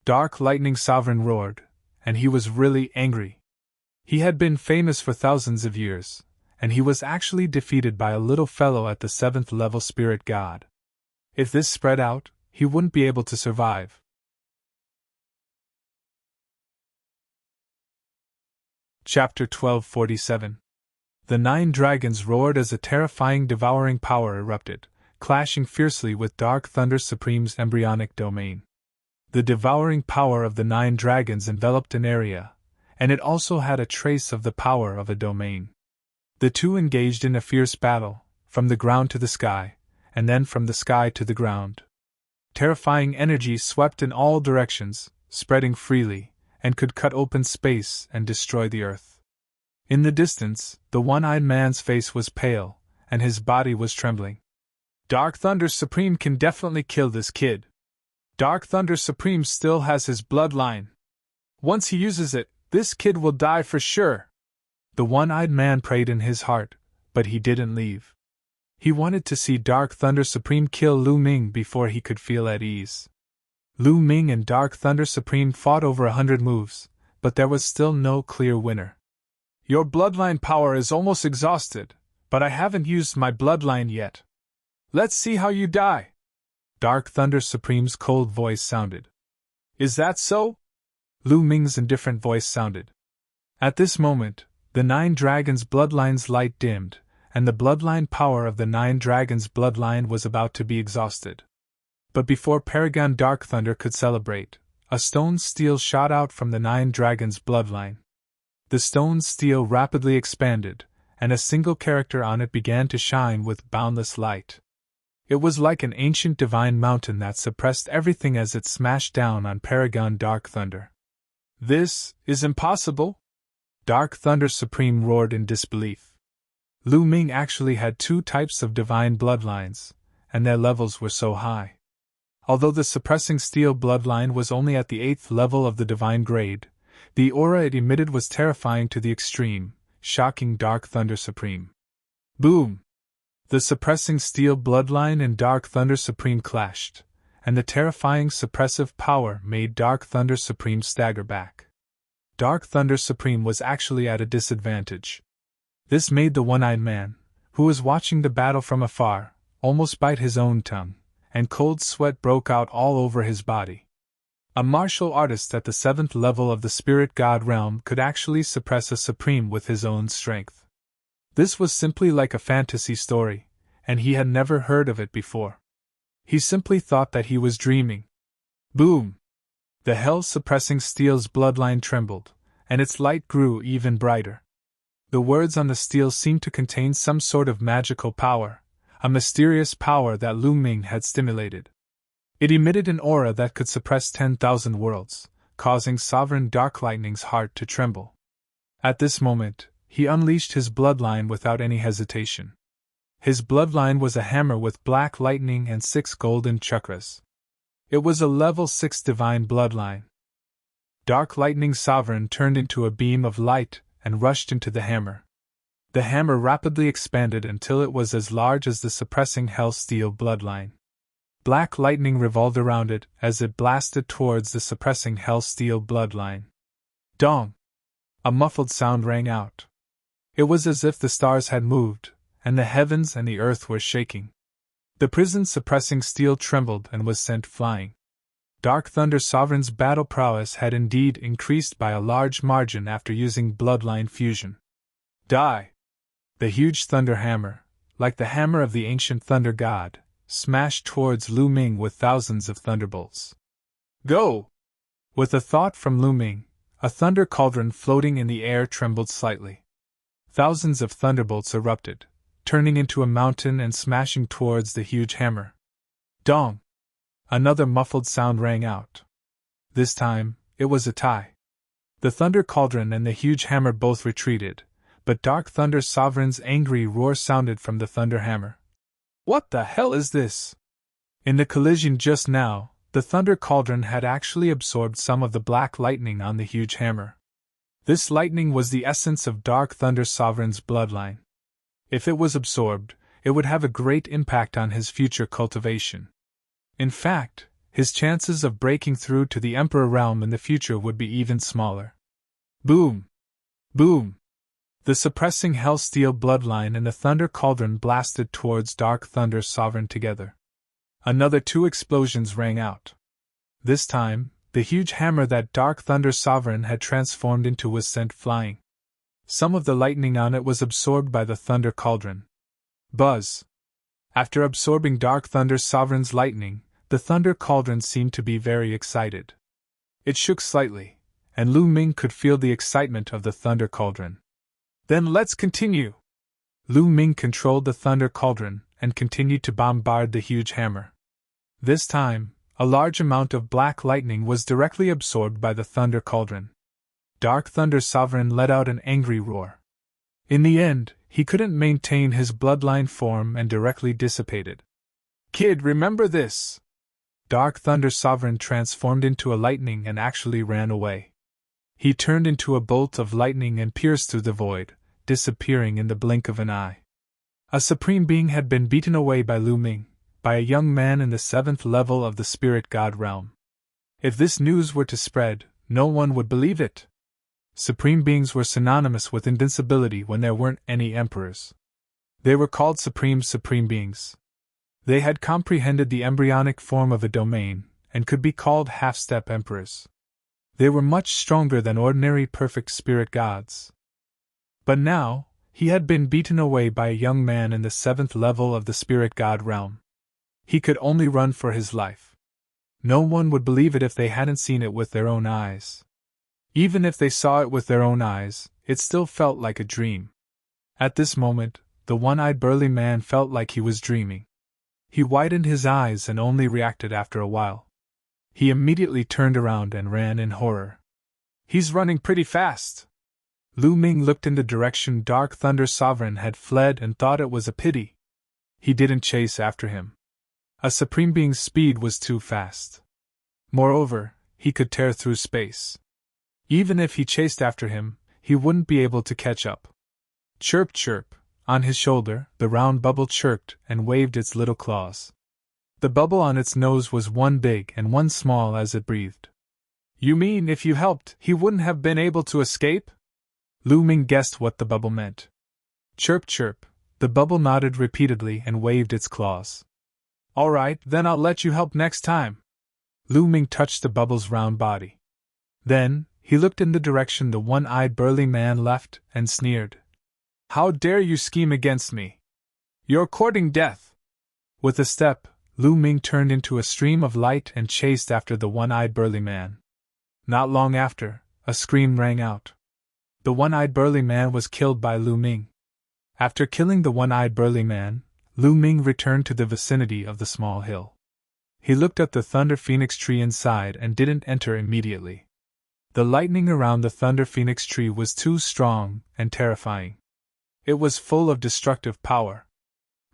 Dark Lightning Sovereign roared, and he was really angry. He had been famous for thousands of years, and he was actually defeated by a little fellow at the 7th-level spirit god. If this spread out, he wouldn't be able to survive. Chapter 1247. The 9 dragons roared as a terrifying devouring power erupted, clashing fiercely with Dark Thunder Supreme's embryonic domain. The devouring power of the 9 dragons enveloped an area, and it also had a trace of the power of a domain. The two engaged in a fierce battle, from the ground to the sky, and then from the sky to the ground. Terrifying energy swept in all directions, spreading freely, and could cut open space and destroy the earth. In the distance, the one-eyed man's face was pale, and his body was trembling. Dark Thunder Supreme can definitely kill this kid. Dark Thunder Supreme still has his bloodline. Once he uses it, this kid will die for sure. The one-eyed man prayed in his heart, but he didn't leave. He wanted to see Dark Thunder Supreme kill Lu Ming before he could feel at ease. Lu Ming and Dark Thunder Supreme fought over 100 moves, but there was still no clear winner. Your bloodline power is almost exhausted, but I haven't used my bloodline yet. Let's see how you die. Dark Thunder Supreme's cold voice sounded. Is that so? Lu Ming's indifferent voice sounded. At this moment, the 9 dragons' bloodline's light dimmed, and the bloodline power of the 9 dragons' bloodline was about to be exhausted. But before Paragon Dark Thunder could celebrate, a stone steel shot out from the 9 dragons' bloodline. The stone steel rapidly expanded, and a single character on it began to shine with boundless light. It was like an ancient divine mountain that suppressed everything as it smashed down on Paragon Dark Thunder. This is impossible! Dark Thunder Supreme roared in disbelief. Lu Ming actually had 2 types of divine bloodlines, and their levels were so high. Although the suppressing steel bloodline was only at the 8th level of the divine grade, the aura it emitted was terrifying to the extreme, shocking Dark Thunder Supreme. Boom! The suppressing steel bloodline and Dark Thunder Supreme clashed, and the terrifying suppressive power made Dark Thunder Supreme stagger back. Dark Thunder Supreme was actually at a disadvantage. This made the one-eyed man, who was watching the battle from afar, almost bite his own tongue, and cold sweat broke out all over his body. A martial artist at the 7th level of the spirit god realm could actually suppress a supreme with his own strength. This was simply like a fantasy story, and he had never heard of it before. He simply thought that he was dreaming. Boom! The hell-suppressing steel's bloodline trembled, and its light grew even brighter. The words on the steel seemed to contain some sort of magical power, a mysterious power that Lu Ming had stimulated. It emitted an aura that could suppress 10,000 worlds, causing Sovereign Dark Lightning's heart to tremble. At this moment, he unleashed his bloodline without any hesitation. His bloodline was a hammer with black lightning and 6 golden chakras. It was a level 6 divine bloodline. Dark Lightning Sovereign turned into a beam of light and rushed into the hammer. The hammer rapidly expanded until it was as large as the suppressing Hell Steel bloodline. Black lightning revolved around it as it blasted towards the suppressing Hell Steel bloodline. Dong! A muffled sound rang out. It was as if the stars had moved, and the heavens and the earth were shaking. The prison suppressing steel trembled and was sent flying. Dark Thunder Sovereign's battle prowess had indeed increased by a large margin after using bloodline fusion. Die! The huge thunder hammer, like the hammer of the ancient thunder god, smashed towards Lu Ming with thousands of thunderbolts. Go! With a thought from Lu Ming, a thunder cauldron floating in the air trembled slightly. Thousands of thunderbolts erupted, turning into a mountain and smashing towards the huge hammer. Dong! Another muffled sound rang out. This time, it was a tie. The thunder cauldron and the huge hammer both retreated, but Dark Thunder Sovereign's angry roar sounded from the thunder hammer. What the hell is this? In the collision just now, the thunder cauldron had actually absorbed some of the black lightning on the huge hammer. This lightning was the essence of Dark Thunder Sovereign's bloodline. If it was absorbed, it would have a great impact on his future cultivation. In fact, his chances of breaking through to the Emperor realm in the future would be even smaller. Boom! Boom! The suppressing Hell Steel bloodline and the Thunder Cauldron blasted towards Dark Thunder Sovereign together. Another 2 explosions rang out. This time, the huge hammer that Dark Thunder Sovereign had transformed into was sent flying. Some of the lightning on it was absorbed by the Thunder Cauldron. Buzz! After absorbing Dark Thunder Sovereign's lightning, the Thunder Cauldron seemed to be very excited. It shook slightly, and Lu Ming could feel the excitement of the Thunder Cauldron. Then let's continue! Lu Ming controlled the Thunder Cauldron and continued to bombard the huge hammer. This time, a large amount of black lightning was directly absorbed by the Thunder Cauldron. Dark Thunder Sovereign let out an angry roar. In the end, he couldn't maintain his bloodline form and directly dissipated. Kid, remember this! Dark Thunder Sovereign transformed into a lightning and actually ran away. He turned into a bolt of lightning and pierced through the void, disappearing in the blink of an eye. A supreme being had been beaten away by Lu Ming, by a young man in the 7th level of the spirit god realm. If this news were to spread, no one would believe it. Supreme beings were synonymous with invincibility when there weren't any emperors. They were called supreme beings. They had comprehended the embryonic form of a domain, and could be called half-step emperors. They were much stronger than ordinary perfect spirit gods. But now, he had been beaten away by a young man in the 7th level of the spirit god realm. He could only run for his life. No one would believe it if they hadn't seen it with their own eyes. Even if they saw it with their own eyes, it still felt like a dream. At this moment, the one-eyed burly man felt like he was dreaming. He widened his eyes and only reacted after a while. He immediately turned around and ran in horror. "He's running pretty fast!" Lu Ming looked in the direction Dark Thunder Sovereign had fled and thought it was a pity. He didn't chase after him. A Supreme Being's speed was too fast. Moreover, he could tear through space. Even if he chased after him, he wouldn't be able to catch up. Chirp, chirp. On his shoulder, the round bubble chirped and waved its little claws. The bubble on its nose was one big and one small as it breathed. "You mean if you helped, he wouldn't have been able to escape?" Lu Ming guessed what the bubble meant. Chirp, chirp. The bubble nodded repeatedly and waved its claws. "All right, then I'll let you help next time." Lu Ming touched the bubble's round body. Then, he looked in the direction the one-eyed burly man left and sneered. "How dare you scheme against me? You're courting death!" With a step, Lu Ming turned into a stream of light and chased after the one-eyed burly man. Not long after, a scream rang out. The one-eyed burly man was killed by Lu Ming. After killing the one-eyed burly man, Lu Ming returned to the vicinity of the small hill. He looked at the Thunder Phoenix tree inside and didn't enter immediately. The lightning around the Thunder Phoenix tree was too strong and terrifying. It was full of destructive power.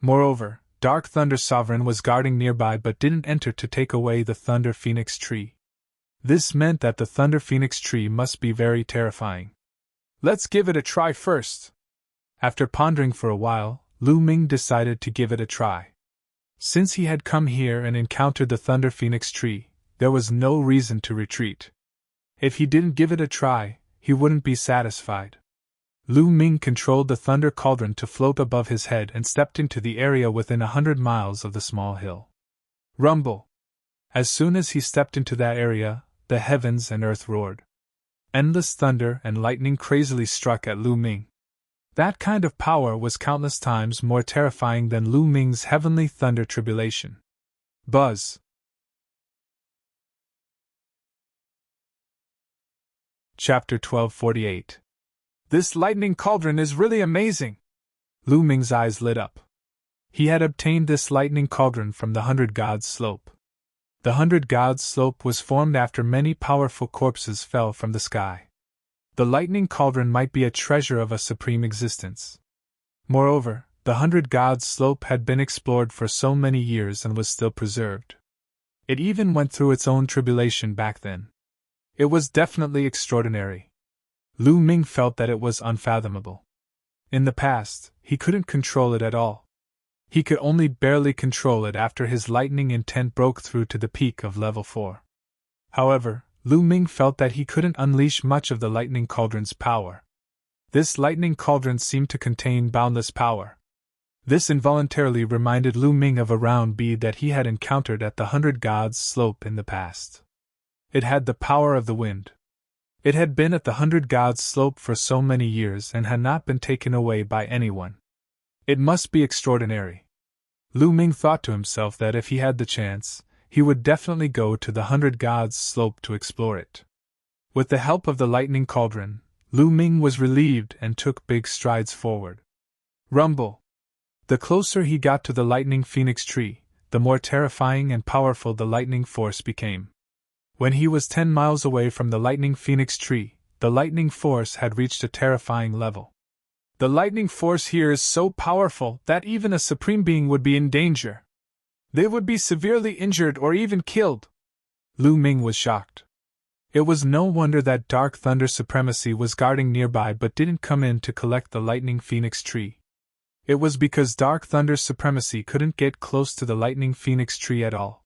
Moreover, Dark Thunder Sovereign was guarding nearby but didn't enter to take away the Thunder Phoenix tree. This meant that the Thunder Phoenix tree must be very terrifying. "Let's give it a try first." After pondering for a while, Lu Ming decided to give it a try. Since he had come here and encountered the Thunder Phoenix tree, there was no reason to retreat. If he didn't give it a try, he wouldn't be satisfied. Lu Ming controlled the Thunder Cauldron to float above his head and stepped into the area within 100 miles of the small hill. Rumble! As soon as he stepped into that area, the heavens and earth roared. Endless thunder and lightning crazily struck at Lu Ming. That kind of power was countless times more terrifying than Lu Ming's heavenly thunder tribulation. Buzz! Chapter 1248. "This lightning cauldron is really amazing!" Lu Ming's eyes lit up. He had obtained this lightning cauldron from the 100 Gods Slope. The 100 Gods Slope was formed after many powerful corpses fell from the sky. The lightning cauldron might be a treasure of a supreme existence. Moreover, the 100 Gods Slope had been explored for so many years and was still preserved. It even went through its own tribulation back then. It was definitely extraordinary. Lu Ming felt that it was unfathomable. In the past, he couldn't control it at all. He could only barely control it after his lightning intent broke through to the peak of level 4. However, Lu Ming felt that he couldn't unleash much of the lightning cauldron's power. This lightning cauldron seemed to contain boundless power. This involuntarily reminded Lu Ming of a round bead that he had encountered at the 100 Gods Slope in the past. It had the power of the wind. It had been at the 100 Gods Slope for so many years and had not been taken away by anyone. It must be extraordinary. Lu Ming thought to himself that if he had the chance, he would definitely go to the 100 Gods Slope to explore it. With the help of the lightning cauldron, Lu Ming was relieved and took big strides forward. Rumble! The closer he got to the lightning phoenix tree, the more terrifying and powerful the lightning force became. When he was 10 miles away from the lightning phoenix tree, the lightning force had reached a terrifying level. "The lightning force here is so powerful that even a supreme being would be in danger. They would be severely injured or even killed." Lu Ming was shocked. It was no wonder that Dark Thunder Supremacy was guarding nearby but didn't come in to collect the lightning phoenix tree. It was because Dark Thunder Supremacy couldn't get close to the lightning phoenix tree at all.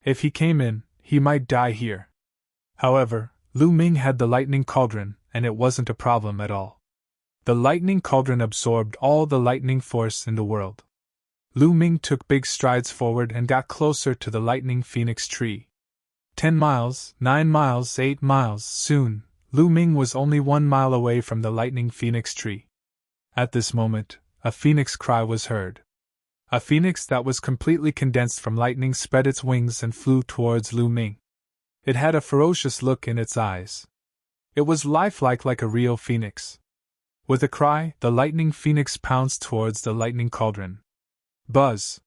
If he came in, he might die here. However, Lu Ming had the lightning cauldron, and it wasn't a problem at all. The lightning cauldron absorbed all the lightning force in the world. Lu Ming took big strides forward and got closer to the lightning phoenix tree. 10 miles, 9 miles, 8 miles. Soon, Lu Ming was only 1 mile away from the lightning phoenix tree. At this moment, a phoenix cry was heard. A phoenix that was completely condensed from lightning spread its wings and flew towards Lu Ming. It had a ferocious look in its eyes. It was lifelike like a real phoenix. With a cry, the lightning phoenix pounced towards the lightning cauldron. Buzz!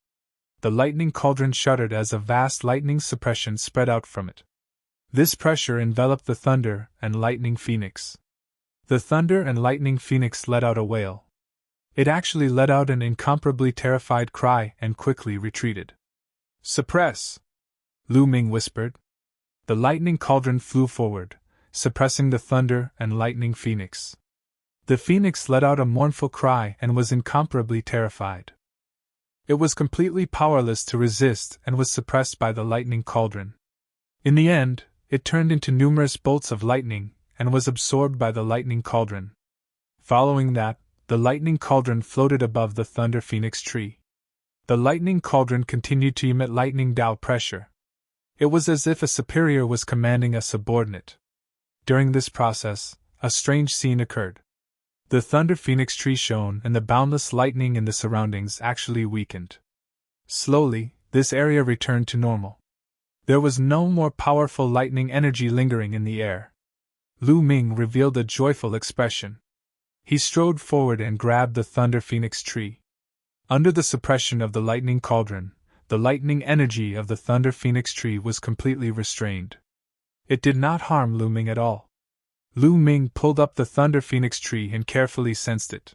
The lightning cauldron shuddered as a vast lightning suppression spread out from it. This pressure enveloped the thunder and lightning phoenix. The thunder and lightning phoenix let out a wail. It actually let out an incomparably terrified cry and quickly retreated. "Suppress!" Lu Ming whispered. The lightning cauldron flew forward, suppressing the thunder and lightning phoenix. The phoenix let out a mournful cry and was incomparably terrified. It was completely powerless to resist and was suppressed by the lightning cauldron. In the end, it turned into numerous bolts of lightning and was absorbed by the lightning cauldron. Following that, the lightning cauldron floated above the thunder phoenix tree. The lightning cauldron continued to emit lightning Tao pressure. It was as if a superior was commanding a subordinate. During this process, a strange scene occurred. The thunder phoenix tree shone and the boundless lightning in the surroundings actually weakened. Slowly, this area returned to normal. There was no more powerful lightning energy lingering in the air. Lu Ming revealed a joyful expression. He strode forward and grabbed the thunder phoenix tree. Under the suppression of the lightning cauldron, the lightning energy of the thunder phoenix tree was completely restrained. It did not harm Lu Ming at all. Lu Ming pulled up the thunder phoenix tree and carefully sensed it.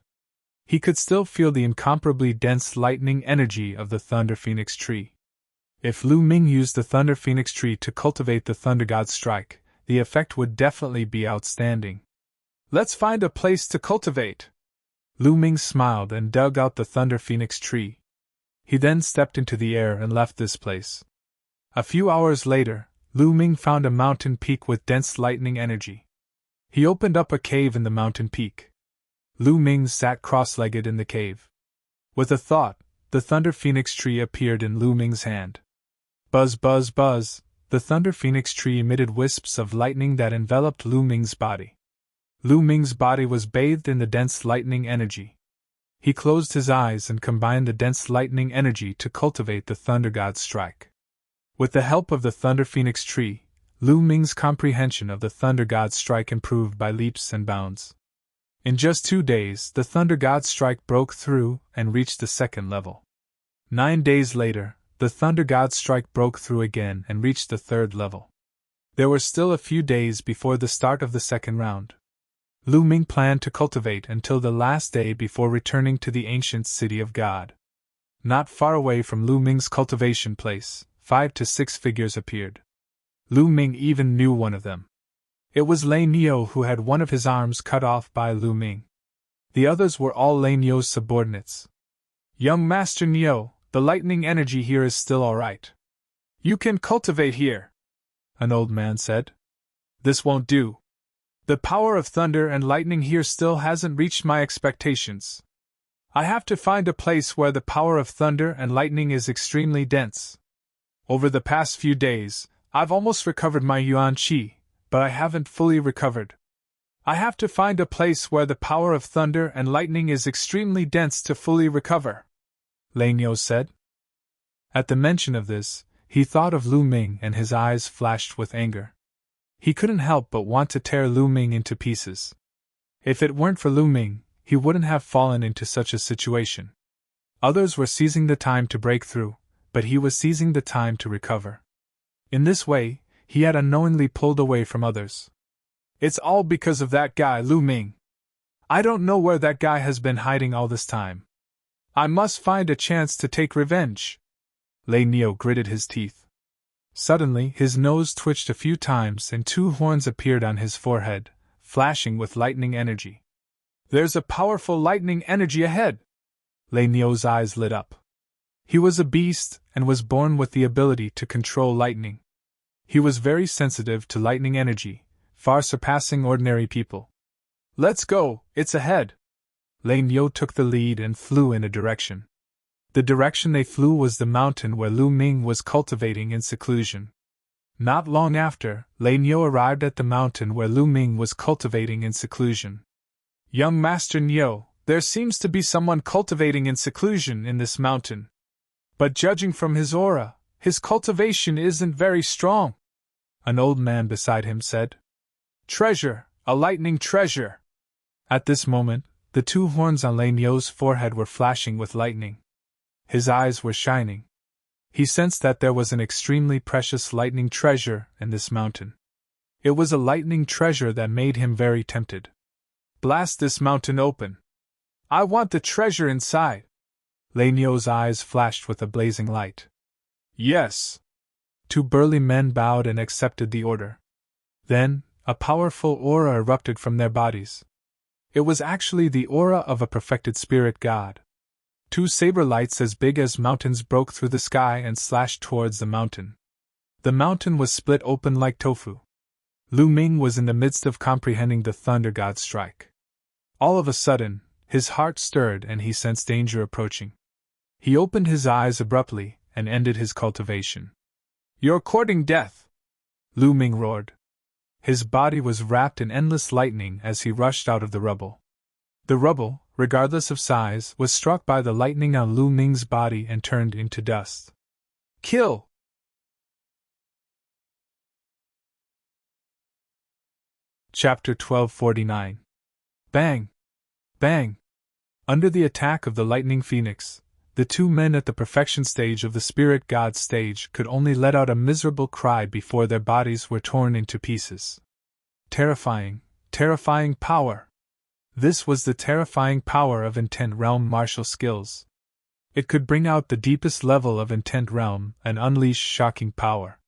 He could still feel the incomparably dense lightning energy of the thunder phoenix tree. If Lu Ming used the thunder phoenix tree to cultivate the thunder god's strike, the effect would definitely be outstanding. "Let's find a place to cultivate." Lu Ming smiled and dug out the thunder phoenix tree. He then stepped into the air and left this place. A few hours later, Lu Ming found a mountain peak with dense lightning energy. He opened up a cave in the mountain peak. Lu Ming sat cross-legged in the cave. With a thought, the thunder phoenix tree appeared in Lu Ming's hand. Buzz, buzz, buzz, the thunder phoenix tree emitted wisps of lightning that enveloped Lu Ming's body. Lu Ming's body was bathed in the dense lightning energy. He closed his eyes and combined the dense lightning energy to cultivate the thunder god's strike. With the help of the thunder phoenix tree, Lu Ming's comprehension of the thunder god's strike improved by leaps and bounds. In just 2 days, the thunder god's strike broke through and reached the second level. 9 days later, the thunder god's strike broke through again and reached the third level. There were still a few days before the start of the second round. Lu Ming planned to cultivate until the last day before returning to the ancient city of God. Not far away from Lu Ming's cultivation place, 5 to 6 figures appeared. Lu Ming even knew one of them. It was Lei Niu, who had one of his arms cut off by Lu Ming. The others were all Lei Niu's subordinates. "Young Master Niu, the lightning energy here is still all right. You can cultivate here," an old man said. "This won't do. The power of thunder and lightning here still hasn't reached my expectations. I have to find a place where the power of thunder and lightning is extremely dense. Over the past few days, I've almost recovered my Yuan Qi, but I haven't fully recovered. I have to find a place where the power of thunder and lightning is extremely dense to fully recover," Lei Niu said. At the mention of this, he thought of Lu Ming and his eyes flashed with anger. He couldn't help but want to tear Lu Ming into pieces. If it weren't for Lu Ming, he wouldn't have fallen into such a situation. Others were seizing the time to break through, but he was seizing the time to recover. In this way, he had unknowingly pulled away from others. "It's all because of that guy, Lu Ming. I don't know where that guy has been hiding all this time. I must find a chance to take revenge." Lei Niu gritted his teeth. Suddenly, his nose twitched a few times and 2 horns appeared on his forehead, flashing with lightning energy. "There's a powerful lightning energy ahead!" Lei Niu's eyes lit up. He was a beast and was born with the ability to control lightning. He was very sensitive to lightning energy, far surpassing ordinary people. "Let's go, it's ahead!" Lei Niu took the lead and flew in a direction. The direction they flew was the mountain where Lu Ming was cultivating in seclusion. Not long after, Lei Niu arrived at the mountain where Lu Ming was cultivating in seclusion. Young Master Niu, there seems to be someone cultivating in seclusion in this mountain. But judging from his aura, his cultivation isn't very strong, an old man beside him said. Treasure, a lightning treasure. At this moment, the two horns on Lei Niu's forehead were flashing with lightning. His eyes were shining. He sensed that there was an extremely precious lightning treasure in this mountain. It was a lightning treasure that made him very tempted. Blast this mountain open. I want the treasure inside. Lei Niu's eyes flashed with a blazing light. Yes. Two burly men bowed and accepted the order. Then, a powerful aura erupted from their bodies. It was actually the aura of a perfected spirit god. Two saber lights as big as mountains broke through the sky and slashed towards the mountain. The mountain was split open like tofu. Lu Ming was in the midst of comprehending the thunder god's strike. All of a sudden, his heart stirred and he sensed danger approaching. He opened his eyes abruptly and ended his cultivation. You're courting death! Lu Ming roared. His body was wrapped in endless lightning as he rushed out of the rubble. The rubble, regardless of size, was struck by the lightning on Lu Ming's body and turned into dust. Kill! Chapter 1249. Bang! Bang! Under the attack of the lightning phoenix, the two men at the perfection stage of the spirit god stage could only let out a miserable cry before their bodies were torn into pieces. Terrifying, terrifying power! This was the terrifying power of Intent Realm martial skills. It could bring out the deepest level of Intent Realm and unleash shocking power.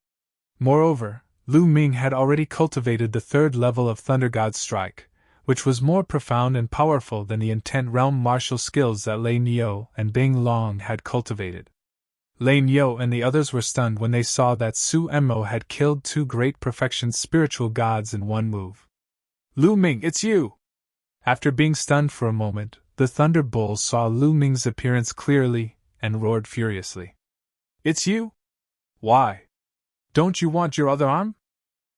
Moreover, Lu Ming had already cultivated the third level of Thunder God Strike, which was more profound and powerful than the Intent Realm martial skills that Lei Niu and Bing Long had cultivated. Lei Niu and the others were stunned when they saw that Su Emmo had killed two great perfection spiritual gods in one move. Lu Ming, it's you! After being stunned for a moment, the Thunder Bull saw Lu Ming's appearance clearly and roared furiously. It's you? Why? Don't you want your other arm?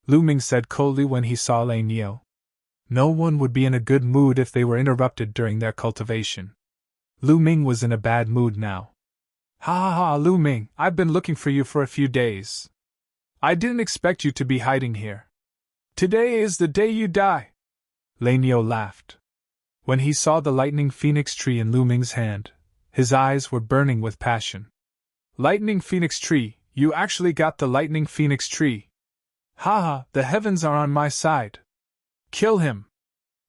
Lu Ming said coldly when he saw Lei Niu. No one would be in a good mood if they were interrupted during their cultivation. Lu Ming was in a bad mood now. Ha ha ha, Lu Ming, I've been looking for you for a few days. I didn't expect you to be hiding here. Today is the day you die. Lei Niu laughed. When he saw the lightning phoenix tree in Lu Ming's hand, his eyes were burning with passion. Lightning phoenix tree, you actually got the lightning phoenix tree. Ha ha, the heavens are on my side. Kill him!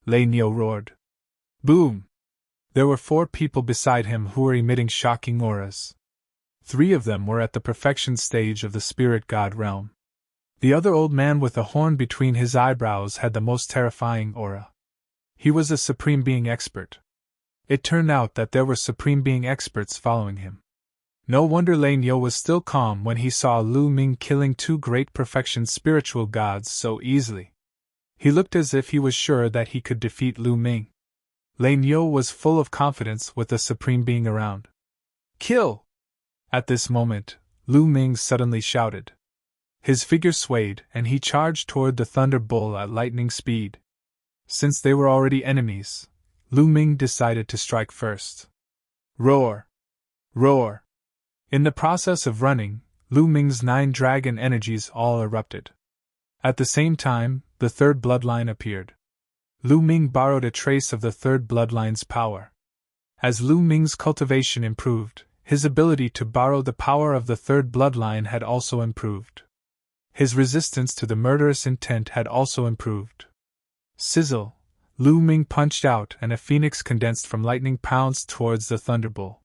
Lei Niu roared. Boom! There were 4 people beside him who were emitting shocking auras. 3 of them were at the perfection stage of the spirit god realm. The other old man with a horn between his eyebrows had the most terrifying aura. He was a Supreme Being expert. It turned out that there were Supreme Being experts following him. No wonder Lei Niu was still calm when he saw Lu Ming killing 2 great perfection spiritual gods so easily. He looked as if he was sure that he could defeat Lu Ming. Lei Niu was full of confidence with the Supreme Being around. Kill! At this moment, Lu Ming suddenly shouted. His figure swayed and he charged toward the Thunder Bull at lightning speed. Since they were already enemies, Lu Ming decided to strike first. Roar! Roar! In the process of running, Lu Ming's 9 dragon energies all erupted. At the same time, the third bloodline appeared. Lu Ming borrowed a trace of the third bloodline's power. As Lu Ming's cultivation improved, his ability to borrow the power of the third bloodline had also improved. His resistance to the murderous intent had also improved. Sizzle! Lu Ming punched out and a phoenix condensed from lightning pounced towards the Thunderbull.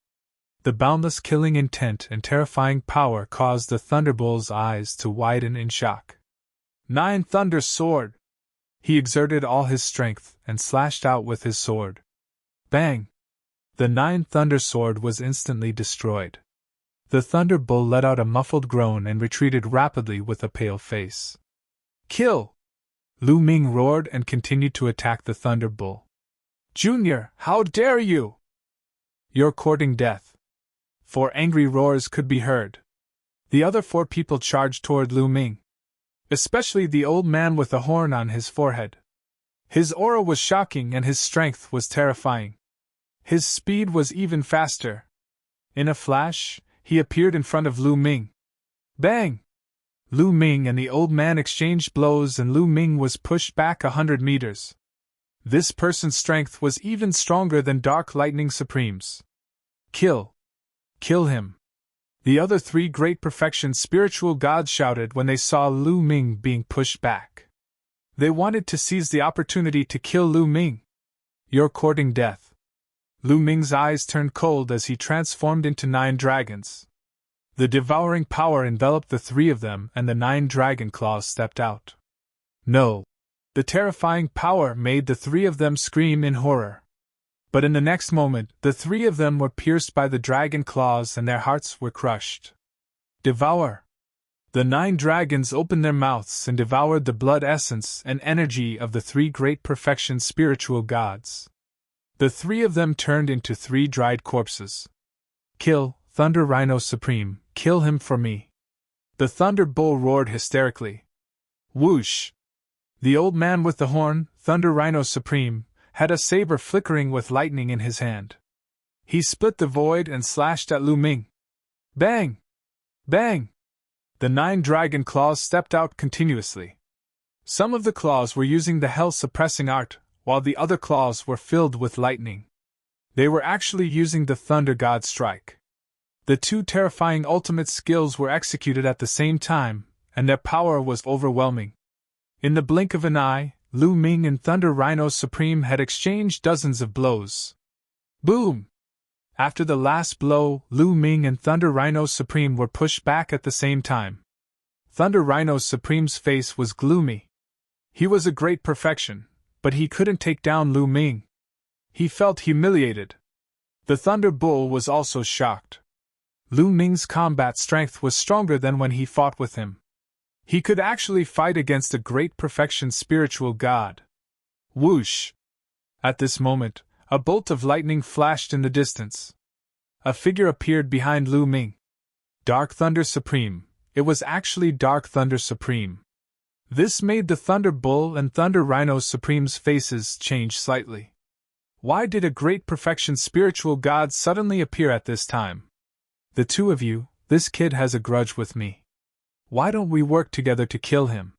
The boundless killing intent and terrifying power caused the Thunderbull's eyes to widen in shock. 9 Thunder Sword! He exerted all his strength and slashed out with his sword. Bang! The 9 Thunder Sword was instantly destroyed. The Thunder Bull let out a muffled groan and retreated rapidly with a pale face. Kill! Lu Ming roared and continued to attack the Thunder Bull. Junior, how dare you! You're courting death. 4 angry roars could be heard. The other 4 people charged toward Lu Ming. especially the old man with the horn on his forehead. His aura was shocking and his strength was terrifying. His speed was even faster. In a flash, he appeared in front of Lu Ming. Bang! Lu Ming and the old man exchanged blows and Lu Ming was pushed back 100 meters. This person's strength was even stronger than Dark Lightning Supreme's. Kill! Kill him! The other three Great Perfection spiritual gods shouted when they saw Lu Ming being pushed back. They wanted to seize the opportunity to kill Lu Ming. You're courting death. Lu Ming's eyes turned cold as he transformed into 9 dragons. The devouring power enveloped the 3 of them and the 9 dragon claws stepped out. No! The terrifying power made the 3 of them scream in horror. But in the next moment, the 3 of them were pierced by the dragon claws and their hearts were crushed. Devour! The 9 dragons opened their mouths and devoured the blood essence and energy of the 3 Great Perfection spiritual gods. The 3 of them turned into 3 dried corpses. Kill, Thunder Rhino Supreme, kill him for me. The Thunder Bull roared hysterically. Whoosh! The old man with the horn, Thunder Rhino Supreme, had a saber flickering with lightning in his hand. He split the void and slashed at Lu Ming. Bang! Bang! The 9 dragon claws stepped out continuously. Some of the claws were using the hell-suppressing art, while the other claws were filled with lightning. They were actually using the Thunder God Strike. The 2 terrifying ultimate skills were executed at the same time, and their power was overwhelming. In the blink of an eye, Lu Ming and Thunder Rhino Supreme had exchanged dozens of blows. Boom! After the last blow, Lu Ming and Thunder Rhino Supreme were pushed back at the same time. Thunder Rhino Supreme's face was gloomy. He was a great perfection, but he couldn't take down Lu Ming. He felt humiliated. The Thunder Bull was also shocked. Lu Ming's combat strength was stronger than when he fought with him. He could actually fight against a Great Perfection spiritual god. Whoosh! At this moment, a bolt of lightning flashed in the distance. A figure appeared behind Lu Ming. Dark Thunder Supreme. It was actually Dark Thunder Supreme. This made the Thunder Bull and Thunder Rhino Supreme's faces change slightly. Why did a Great Perfection spiritual god suddenly appear at this time? The 2 of you, this kid has a grudge with me. Why don't we work together to kill him?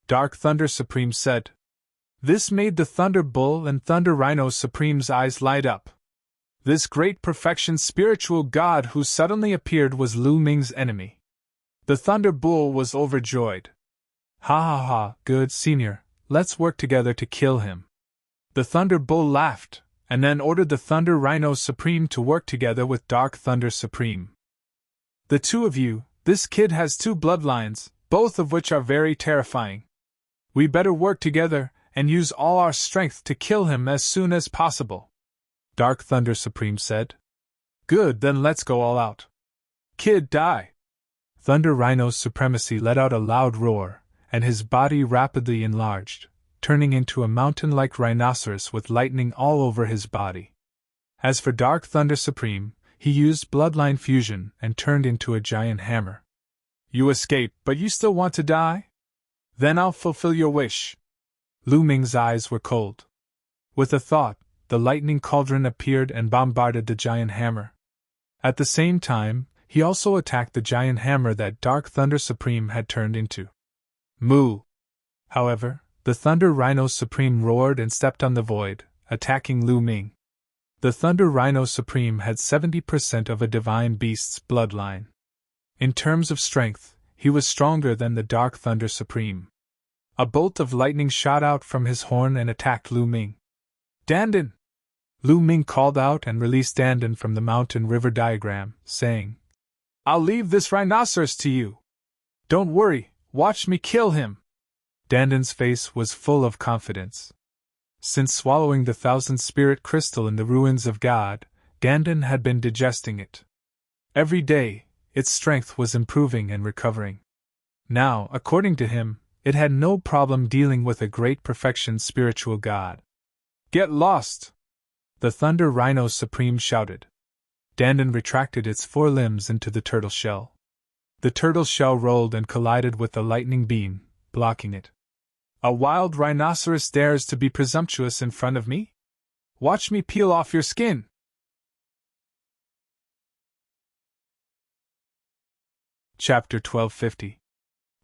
Dark Thunder Supreme said. This made the Thunder Bull and Thunder Rhino Supreme's eyes light up. This Great Perfection spiritual god who suddenly appeared was Lu Ming's enemy. The Thunder Bull was overjoyed. Ha ha ha, good senior, let's work together to kill him. The Thunder Bull laughed, and then ordered the Thunder Rhino Supreme to work together with Dark Thunder Supreme. The 2 of you, this kid has 2 bloodlines, both of which are very terrifying. We better work together and use all our strength to kill him as soon as possible. Dark Thunder Supreme said. Good, then let's go all out. Kid, die! Thunder Rhino's supremacy let out a loud roar, and his body rapidly enlarged, turning into a mountain-like rhinoceros with lightning all over his body. As for Dark Thunder Supreme, he used bloodline fusion and turned into a giant hammer. You escaped, but you still want to die? Then I'll fulfill your wish. Lu Ming's eyes were cold. With a thought, the lightning cauldron appeared and bombarded the giant hammer. At the same time, he also attacked the giant hammer that Dark Thunder Supreme had turned into. Moo! However, the Thunder Rhino Supreme roared and stepped on the void, attacking Lu Ming. The Thunder Rhino Supreme had 70% of a divine beast's bloodline. In terms of strength, he was stronger than the Dark Thunder Supreme. A bolt of lightning shot out from his horn and attacked Lu Ming. Dandan! Lu Ming called out and released Dandan from the mountain river diagram, saying, I'll leave this rhinoceros to you. Don't worry, watch me kill him. Dandan's face was full of confidence. Since swallowing the 1,000-spirit crystal in the ruins of God, Dandan had been digesting it. Every day, its strength was improving and recovering. Now, according to him, it had no problem dealing with a Great Perfection spiritual god. Get lost! The Thunder Rhino Supreme shouted. Dandan retracted its 4 limbs into the turtle shell. The turtle shell rolled and collided with the lightning beam, blocking it. A wild rhinoceros dares to be presumptuous in front of me? Watch me peel off your skin! Chapter 1250.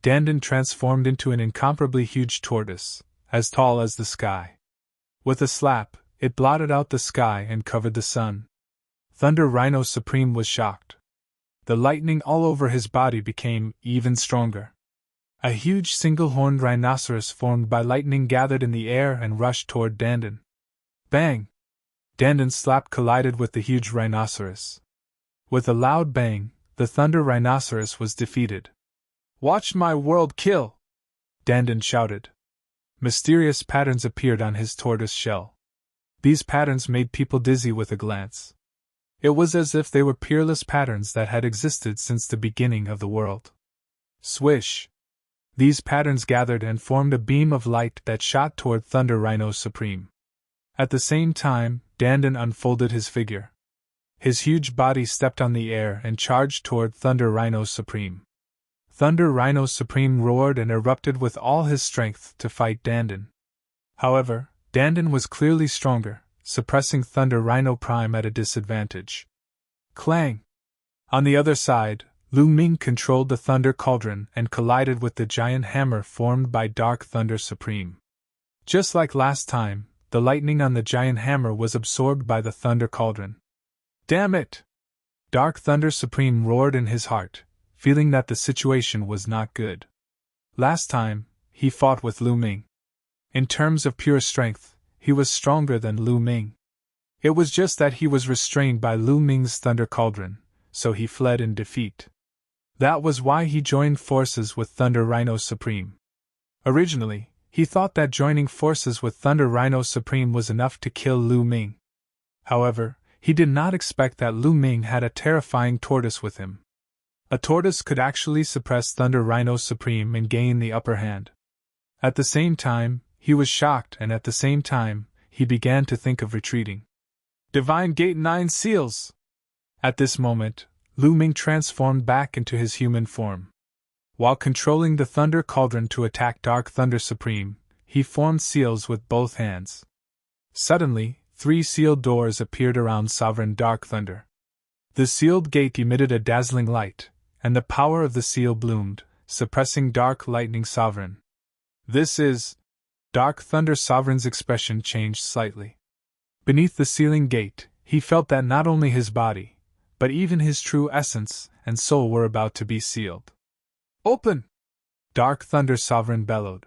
Dandan transformed into an incomparably huge tortoise, as tall as the sky. With a slap, it blotted out the sky and covered the sun. Thunder Rhino Supreme was shocked. The lightning all over his body became even stronger. A huge single-horned rhinoceros formed by lightning gathered in the air and rushed toward Dandan. Bang! Dandan's slap collided with the huge rhinoceros. With a loud bang, the thunder rhinoceros was defeated. Watch my world kill! Dandan shouted. Mysterious patterns appeared on his tortoise shell. These patterns made people dizzy with a glance. It was as if they were peerless patterns that had existed since the beginning of the world. Swish! These patterns gathered and formed a beam of light that shot toward Thunder Rhino Supreme. At the same time, Dandan unfolded his figure. His huge body stepped on the air and charged toward Thunder Rhino Supreme. Thunder Rhino Supreme roared and erupted with all his strength to fight Dandan. However, Dandan was clearly stronger, suppressing Thunder Rhino Prime at a disadvantage. Clang! On the other side, Lu Ming controlled the Thunder Cauldron and collided with the giant hammer formed by Dark Thunder Supreme. Just like last time, the lightning on the giant hammer was absorbed by the Thunder Cauldron. Damn it! Dark Thunder Supreme roared in his heart, feeling that the situation was not good. Last time, he fought with Lu Ming. In terms of pure strength, he was stronger than Lu Ming. It was just that he was restrained by Lu Ming's Thunder Cauldron, so he fled in defeat. That was why he joined forces with Thunder Rhino Supreme. Originally, he thought that joining forces with Thunder Rhino Supreme was enough to kill Lu Ming. However, he did not expect that Lu Ming had a terrifying tortoise with him. A tortoise could actually suppress Thunder Rhino Supreme and gain the upper hand. At the same time, he was shocked, and at the same time, he began to think of retreating. Divine Gate 9 Seals! At this moment, Lu Ming transformed back into his human form. While controlling the Thunder Cauldron to attack Dark Thunder Supreme, he formed seals with both hands. Suddenly, 3 sealed doors appeared around Sovereign Dark Thunder. The sealed gate emitted a dazzling light, and the power of the seal bloomed, suppressing Dark Lightning Sovereign. This is... Dark Thunder Sovereign's expression changed slightly. Beneath the sealing gate, he felt that not only his body, but even his true essence and soul were about to be sealed. Open! Dark Thunder Sovereign bellowed.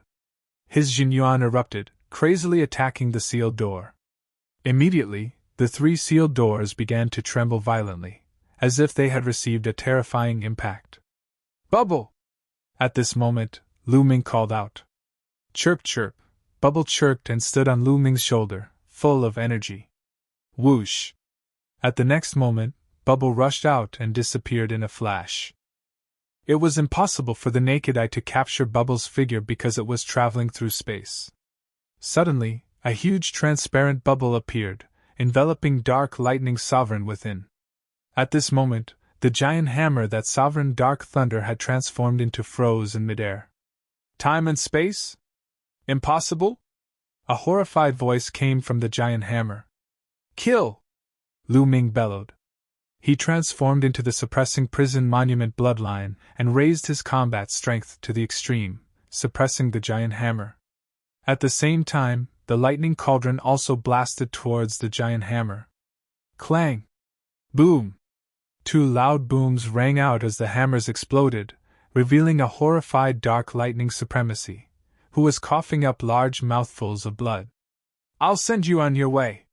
His Jinyuan erupted, crazily attacking the sealed door. Immediately, the 3 sealed doors began to tremble violently, as if they had received a terrifying impact. Bubble! At this moment, Lu Ming called out. Chirp chirp! Bubble chirped and stood on Lu Ming's shoulder, full of energy. Whoosh! At the next moment, Bubble rushed out and disappeared in a flash. It was impossible for the naked eye to capture Bubble's figure because it was traveling through space. Suddenly, a huge transparent bubble appeared, enveloping Dark Lightning Sovereign within. At this moment, the giant hammer that Sovereign Dark Thunder had transformed into froze in midair. Time and space? Impossible? A horrified voice came from the giant hammer. Kill! Lu Ming bellowed. He transformed into the suppressing prison monument bloodline and raised his combat strength to the extreme, suppressing the giant hammer. At the same time, the lightning cauldron also blasted towards the giant hammer. Clang! Boom! 2 loud booms rang out as the hammers exploded, revealing a horrified Dark Lightning Supremacy, who was coughing up large mouthfuls of blood. I'll send you on your way.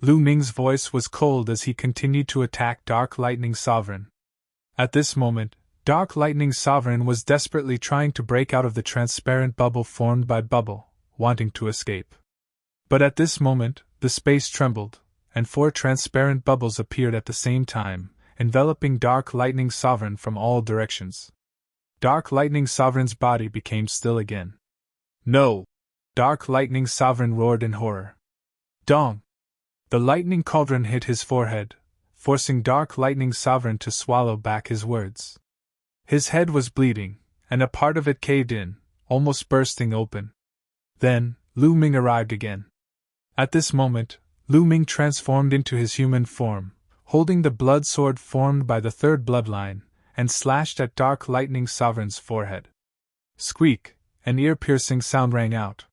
Lu Ming's voice was cold as he continued to attack Dark Lightning Sovereign. At this moment, Dark Lightning Sovereign was desperately trying to break out of the transparent bubble formed by Bubble, wanting to escape. But at this moment, the space trembled, and 4 transparent bubbles appeared at the same time, enveloping Dark Lightning Sovereign from all directions. Dark Lightning Sovereign's body became still again. No! Dark Lightning Sovereign roared in horror. Dong! The lightning cauldron hit his forehead, forcing Dark Lightning Sovereign to swallow back his words. His head was bleeding, and a part of it caved in, almost bursting open. Then, Lu Ming arrived again. At this moment, Lu Ming transformed into his human form, holding the blood sword formed by the third bloodline, and slashed at Dark Lightning Sovereign's forehead. Squeak, an ear-piercing sound rang out.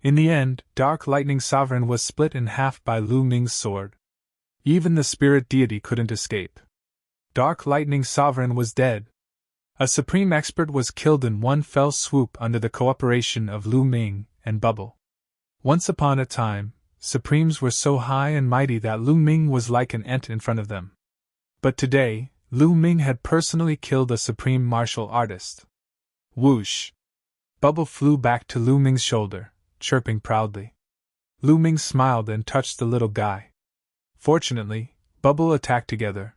In the end, Dark Lightning Sovereign was split in half by Lu Ming's sword. Even the spirit deity couldn't escape. Dark Lightning Sovereign was dead. A supreme expert was killed in one fell swoop under the cooperation of Lu Ming and Bubble. Once upon a time, Supremes were so high and mighty that Lu Ming was like an ant in front of them. But today, Lu Ming had personally killed a supreme martial artist. Whoosh! Bubble flew back to Lu Ming's shoulder, chirping proudly. Lu Ming smiled and touched the little guy. Fortunately, Bubble attacked together.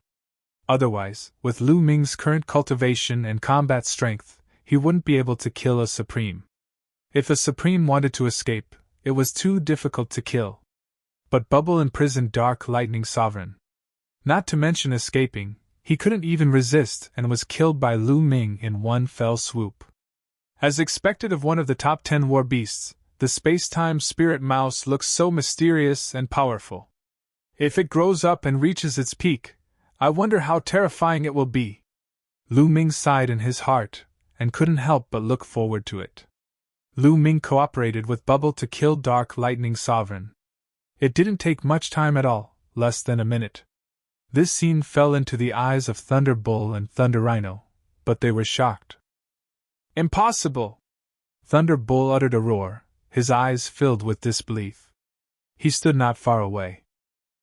Otherwise, with Lu Ming's current cultivation and combat strength, he wouldn't be able to kill a supreme. If a supreme wanted to escape, it was too difficult to kill. But Bubble imprisoned Dark Lightning Sovereign. Not to mention escaping, he couldn't even resist and was killed by Lu Ming in one fell swoop. As expected of one of the top 10 war beasts, the space-time spirit mouse looks so mysterious and powerful. If it grows up and reaches its peak, I wonder how terrifying it will be. Lu Ming sighed in his heart, and couldn't help but look forward to it. Lu Ming cooperated with Bubble to kill Dark Lightning Sovereign. It didn't take much time at all, less than a minute. This scene fell into the eyes of Thunder Bull and Thunder Rhino, but they were shocked. Impossible! Thunder Bull uttered a roar, his eyes filled with disbelief. He stood not far away.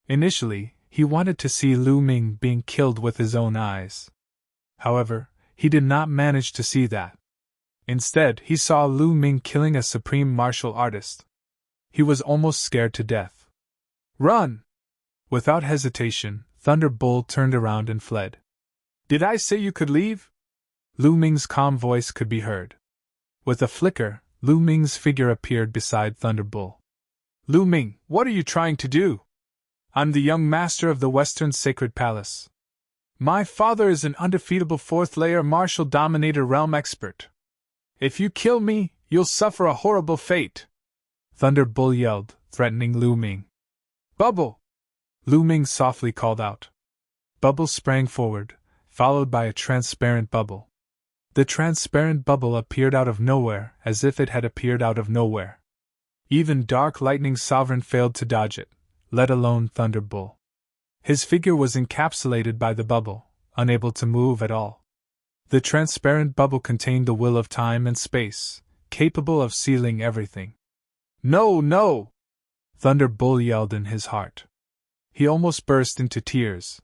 Initially, he wanted to see Lu Ming being killed with his own eyes. However, he did not manage to see that. Instead, he saw Lu Ming killing a supreme martial artist. He was almost scared to death. Run! Without hesitation, Thunder Bull turned around and fled. Did I say you could leave? Lu Ming's calm voice could be heard. With a flicker, Lu Ming's figure appeared beside Thunder Bull. Lu Ming, what are you trying to do? I'm the young master of the Western Sacred Palace. My father is an undefeatable fourth-layer martial dominator realm expert. If you kill me, you'll suffer a horrible fate. Thunder Bull yelled, threatening Lu Ming. Bubble! Lu Ming softly called out. Bubble sprang forward, followed by a transparent bubble. The transparent bubble appeared out of nowhere, as if it had appeared out of nowhere. Even Dark Lightning Sovereign failed to dodge it, let alone Thunder Bull. His figure was encapsulated by the bubble, unable to move at all. The transparent bubble contained the will of time and space, capable of sealing everything. No, no! Thunder Bull yelled in his heart. He almost burst into tears.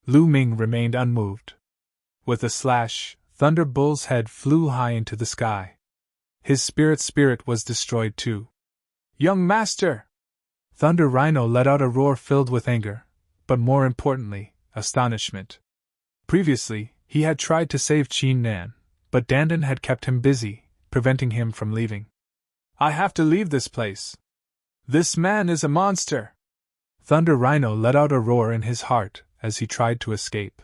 Lu Ming remained unmoved. With a slash, Thunder Bull's head flew high into the sky. His spirit was destroyed too. Young master! Thunder Rhino let out a roar filled with anger, but more importantly, astonishment. Previously, he had tried to save Qin Nan, but Dandan had kept him busy, preventing him from leaving. I have to leave this place. This man is a monster! Thunder Rhino let out a roar in his heart as he tried to escape.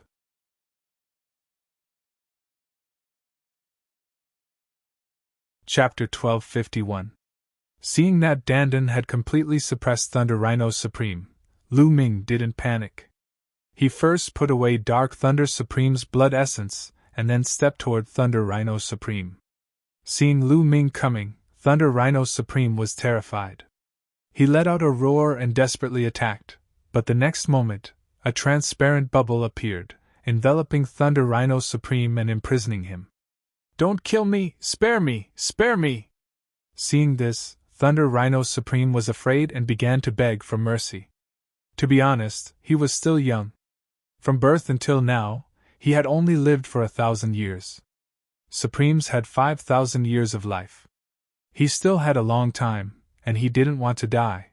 Chapter 1251. Seeing that Dandan had completely suppressed Thunder Rhino Supreme, Lu Ming didn't panic. He first put away Dark Thunder Supreme's blood essence, and then stepped toward Thunder Rhino Supreme. Seeing Lu Ming coming, Thunder Rhino Supreme was terrified. He let out a roar and desperately attacked, but the next moment, a transparent bubble appeared, enveloping Thunder Rhino Supreme and imprisoning him. Don't kill me! Spare me! Spare me! Seeing this, Thunder Rhino Supreme was afraid and began to beg for mercy. To be honest, he was still young. From birth until now, he had only lived for 1,000 years. Supremes had 5,000 years of life. He still had a long time, and he didn't want to die.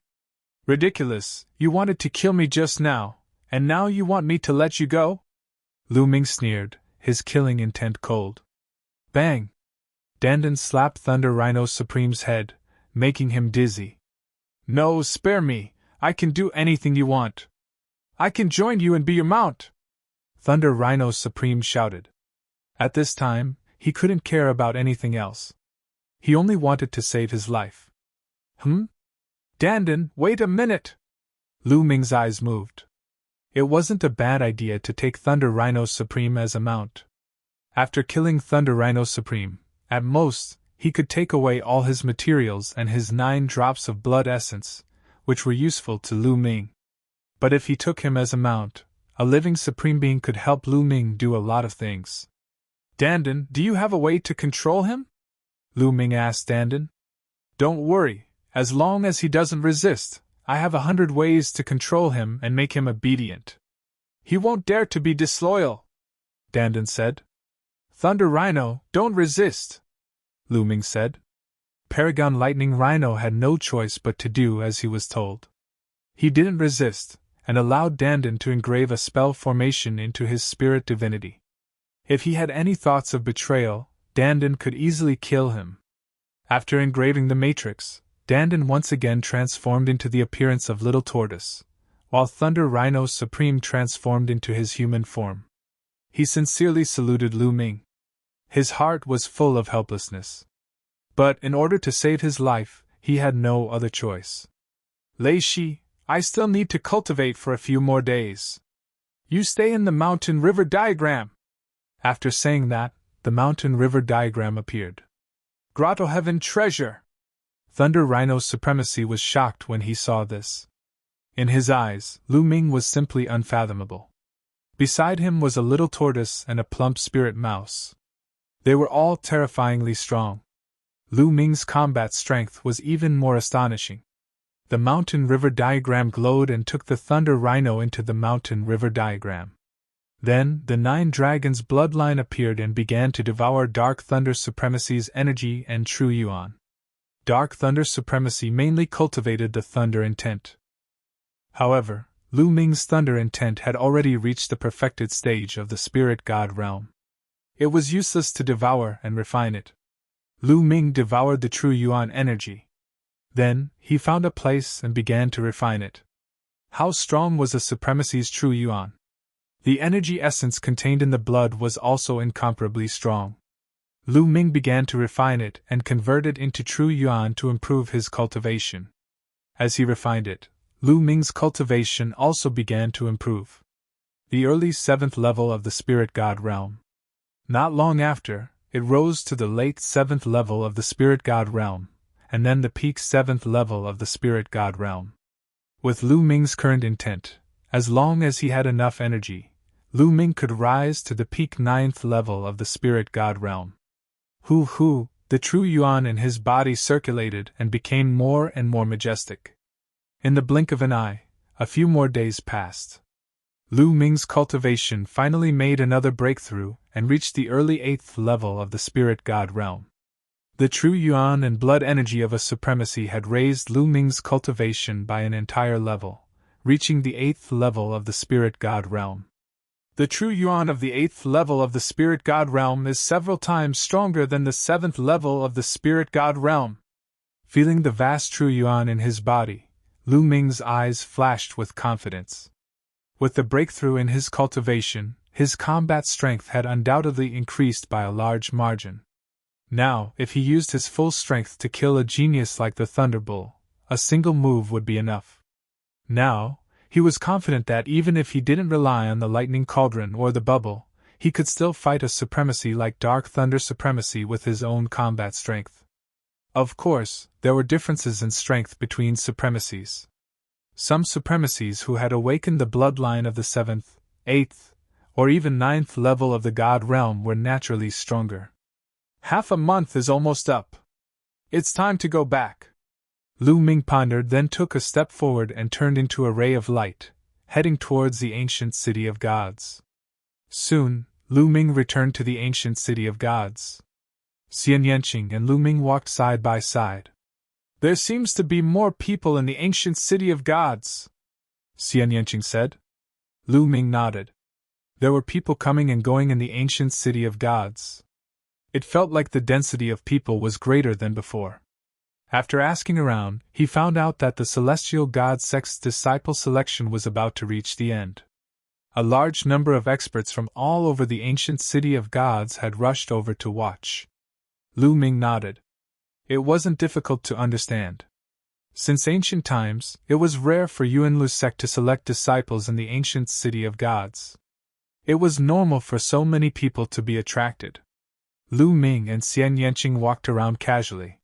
Ridiculous, you wanted to kill me just now, and now you want me to let you go? Lu Ming sneered, his killing intent cold. Bang! Dandan slapped Thunder Rhino Supreme's head, making him dizzy. No, spare me, I can do anything you want. I can join you and be your mount! Thunder Rhino Supreme shouted. At this time, he couldn't care about anything else. He only wanted to save his life. Dandan, wait a minute! Lu Ming's eyes moved. It wasn't a bad idea to take Thunder Rhino Supreme as a mount. After killing Thunder Rhino Supreme, at most, he could take away all his materials and his 9 drops of blood essence, which were useful to Lu Ming. But if he took him as a mount, a living Supreme Being could help Lu Ming do a lot of things. Dandan, do you have a way to control him? Lu Ming asked Dandan. Don't worry, as long as he doesn't resist, I have 100 ways to control him and make him obedient. He won't dare to be disloyal, Dandan said. Thunder Rhino, don't resist, Lu Ming said. Paragon Lightning Rhino had no choice but to do as he was told. He didn't resist, and allowed Dandan to engrave a spell formation into his spirit divinity. If he had any thoughts of betrayal, Dandan could easily kill him. After engraving the matrix, Dandan once again transformed into the appearance of Little Tortoise, while Thunder Rhino Supreme transformed into his human form. He sincerely saluted Lu Ming. His heart was full of helplessness. But in order to save his life, he had no other choice. Lei Shi, I still need to cultivate for a few more days. You stay in the mountain river diagram. After saying that, the mountain river diagram appeared. Grotto Heaven Treasure! Thunder Rhino's supremacy was shocked when he saw this. In his eyes, Lu Ming was simply unfathomable. Beside him was a little tortoise and a plump spirit mouse. They were all terrifyingly strong. Lu Ming's combat strength was even more astonishing. The mountain river diagram glowed and took the Thunder Rhino into the mountain river diagram. Then, the 9 dragons' bloodline appeared and began to devour Dark Thunder Supremacy's energy and True Yuan. Dark Thunder Supremacy mainly cultivated the Thunder Intent. However, Lu Ming's Thunder Intent had already reached the perfected stage of the Spirit God realm. It was useless to devour and refine it. Lu Ming devoured the True Yuan energy. Then, he found a place and began to refine it. How strong was the Supremacy's True Yuan? The energy essence contained in the blood was also incomparably strong. Lu Ming began to refine it and convert it into True Yuan to improve his cultivation. As he refined it, Lu Ming's cultivation also began to improve. The early 7th level of the Spirit God realm. Not long after, it rose to the late 7th level of the Spirit God realm, and then the peak 7th level of the Spirit God realm. With Lu Ming's current intent, as long as he had enough energy, Lu Ming could rise to the peak 9th level of the Spirit God realm. The True Yuan in his body circulated and became more and more majestic. In the blink of an eye, a few more days passed. Lu Ming's cultivation finally made another breakthrough and reached the early 8th level of the Spirit God realm. The True Yuan and blood energy of a supremacy had raised Lu Ming's cultivation by an entire level, reaching the 8th level of the Spirit God realm. The True Yuan of the 8th level of the Spirit God realm is several times stronger than the 7th level of the Spirit God realm. Feeling the vast True Yuan in his body, Lu Ming's eyes flashed with confidence. With the breakthrough in his cultivation, his combat strength had undoubtedly increased by a large margin. Now, if he used his full strength to kill a genius like the Thunderbull, a single move would be enough. Now, he was confident that even if he didn't rely on the lightning cauldron or the bubble, he could still fight a supremacy like Dark Thunder Supremacy with his own combat strength. Of course, there were differences in strength between supremacies. Some supremacies who had awakened the bloodline of the 7th, 8th, or even 9th level of the God realm were naturally stronger. Half a month is almost up. It's time to go back. Lu Ming pondered, then took a step forward and turned into a ray of light, heading towards the ancient city of gods. Soon, Lu Ming returned to the ancient city of gods. Xian Yanqing and Lu Ming walked side by side. There seems to be more people in the ancient city of gods, Xian Yanqing said. Lu Ming nodded. There were people coming and going in the ancient city of gods. It felt like the density of people was greater than before. After asking around, he found out that the celestial god sect's disciple selection was about to reach the end. A large number of experts from all over the ancient city of gods had rushed over to watch. Lu Ming nodded. It wasn't difficult to understand. Since ancient times, it was rare for Yuanlu's sect to select disciples in the ancient city of gods. It was normal for so many people to be attracted. Lu Ming and Xian Yanqing walked around casually.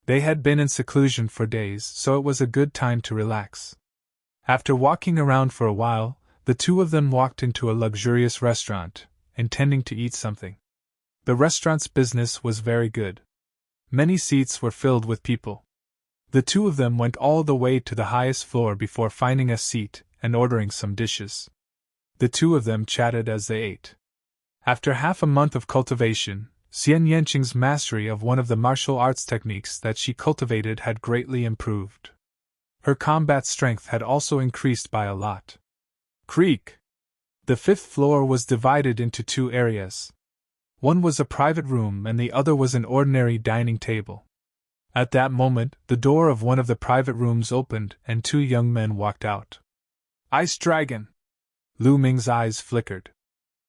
They had been in seclusion for days, so it was a good time to relax. After walking around for a while, the two of them walked into a luxurious restaurant, intending to eat something. The restaurant's business was very good. Many seats were filled with people. The two of them went all the way to the highest floor before finding a seat and ordering some dishes. The two of them chatted as they ate. After half a month of cultivation, Xian Yanqing's mastery of one of the martial arts techniques that she cultivated had greatly improved. Her combat strength had also increased by a lot. Creak! The fifth floor was divided into two areas. One was a private room and the other was an ordinary dining table. At that moment, the door of one of the private rooms opened and two young men walked out. Ice Dragon! Lu Ming's eyes flickered.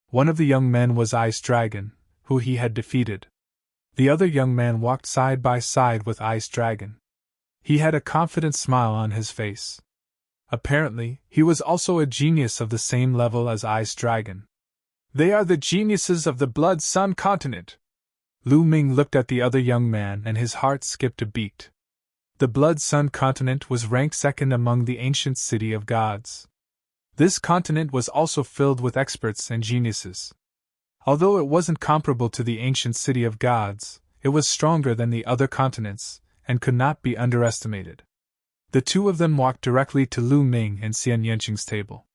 One of the young men was Ice Dragon, who he had defeated. The other young man walked side by side with Ice Dragon. He had a confident smile on his face. Apparently, he was also a genius of the same level as Ice Dragon. They are the geniuses of the Blood Sun continent. Lu Ming looked at the other young man and his heart skipped a beat. The Blood Sun continent was ranked second among the ancient city of gods. This continent was also filled with experts and geniuses. Although it wasn't comparable to the ancient city of gods, it was stronger than the other continents, and could not be underestimated. The two of them walked directly to Lu Ming and Xian Yanqing's table.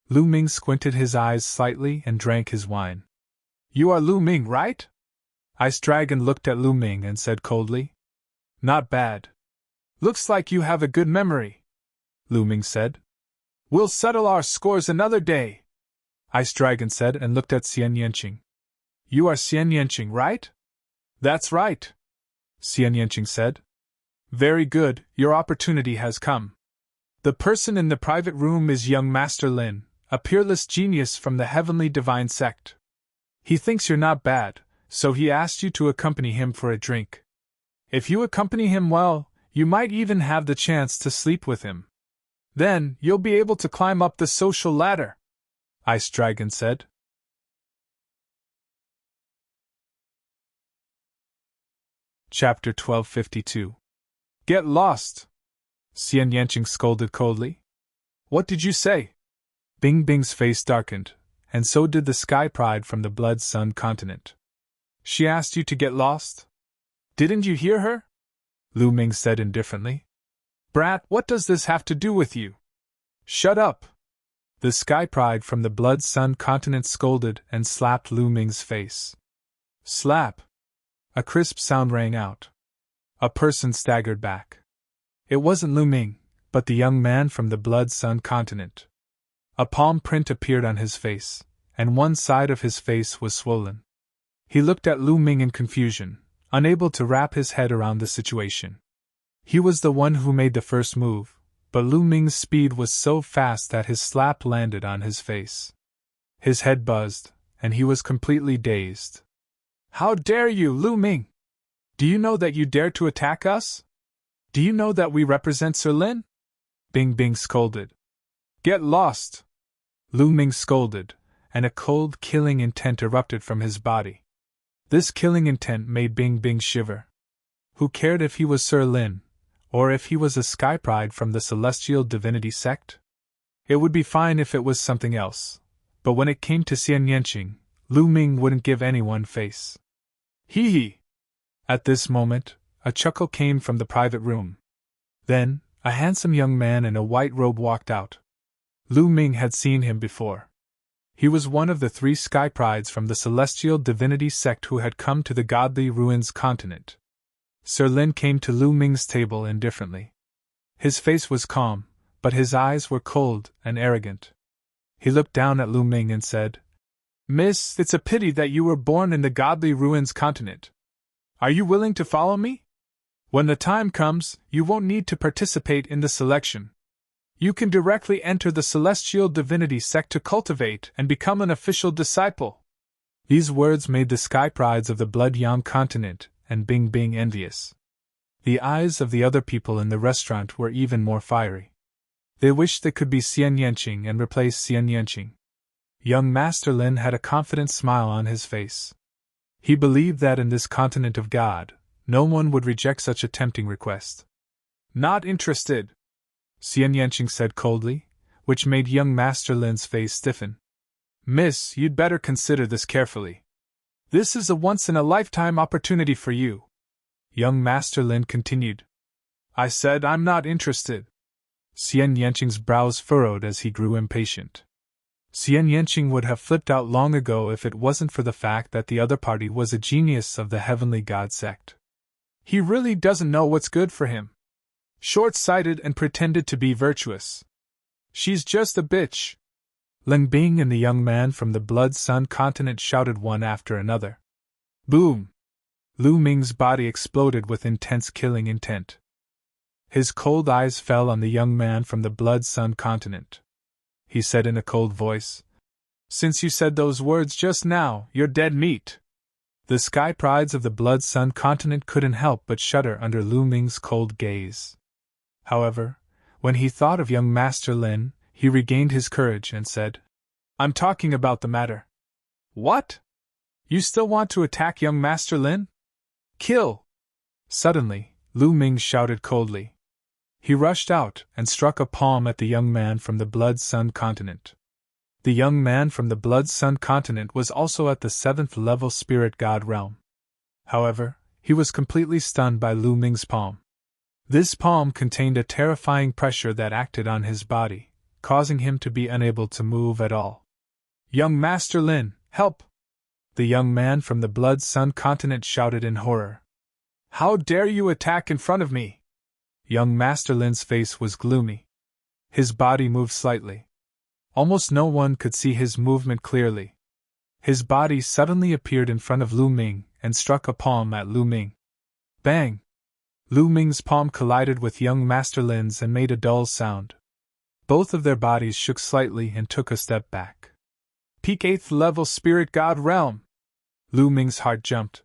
Lu Ming squinted his eyes slightly and drank his wine. You are Lu Ming, right? Ice Dragon looked at Lu Ming and said coldly. Not bad. Looks like you have a good memory, Lu Ming said. We'll settle our scores another day, Ice Dragon said and looked at Xian Yanqing. You are Xian Yanqing, right? That's right, Xian Yanqing said. Very good, your opportunity has come. The person in the private room is young Master Lin, a peerless genius from the Heavenly Divine Sect. He thinks you're not bad, so he asked you to accompany him for a drink. If you accompany him well, you might even have the chance to sleep with him. Then, you'll be able to climb up the social ladder, Ice Dragon said. Chapter 1252. Get lost! Xian Yanqing scolded coldly. What did you say? Bing Bing's face darkened, and so did the Sky Pride from the Blood Sun continent. She asked you to get lost? Didn't you hear her? Lu Ming said indifferently. Brat, what does this have to do with you? Shut up! The Sky Pride from the Blood Sun continent scolded and slapped Lu Ming's face. Slap! A crisp sound rang out. A person staggered back. It wasn't Lu Ming, but the young man from the Blood Sun continent. A palm print appeared on his face, and one side of his face was swollen. He looked at Lu Ming in confusion, unable to wrap his head around the situation. He was the one who made the first move, but Lu Ming's speed was so fast that his slap landed on his face. His head buzzed, and he was completely dazed. How dare you, Lu Ming? Do you know that you dare to attack us? Do you know that we represent Sir Lin? Bing Bing scolded. Get lost! Lu Ming scolded, and a cold, killing intent erupted from his body. This killing intent made Bing Bing shiver. Who cared if he was Sir Lin, or if he was a Sky Pride from the Celestial Divinity sect? It would be fine if it was something else, but when it came to Xian Yanqing, Lu Ming wouldn't give anyone face. Hee hee! At this moment, a chuckle came from the private room. Then, a handsome young man in a white robe walked out. Lu Ming had seen him before. He was one of the 3 Sky Prides from the Celestial Divinity sect who had come to the Godly Ruins continent. Sir Lin came to Lu Ming's table indifferently. His face was calm, but his eyes were cold and arrogant. He looked down at Lu Ming and said, Miss, it's a pity that you were born in the Godly Ruins continent. Are you willing to follow me? When the time comes, you won't need to participate in the selection. You can directly enter the Celestial Divinity sect to cultivate and become an official disciple. These words made the Sky Prides of the Blood Yang continent and Bing Bing envious. The eyes of the other people in the restaurant were even more fiery. They wished they could be Xian Yanqing and replace Xian Yanqing. Young Master Lin had a confident smile on his face. He believed that in this continent of God, no one would reject such a tempting request. Not interested, Xian Yanqing said coldly, which made young Master Lin's face stiffen. Miss, you'd better consider this carefully. This is a once-in-a-lifetime opportunity for you. Young Master Lin continued. I said I'm not interested. Xian Yanqing's brows furrowed as he grew impatient. Xian Yanqing would have flipped out long ago if it wasn't for the fact that the other party was a genius of the Heavenly God sect. He really doesn't know what's good for him. Short-sighted and pretended to be virtuous. She's just a bitch. Ling Bing and the young man from the Blood Sun continent shouted one after another. Boom! Lu Ming's body exploded with intense killing intent. His cold eyes fell on the young man from the Blood Sun continent. He said in a cold voice, Since you said those words just now, you're dead meat. The sky prides of the Blood Sun continent couldn't help but shudder under Lu Ming's cold gaze. However, when he thought of young Master Lin, he regained his courage and said, I'm talking about the matter. What? You still want to attack young Master Lin? Kill! Suddenly, Lu Ming shouted coldly. He rushed out and struck a palm at the young man from the Blood Sun continent. The young man from the Blood Sun continent was also at the 7th level Spirit God realm. However, he was completely stunned by Lu Ming's palm. This palm contained a terrifying pressure that acted on his body, causing him to be unable to move at all. Young Master Lin, help! The young man from the Blood Sun continent shouted in horror. How dare you attack in front of me? Young Master Lin's face was gloomy. His body moved slightly. Almost no one could see his movement clearly. His body suddenly appeared in front of Lu Ming and struck a palm at Lu Ming. Bang! Lu Ming's palm collided with young Master Lin's and made a dull sound. Both of their bodies shook slightly and took a step back. Peak 8th level Spirit God realm! Lu Ming's heart jumped.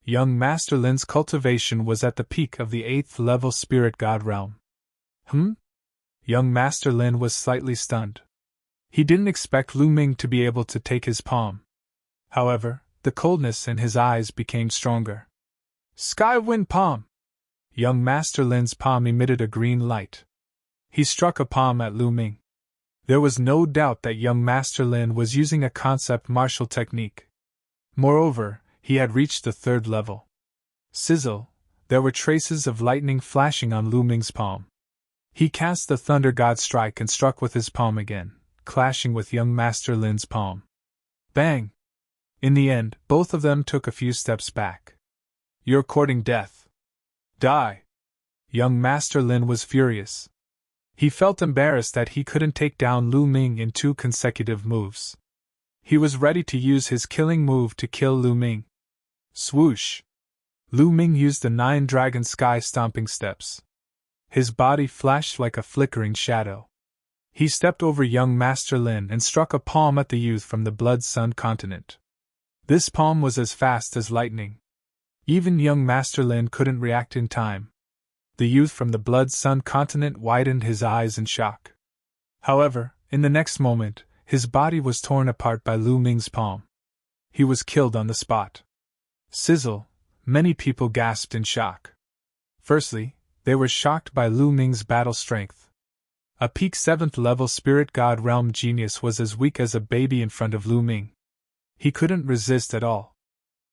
Young Master Lin's cultivation was at the peak of the 8th level Spirit God realm. Young Master Lin was slightly stunned. He didn't expect Lu Ming to be able to take his palm. However, the coldness in his eyes became stronger. Sky Wind Palm! Young Master Lin's palm emitted a green light. He struck a palm at Lu Ming. There was no doubt that young Master Lin was using a concept martial technique. Moreover, he had reached the 3rd level. Sizzle! There were traces of lightning flashing on Lu Ming's palm. He cast the Thunder God Strike and struck with his palm again, clashing with young Master Lin's palm. Bang! In the end, both of them took a few steps back. You're courting death. Die! Young Master Lin was furious. He felt embarrassed that he couldn't take down Lu Ming in 2 consecutive moves. He was ready to use his killing move to kill Lu Ming. Swoosh! Lu Ming used the 9 dragon sky stomping steps. His body flashed like a flickering shadow. He stepped over young Master Lin and struck a palm at the youth from the Blood Sun continent. This palm was as fast as lightning. Even young Master Lin couldn't react in time. The youth from the Blood Sun continent widened his eyes in shock. However, in the next moment, his body was torn apart by Lu Ming's palm. He was killed on the spot. Sizzle! Many people gasped in shock. Firstly, they were shocked by Lu Ming's battle strength. A peak 7th level Spirit God realm genius was as weak as a baby in front of Lu Ming. He couldn't resist at all.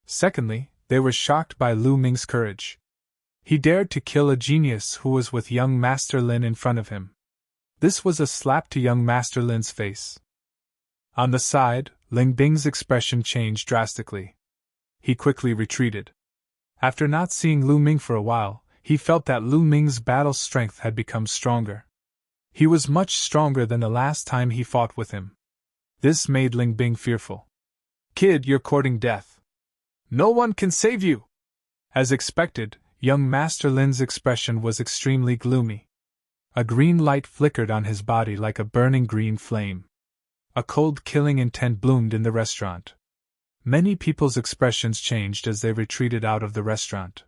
Secondly, they were shocked by Lu Ming's courage. He dared to kill a genius who was with young Master Lin in front of him. This was a slap to young Master Lin's face. On the side, Ling Bing's expression changed drastically. He quickly retreated. After not seeing Lu Ming for a while, he felt that Lu Ming's battle strength had become stronger. He was much stronger than the last time he fought with him. This made Ling Bing fearful. Kid, you're courting death. No one can save you! As expected, young Master Lin's expression was extremely gloomy. A green light flickered on his body like a burning green flame. A cold killing intent bloomed in the restaurant. Many people's expressions changed as they retreated out of the restaurant.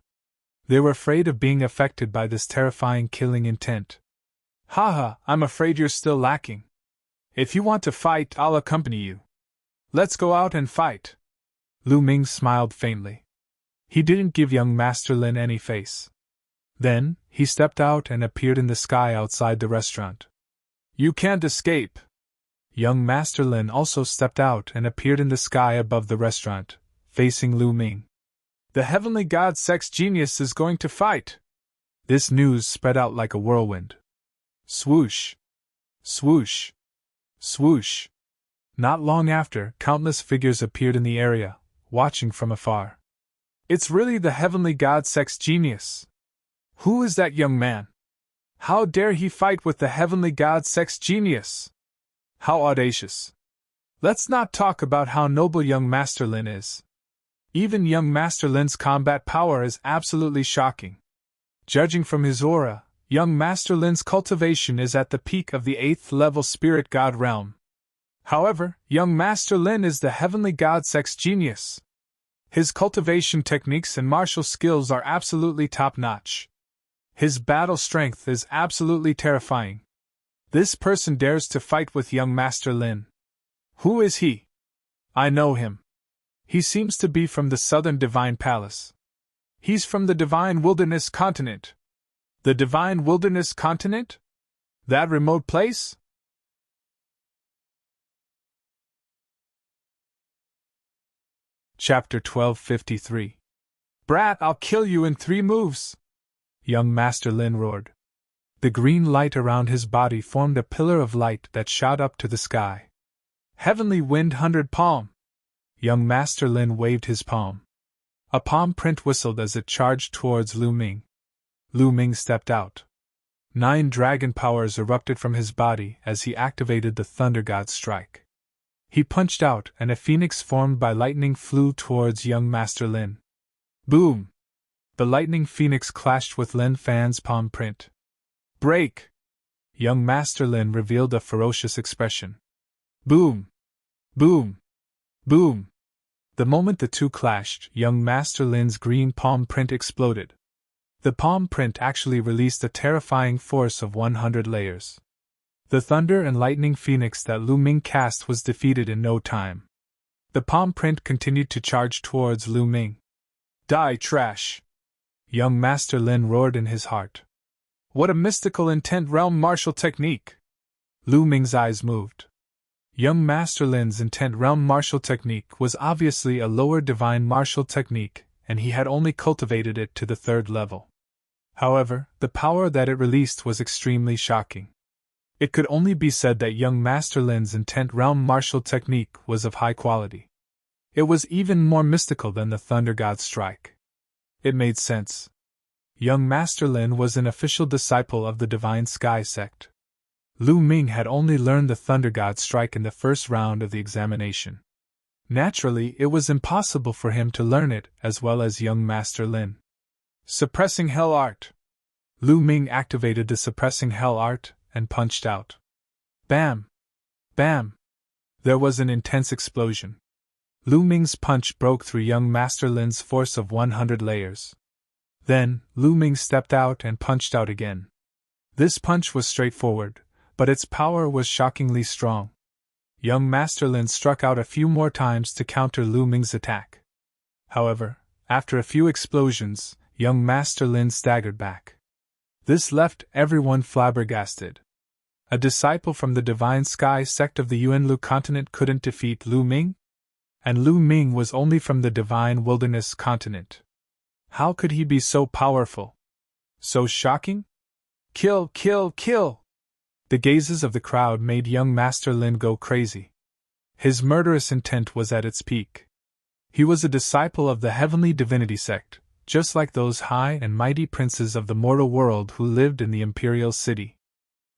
They were afraid of being affected by this terrifying killing intent. Haha, I'm afraid you're still lacking. If you want to fight, I'll accompany you. Let's go out and fight. Lu Ming smiled faintly. He didn't give young Master Lin any face. Then, he stepped out and appeared in the sky outside the restaurant. You can't escape. Young Master Lin also stepped out and appeared in the sky above the restaurant, facing Lu Ming. The heavenly god sex genius is going to fight! This news spread out like a whirlwind. Swoosh! Swoosh! Swoosh! Not long after, countless figures appeared in the area, watching from afar. It's really the heavenly god sex genius! Who is that young man? How dare he fight with the heavenly god sex genius? How audacious! Let's not talk about how noble young Master Lin is. Even young Master Lin's combat power is absolutely shocking. Judging from his aura, young Master Lin's cultivation is at the peak of the 8th level spirit god realm. However, young Master Lin is the heavenly god sex genius. His cultivation techniques and martial skills are absolutely top-notch. His battle strength is absolutely terrifying. This person dares to fight with young Master Lin. Who is he? I know him. He seems to be from the Southern Divine Palace. He's from the Divine Wilderness Continent. The Divine Wilderness Continent? That remote place? Chapter 1253. Brat, I'll kill you in 3 moves! Young Master Lin roared. The green light around his body formed a pillar of light that shot up to the sky. Heavenly Wind 100 Palm! Young Master Lin waved his palm. A palm print whistled as it charged towards Lu Ming. Lu Ming stepped out. 9 dragon powers erupted from his body as he activated the Thunder God Strike. He punched out, and a phoenix formed by lightning flew towards young Master Lin. Boom! The lightning phoenix clashed with Lin Fan's palm print. Break! Young Master Lin revealed a ferocious expression. Boom! Boom! Boom! The moment the two clashed, young Master Lin's green palm print exploded. The palm print actually released a terrifying force of 100 layers. The thunder and lightning phoenix that Lu Ming cast was defeated in no time. The palm print continued to charge towards Lu Ming. Die, trash! Young Master Lin roared in his heart. What a mystical intent realm martial technique! Lu Ming's eyes moved. Young Master Lin's intent realm martial technique was obviously a lower divine martial technique, and he had only cultivated it to the 3rd level. However, the power that it released was extremely shocking. It could only be said that young Master Lin's intent realm martial technique was of high quality. It was even more mystical than the Thunder God Strike. It made sense. Young Master Lin was an official disciple of the Divine Sky sect. Lu Ming had only learned the Thunder God Strike in the first round of the examination. Naturally, it was impossible for him to learn it as well as young Master Lin. Suppressing Hell Art! Lu Ming activated the Suppressing Hell Art and punched out. Bam! Bam! There was an intense explosion. Lu Ming's punch broke through young Master Lin's force of 100 layers. Then, Lu Ming stepped out and punched out again. This punch was straightforward, but its power was shockingly strong. Young Master Lin struck out a few more times to counter Lu Ming's attack. However, after a few explosions, young Master Lin staggered back. This left everyone flabbergasted. A disciple from the Divine Sky sect of the Yuanlu continent couldn't defeat Lu Ming? And Lu Ming was only from the Divine Wilderness continent. How could he be so powerful? So shocking? Kill, kill, kill! The gazes of the crowd made young Master Lin go crazy. His murderous intent was at its peak. He was a disciple of the Heavenly Divinity sect, just like those high and mighty princes of the mortal world who lived in the Imperial City.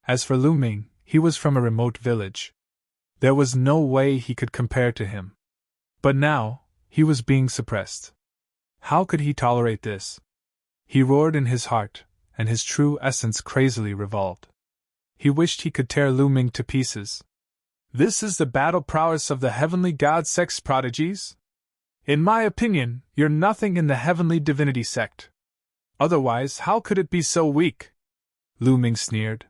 As for Lu Ming, he was from a remote village. There was no way he could compare to him. But now, he was being suppressed. How could he tolerate this? He roared in his heart, and his true essence crazily revolved. He wished he could tear Lu Ming to pieces. This is the battle prowess of the heavenly god sex prodigies? In my opinion, you're nothing in the heavenly divinity sect. Otherwise, how could it be so weak? Lu Ming sneered.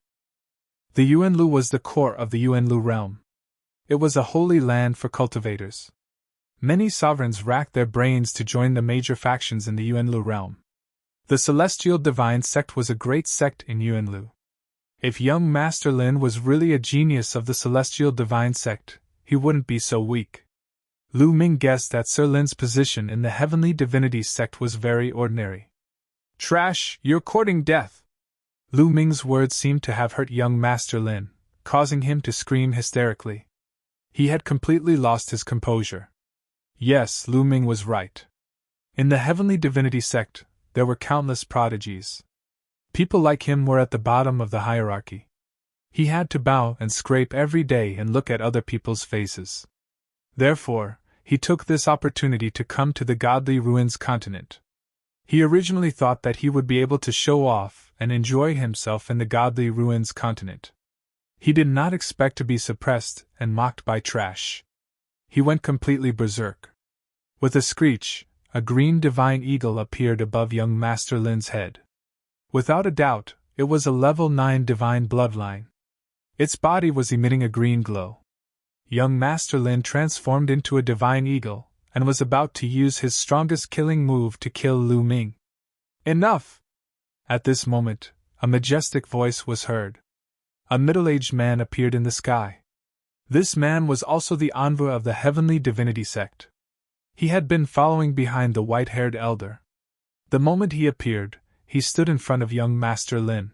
The Yuanlu was the core of the Yuanlu realm. It was a holy land for cultivators. Many sovereigns racked their brains to join the major factions in the Yuanlu realm. The Celestial Divine Sect was a great sect in Yuanlu. If young Master Lin was really a genius of the Celestial Divine Sect, he wouldn't be so weak. Lu Ming guessed that Sir Lin's position in the Heavenly Divinity Sect was very ordinary. Trash, you're courting death! Lu Ming's words seemed to have hurt young Master Lin, causing him to scream hysterically. He had completely lost his composure. Yes, Lu Ming was right. In the Heavenly Divinity Sect, there were countless prodigies. People like him were at the bottom of the hierarchy. He had to bow and scrape every day and look at other people's faces. Therefore, he took this opportunity to come to the Godly Ruins continent. He originally thought that he would be able to show off and enjoy himself in the Godly Ruins continent. He did not expect to be suppressed and mocked by trash. He went completely berserk. With a screech, a green divine eagle appeared above young Master Lin's head. Without a doubt, it was a level 9 divine bloodline. Its body was emitting a green glow. Young Master Lin transformed into a divine eagle, and was about to use his strongest killing move to kill Lu Ming. Enough! At this moment, a majestic voice was heard. A middle-aged man appeared in the sky. This man was also the envoy of the Heavenly Divinity Sect. He had been following behind the white-haired elder. The moment he appeared, he stood in front of young Master Lin.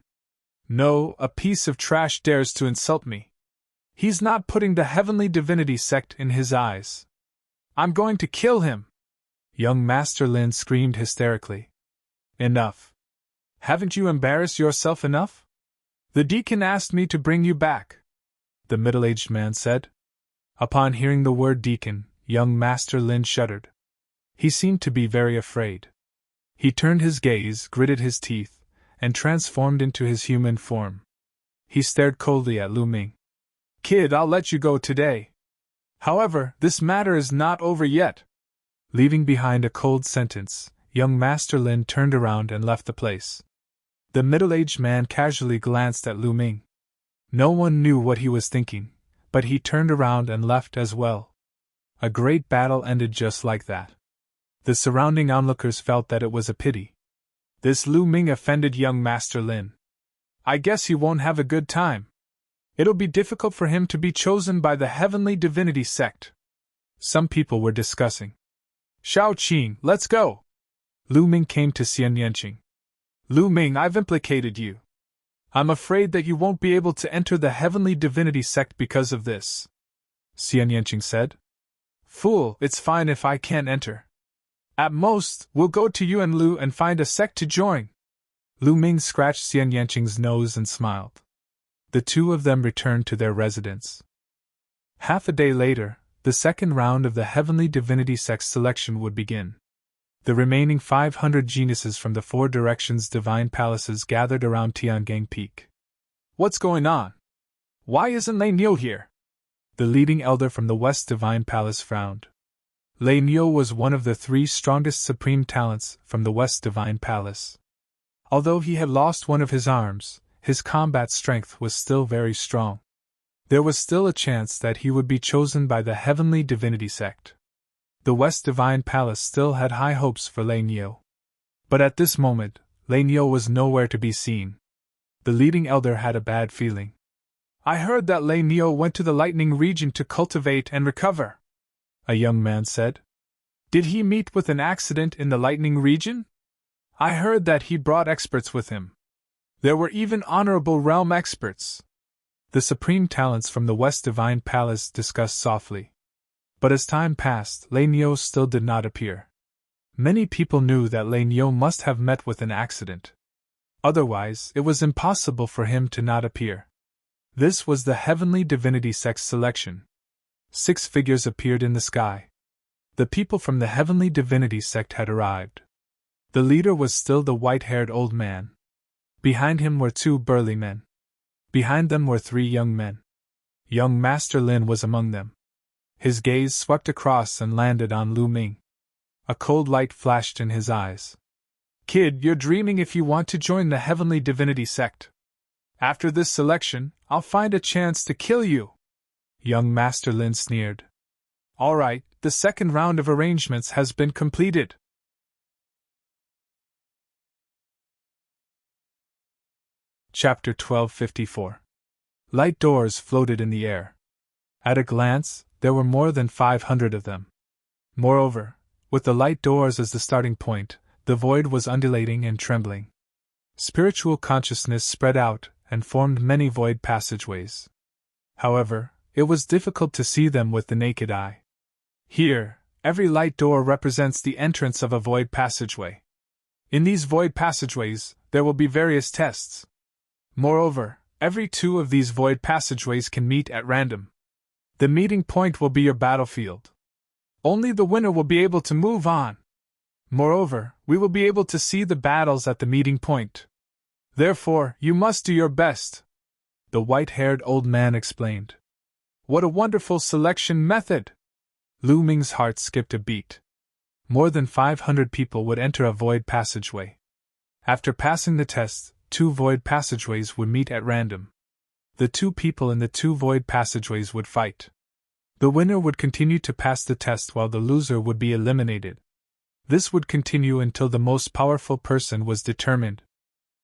No, a piece of trash dares to insult me. He's not putting the Heavenly Divinity Sect in his eyes. I'm going to kill him! Young Master Lin screamed hysterically. Enough. Haven't you embarrassed yourself enough? The deacon asked me to bring you back, the middle-aged man said. Upon hearing the word deacon, young Master Lin shuddered. He seemed to be very afraid. He turned his gaze, gritted his teeth, and transformed into his human form. He stared coldly at Lu Ming. Kid, I'll let you go today. However, this matter is not over yet. Leaving behind a cold sentence, young Master Lin turned around and left the place. The middle-aged man casually glanced at Lu Ming. No one knew what he was thinking, but he turned around and left as well. A great battle ended just like that. The surrounding onlookers felt that it was a pity. This Lu Ming offended young Master Lin. I guess he won't have a good time. It'll be difficult for him to be chosen by the Heavenly Divinity Sect. Some people were discussing. Shao Qing, let's go! Lu Ming came to Xian Yanqing. Lu Ming, I've implicated you. I'm afraid that you won't be able to enter the Heavenly Divinity Sect because of this, Xian Yanqing said. Fool, it's fine if I can't enter. At most, we'll go to Yuanlu and find a sect to join. Lu Ming scratched Xian Yanqing's nose and smiled. The two of them returned to their residence. Half a day later, the second round of the Heavenly Divinity Sect selection would begin. The remaining 500 geniuses from the 4 directions' divine palaces gathered around Tiangang Peak. What's going on? Why isn't Lei Niu here? The leading elder from the West Divine Palace frowned. Lei Niu was one of the 3 strongest supreme talents from the West Divine Palace. Although he had lost one of his arms, his combat strength was still very strong. There was still a chance that he would be chosen by the Heavenly Divinity Sect. The West Divine Palace still had high hopes for Lei Niu. But at this moment, Lei Niu was nowhere to be seen. The leading elder had a bad feeling. I heard that Lei Niu went to the Lightning region to cultivate and recover, a young man said. Did he meet with an accident in the Lightning region? I heard that he brought experts with him. There were even honorable realm experts. The supreme talents from the West Divine Palace discussed softly. But as time passed, Lei Niu still did not appear. Many people knew that Lei Niu must have met with an accident. Otherwise, it was impossible for him to not appear. This was the Heavenly Divinity Sect selection. 6 figures appeared in the sky. The people from the Heavenly Divinity Sect had arrived. The leader was still the white-haired old man. Behind him were 2 burly men. Behind them were 3 young men. Young Master Lin was among them. His gaze swept across and landed on Lu Ming. A cold light flashed in his eyes. Kid, you're dreaming if you want to join the Heavenly Divinity sect. After this selection, I'll find a chance to kill you. Young Master Lin sneered. All right, the second round of arrangements has been completed. Chapter 1254. Light doors floated in the air. At a glance, there were more than 500 of them. Moreover, with the light doors as the starting point, the void was undulating and trembling. Spiritual consciousness spread out and formed many void passageways. However, it was difficult to see them with the naked eye. Here, every light door represents the entrance of a void passageway. In these void passageways, there will be various tests. Moreover, every 2 of these void passageways can meet at random. The meeting point will be your battlefield. Only the winner will be able to move on. Moreover, we will be able to see the battles at the meeting point. Therefore, you must do your best, the white-haired old man explained. What a wonderful selection method! Lu Ming's heart skipped a beat. More than 500 people would enter a void passageway. After passing the test, 2 void passageways would meet at random. The 2 people in the 2 void passageways would fight. The winner would continue to pass the test while the loser would be eliminated. This would continue until the most powerful person was determined.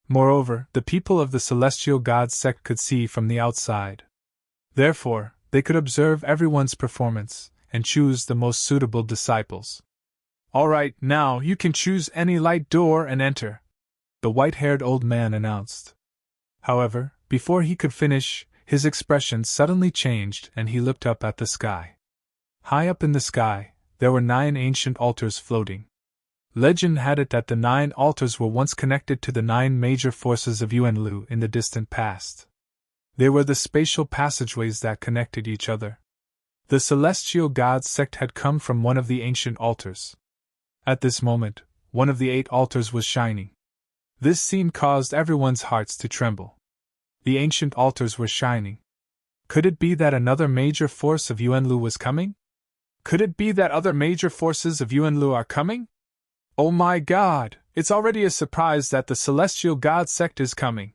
Moreover, the people of the Celestial God sect could see from the outside. Therefore, they could observe everyone's performance and choose the most suitable disciples. All right, now you can choose any light door and enter, the white-haired old man announced. However, before he could finish, his expression suddenly changed and he looked up at the sky. High up in the sky, there were 9 ancient altars floating. Legend had it that the 9 altars were once connected to the 9 major forces of Yuanlu in the distant past. They were the spatial passageways that connected each other. The Celestial God sect had come from one of the ancient altars. At this moment, one of the 8 altars was shining. This scene caused everyone's hearts to tremble. The ancient altars were shining. Could it be that another major force of Yuanlu was coming? Could it be that other major forces of Yuanlu are coming? Oh my God, it's already a surprise that the Celestial God sect is coming.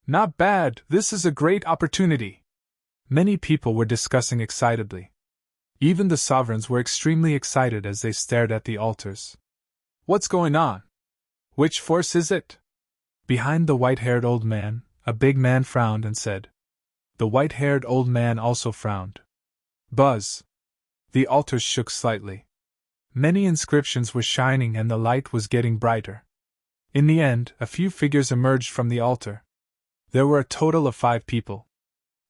Not bad, this is a great opportunity. Many people were discussing excitedly. Even the sovereigns were extremely excited as they stared at the altars. What's going on? Which force is it? Behind the white-haired old man, a big man frowned and said. The white-haired old man also frowned. Buzz. The altars shook slightly. Many inscriptions were shining and the light was getting brighter. In the end, a few figures emerged from the altar. There were a total of 5 people.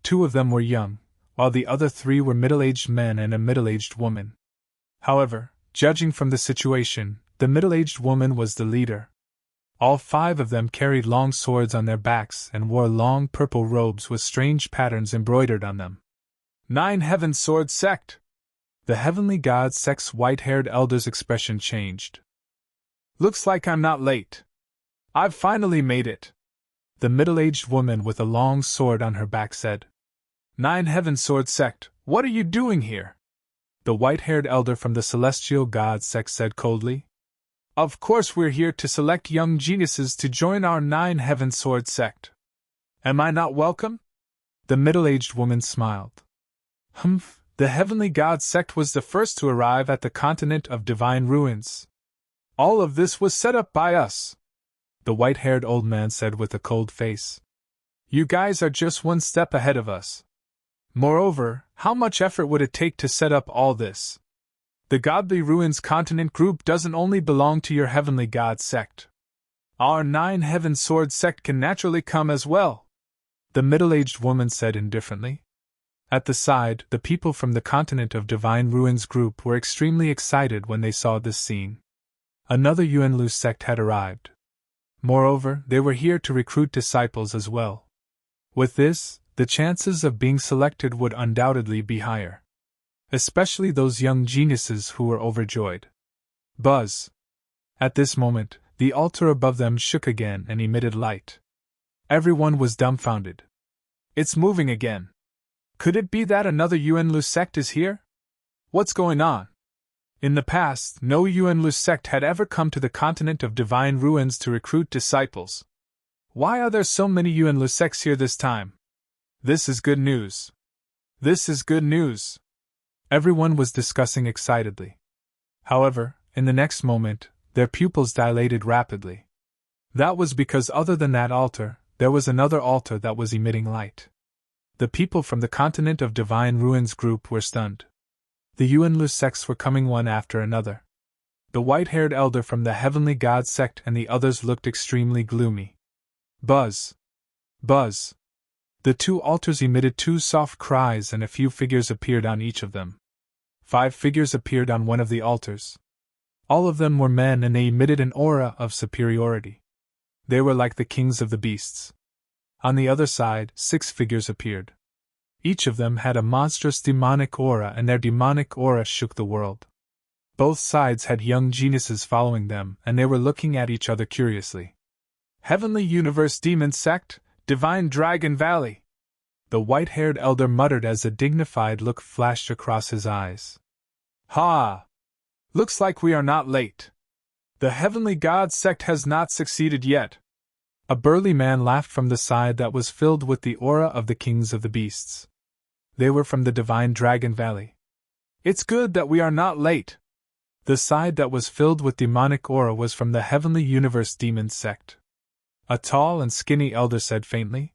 2 of them were young, while the other 3 were middle-aged men and a middle-aged woman. However, judging from the situation, the middle-aged woman was the leader. All 5 of them carried long swords on their backs and wore long purple robes with strange patterns embroidered on them. 9 Heaven Sword Sect! The Heavenly God sect's white-haired elder's expression changed. Looks like I'm not late. I've finally made it. The middle-aged woman with a long sword on her back said. 9 Heaven Sword Sect, what are you doing here? The white-haired elder from the Celestial God sect said coldly. Of course we're here to select young geniuses to join our 9 Heaven Sword Sect. Am I not welcome? The middle-aged woman smiled. Humph. The Heavenly God sect was the first to arrive at the continent of divine ruins. All of this was set up by us, the white-haired old man said with a cold face. You guys are just one step ahead of us. Moreover, how much effort would it take to set up all this? The Godly Ruins Continent group doesn't only belong to your Heavenly God sect. Our 9 Heaven Sword sect can naturally come as well, the middle-aged woman said indifferently. At the side, the people from the Continent of Divine Ruins group were extremely excited when they saw this scene. Another Yuanlu sect had arrived. Moreover, they were here to recruit disciples as well. With this, the chances of being selected would undoubtedly be higher. Especially those young geniuses who were overjoyed. Buzz! At this moment, the altar above them shook again and emitted light. Everyone was dumbfounded. It's moving again. Could it be that another Yuanlu sect is here? What's going on? In the past, no Yuanlu sect had ever come to the continent of divine ruins to recruit disciples. Why are there so many Yuanlu sects here this time? This is good news. This is good news. Everyone was discussing excitedly. However, in the next moment, their pupils dilated rapidly. That was because other than that altar, there was another altar that was emitting light. The people from the continent of divine ruins group were stunned. The Yuanlu sects were coming one after another. The white-haired elder from the Heavenly God sect and the others looked extremely gloomy. Buzz! Buzz! The two altars emitted two soft cries and a few figures appeared on each of them. 5 figures appeared on one of the altars. All of them were men and they emitted an aura of superiority. They were like the kings of the beasts. On the other side, 6 figures appeared. Each of them had a monstrous demonic aura and their demonic aura shook the world. Both sides had young geniuses following them and they were looking at each other curiously. Heavenly Universe Demon Sect, Divine Dragon Valley! The white-haired elder muttered as a dignified look flashed across his eyes. Ha! Looks like we are not late. The Heavenly God sect has not succeeded yet. A burly man laughed from the side that was filled with the aura of the kings of the beasts. They were from the Divine Dragon Valley. It's good that we are not late. The side that was filled with demonic aura was from the Heavenly Universe Demon Sect. A tall and skinny elder said faintly.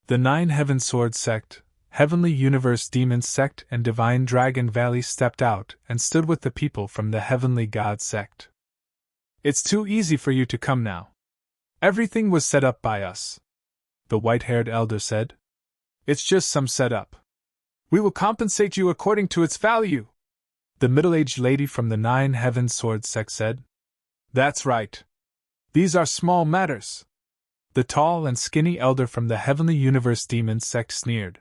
The 9 Heaven Sword Sect, Heavenly Universe Demon Sect and Divine Dragon Valley stepped out and stood with the people from the Heavenly God Sect. It's too easy for you to come now. Everything was set up by us, the white-haired elder said. It's just some setup. We will compensate you according to its value, the middle-aged lady from the 9 Heaven Sword Sect said. That's right. These are small matters. The tall and skinny elder from the Heavenly Universe Demon Sect sneered.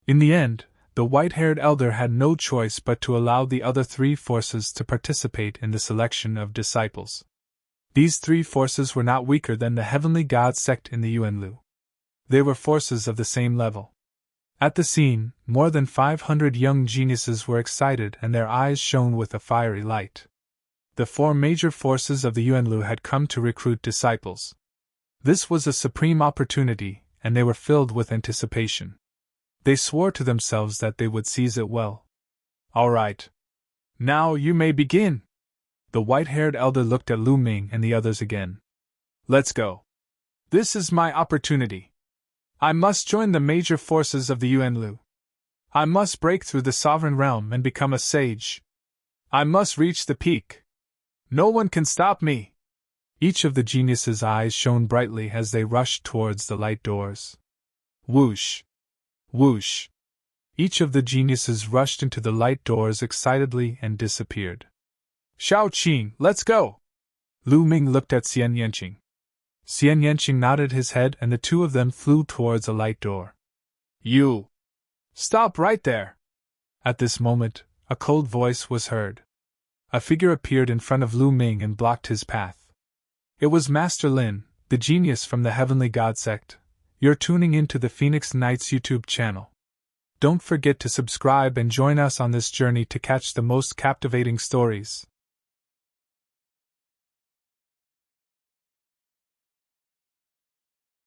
In the end, the white-haired elder had no choice but to allow the other 3 forces to participate in the selection of disciples. These 3 forces were not weaker than the Heavenly God sect in the Yuanlu. They were forces of the same level. At the scene, more than 500 young geniuses were excited and their eyes shone with a fiery light. The 4 major forces of the Yuanlu had come to recruit disciples. This was a supreme opportunity, and they were filled with anticipation. They swore to themselves that they would seize it well. All right. Now you may begin. The white-haired elder looked at Lu Ming and the others again. Let's go. This is my opportunity. I must join the major forces of the Yuanlu. I must break through the sovereign realm and become a sage. I must reach the peak. No one can stop me. Each of the geniuses' eyes shone brightly as they rushed towards the light doors. Whoosh! Whoosh! Each of the geniuses rushed into the light doors excitedly and disappeared. Xiao Qing, let's go! Lu Ming looked at Xian Yanqing. Xian Yanqing nodded his head and the 2 of them flew towards a light door. You! Stop right there! At this moment, a cold voice was heard. A figure appeared in front of Lu Ming and blocked his path. It was Master Lin, the genius from the Heavenly God sect. You're tuning into the Phoenix Knights YouTube channel. Don't forget to subscribe and join us on this journey to catch the most captivating stories.